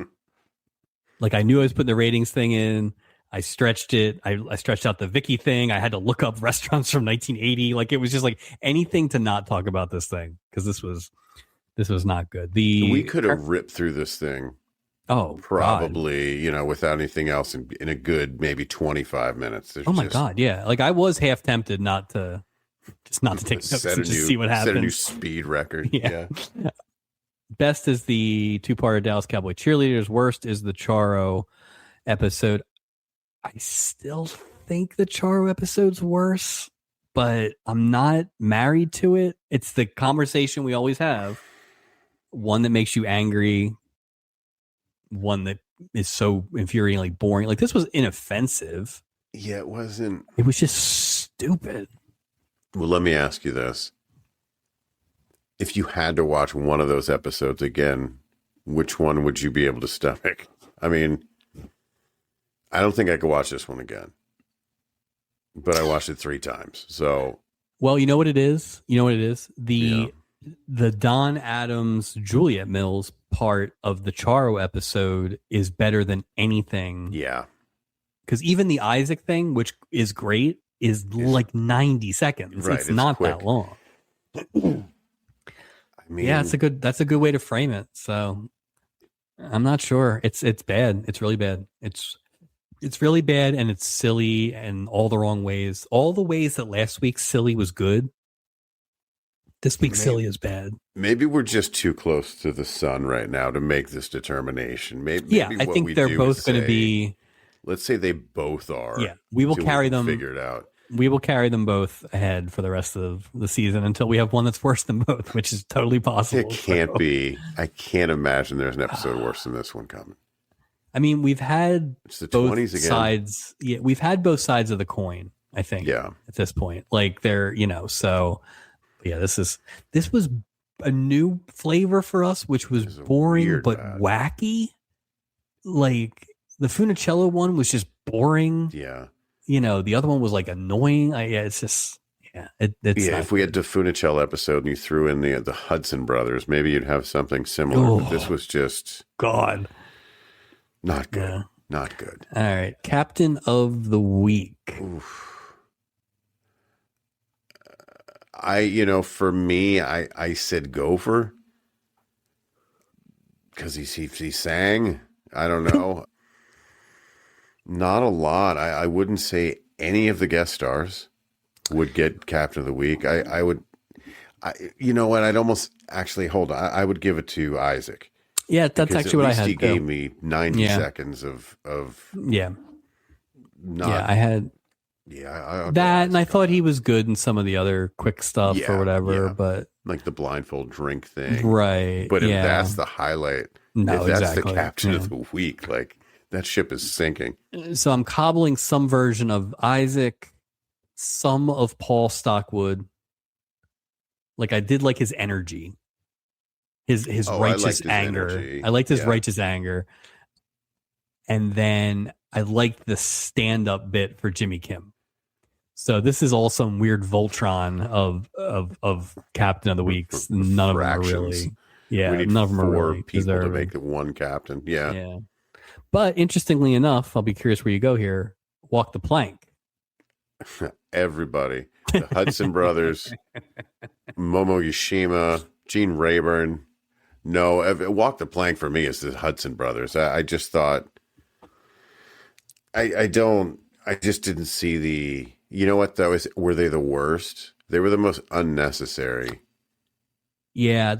Like, I knew I was putting the ratings thing in. I stretched it. I stretched out the Vicky thing. I had to look up restaurants from 1980. Like, it was just like anything to not talk about this thing, because this was not good. We could have ripped through this thing. Oh, God. probably, without anything else in a good maybe 25 minutes. There's Oh my just God. Yeah. Like I was half tempted not to take notes and just see what set a new happens. speed record. Yeah. Yeah. Best is the two-parter Dallas Cowboy Cheerleaders. Worst is the Charo episode. I still think the Charo episode's worse, but I'm not married to it. It's the conversation we always have. One that makes you angry. One that is so infuriatingly boring. Like this was inoffensive. Yeah, it wasn't. It was just stupid. Well, let me ask you this. If you had to watch one of those episodes again, which one would you be able to stomach? I mean, I don't think I could watch this one again, but I watched it 3 times. So, well, you know what it is? The Don Adams, Juliet Mills part of the Charo episode is better than anything. Yeah. Because even the Isaac thing, which is great, is like 90 seconds. Right, it's not quick. that long. I mean, yeah, that's a good way to frame it. So I'm not sure. It's bad. It's really bad. It's really bad, and it's silly in all the wrong ways. All the ways that last week's silly was good. This week's silly is bad. Maybe we're just too close to the sun right now to make this determination. Maybe I think they're both going to be. Let's say they both are. Yeah, we will carry them. Figure it out. We will carry them both ahead for the rest of the season until we have one that's worse than both, which is totally possible. It can't be. I can't imagine there's an episode worse than this one coming. I mean, we've had it's the both 20s again. sides. Yeah, we've had both sides of the coin, I think. Yeah. At this point, like they're, so yeah, this was a new flavor for us, which was boring but wacky. Like the Funicello one was just boring. Yeah. The other one was like annoying. It's just, it's if we had the Funicello episode and you threw in the Hudson brothers, maybe you'd have something similar. But this was just God, not good. Yeah. Not good. All right, Captain of the Week. Oof. For me, I said Gopher because he sang. I don't know. Not a lot. I wouldn't say any of the guest stars would get Captain of the Week. I would, you know what? I'd almost actually hold on. I would give it to Isaac. Yeah, that's actually what I had. He gave me 90 seconds of yeah. Not, I had that, and I thought he was good in some of the other quick stuff or whatever, but like the blindfold drink thing, right? But if that's the highlight, if that's the Captain of the Week, like. That ship is sinking. So I'm cobbling some version of Isaac, some of Paul Stockwood. Like I did like his energy, his righteous anger. I liked his righteous anger. And then I liked the stand-up bit for Jimmy Kim. So this is all some weird Voltron of Captain of the Weeks. None of them are really. Yeah, we need none of them are really people deserving. to make it one captain. Yeah. But interestingly enough, I'll be curious where you go here. Walk the plank. Everybody. The Hudson brothers, Momo Yoshima, Gene Rayburn. No, Walk the Plank for me is the Hudson brothers. I just thought, I just didn't see the, you know what though, were they the worst? They were the most unnecessary. Yeah,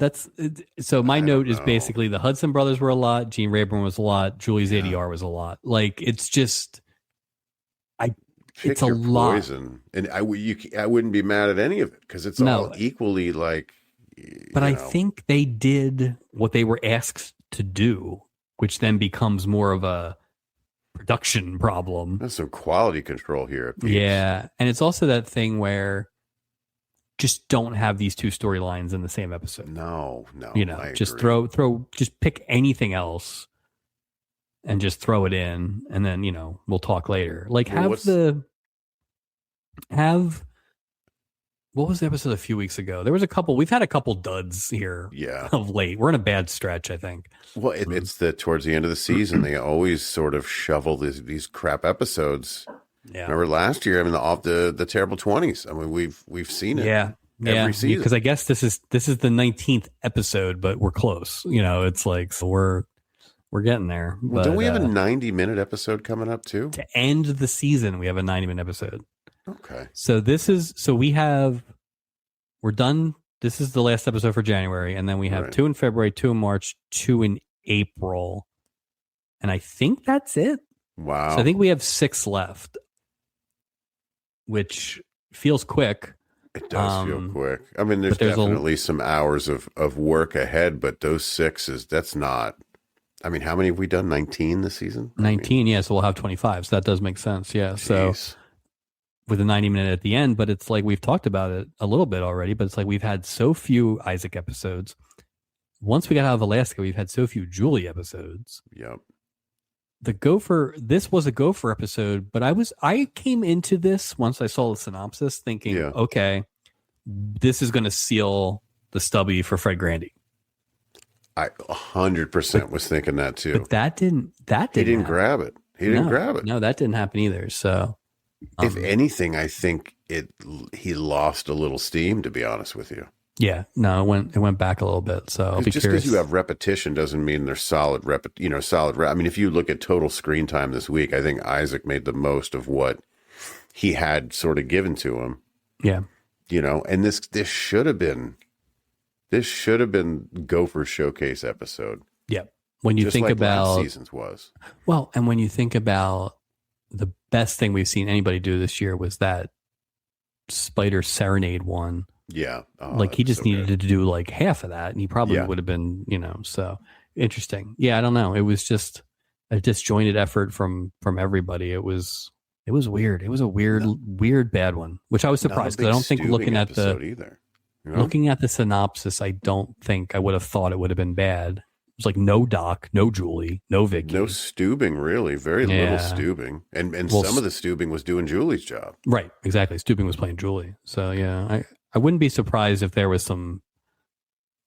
so my note is basically the Hudson brothers were a lot, Gene Rayburn was a lot, Julie's ADR was a lot. Like it's just, it's a lot. Poison. And I wouldn't be mad at any of it because it's all equally like. But I think they did what they were asked to do, which then becomes more of a production problem. There's some quality control here. Yeah, and it's also that thing where. Just don't have these two storylines in the same episode. No. Just just pick anything else and just throw it in. And then, we'll talk later. Like what was the episode a few weeks ago? We've had a couple duds here of late. We're in a bad stretch, I think. Well, it's towards the end of the season, they always sort of shovel these crap episodes. Yeah. Remember last year? I mean, the terrible 20s. I mean, we've seen it. Every season. Because I guess this is the 19th episode, but we're close. It's like so We're getting there. Well, don't we have a 90-minute episode coming up too? To end the season, we have a 90-minute episode. Okay. So we're done. This is the last episode for January, and then we have 2 in February, 2 in March, 2 in April. And I think that's it. Wow. So I think we have 6 left, which feels quick. It does feel quick. I mean, there's definitely some hours of work ahead, but those 6 that's not. I mean, how many have we done? 19 this season? 19, yeah. So we'll have 25. So that does make sense. Yeah. Geez. So with a 90-minute at the end, but it's like we've talked about it a little bit already, but it's like we've had so few Isaac episodes. Once we got out of Alaska, we've had so few Julie episodes. Yep. This was a Gopher episode, but I came into this once I saw the synopsis thinking, okay, this is going to seal the stubby for Fred Grandy. I 100% was thinking that too. But that didn't he didn't grab it. He didn't grab it. No, that didn't happen either. So if anything, I think he lost a little steam, to be honest with you. Yeah, no, it went back a little bit. So I'll be just curious. Because you have repetition doesn't mean they're solid I mean, if you look at total screen time this week, I think Isaac made the most of what he had sort of given to him. Yeah. And this should have been Gopher Showcase episode. Yeah. When you think about last season's was. Well, and when you think about the best thing we've seen anybody do this year was that Spider Serenade one. Yeah. He just needed to do like half of that, and he probably would have been, so interesting. Yeah, I don't know. It was just a disjointed effort from everybody. It was weird. It was a weird bad one, which I was surprised because I don't think looking at the synopsis, I don't think I would have thought it would have been bad. It was like no Doc, no Julie, no Vicky. No Stubing, really. Very little Stubing. And some of the Stubing was doing Julie's job. Right, exactly. Stubing was playing Julie. So yeah, I wouldn't be surprised if there was some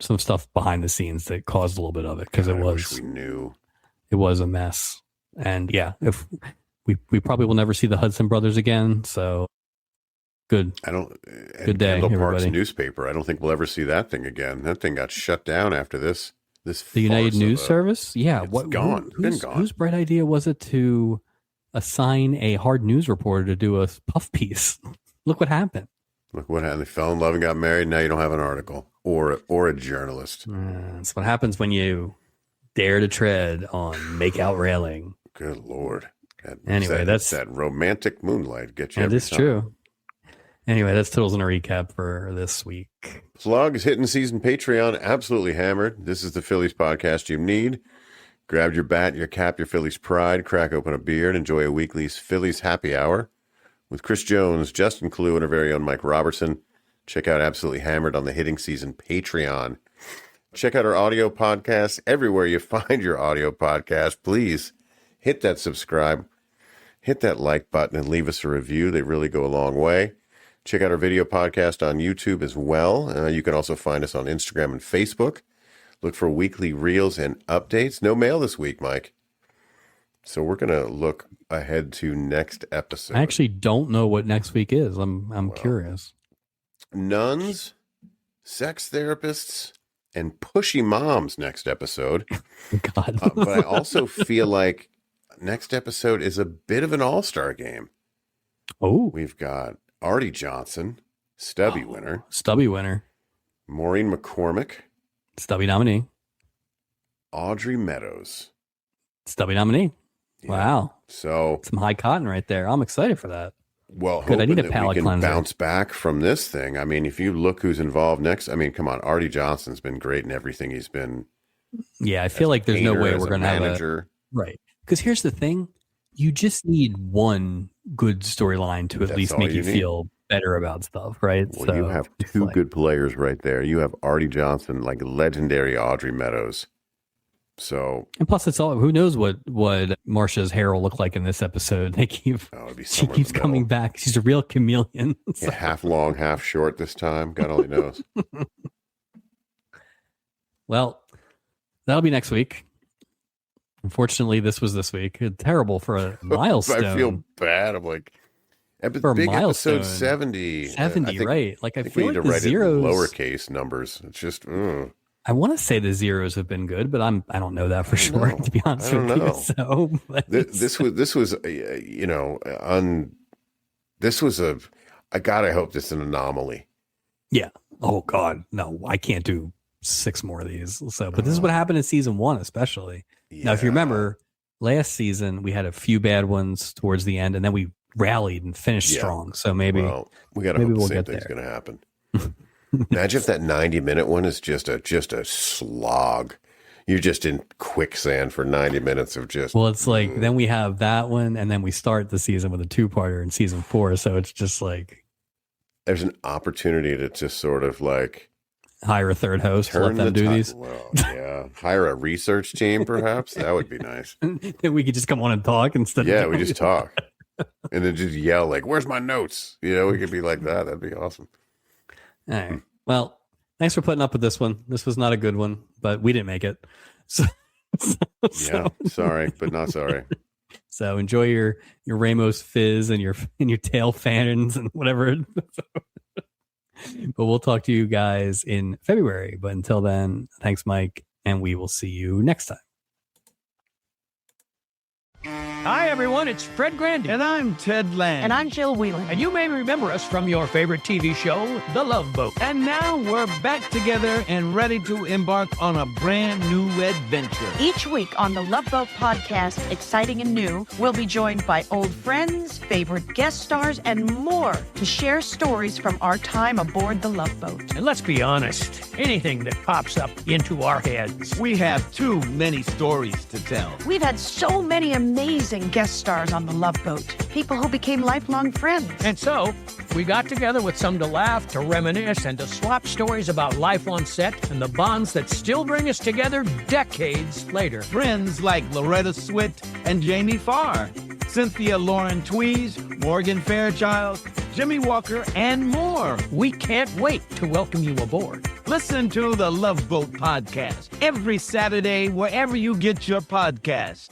stuff behind the scenes that caused a little bit of it, because we knew. It was a mess. And yeah, if we probably will never see the Hudson brothers again. So good. Good day, Kendall everybody. Park's newspaper. I don't think we'll ever see that thing again. That thing got shut down after this. The United News Service. Yeah, it's gone. Been gone. Whose bright idea was it to assign a hard news reporter to do a puff piece? Look what happened. Look what happened. They fell in love and got married. Now you don't have an article or a journalist. That's what happens when you dare to tread on make-out railing. Good Lord. That's that romantic moonlight. Get you. That is true. Anyway, that's Tittles and a recap for this week. Plugs, hitting season Patreon, absolutely hammered. This is the Phillies podcast you need. Grab your bat, your cap, your Phillies pride, crack open a beer, and enjoy a weekly Phillies happy hour with Chris Jones, Justin Clue, and our very own Mike Robertson. Check out Absolutely Hammered on the Hitting Season Patreon. Check out our audio podcast everywhere you find your audio podcast. Please hit that subscribe, hit that like button, and leave us a review. They really go a long way. Check out our video podcast on YouTube as well. You can also find us on Instagram and Facebook. Look for weekly reels and updates. No mail this week, Mike. So we're going to look ahead to next episode. I actually don't know what next week is. I'm curious. Nuns, sex therapists, and pushy moms next episode. God. But I also feel like next episode is a bit of an all-star game. Oh. We've got Artie Johnson, Stubby winner. Stubby winner. Maureen McCormick. Stubby nominee. Audrey Meadows. Stubby nominee. Yeah. Wow. So some high cotton right there. I'm excited for that. Well, good. I need a palate we can cleanser. Bounce back from this thing. I mean, if you look who's involved next, I mean, come on, Artie Johnson's been great in everything he's been. Yeah, I feel like there's no way we're going to have a right. Because here's the thing: you just need one good storyline to at least make you feel better about stuff, right? Well, so you have two good players right there. You have Artie Johnson, like legendary Audrey Meadows. So, and plus, it's all who knows what Marsha's hair will look like in this episode. They she keeps coming back. She's a real chameleon. So. Yeah, half long, half short this time. God only knows. Well, that'll be next week. Unfortunately, this was this week. Terrible for a milestone. I feel bad. I'm like, for big milestone, episode 70. 70, right? Like I feel we need like to the write zeros, it in lowercase numbers. It's just. I want to say the zeros have been good, but I don't know that for sure, know. to be honest I with don't you. know. So This was I gotta hope this is an anomaly. yeah. Oh God, no, I can't do 6 more of these. So, but this is what happened in season 1, especially. Yeah. Now, if you remember, last season we had a few bad ones towards the end, and then we rallied and finished strong. So maybe we gotta hope the same thing's gonna happen. Imagine if that 90-minute one is just a slog. You're just in quicksand for 90 minutes of just. Well, it's like then we have that one, and then we start the season with a 2-parter in season 4. So it's just like there's an opportunity to just sort of like hire a third host, let them do these. Well, yeah, hire a research team, perhaps that would be nice. Then we could just come on and talk instead. Yeah, we just talk, and then just yell like, "Where's my notes?" We could be like that. That'd be awesome. All right. Well, thanks for putting up with this one. This was not a good one, but we didn't make it. So sorry, but not sorry. So enjoy your Ramos fizz and your tail fans and whatever. But we'll talk to you guys in February. But until then, thanks, Mike, and we will see you next time. Hi, everyone. It's Fred Grandy. And I'm Ted Land. And I'm Jill Whelan. And you may remember us from your favorite TV show, The Love Boat. And now we're back together and ready to embark on a brand new adventure. Each week on the Love Boat podcast, exciting and new, we'll be joined by old friends, favorite guest stars, and more to share stories from our time aboard the Love Boat. And let's be honest, anything that pops up into our heads. We have too many stories to tell. We've had so many amazing guest stars on the Love Boat, people who became lifelong friends. And so, we got together with some to laugh, to reminisce, and to swap stories about life on set and the bonds that still bring us together decades later. Friends like Loretta Swit and Jamie Farr, Cynthia Lauren Tweez, Morgan Fairchild, Jimmy Walker, and more. We can't wait to welcome you aboard. Listen to the Love Boat podcast every Saturday wherever you get your podcasts.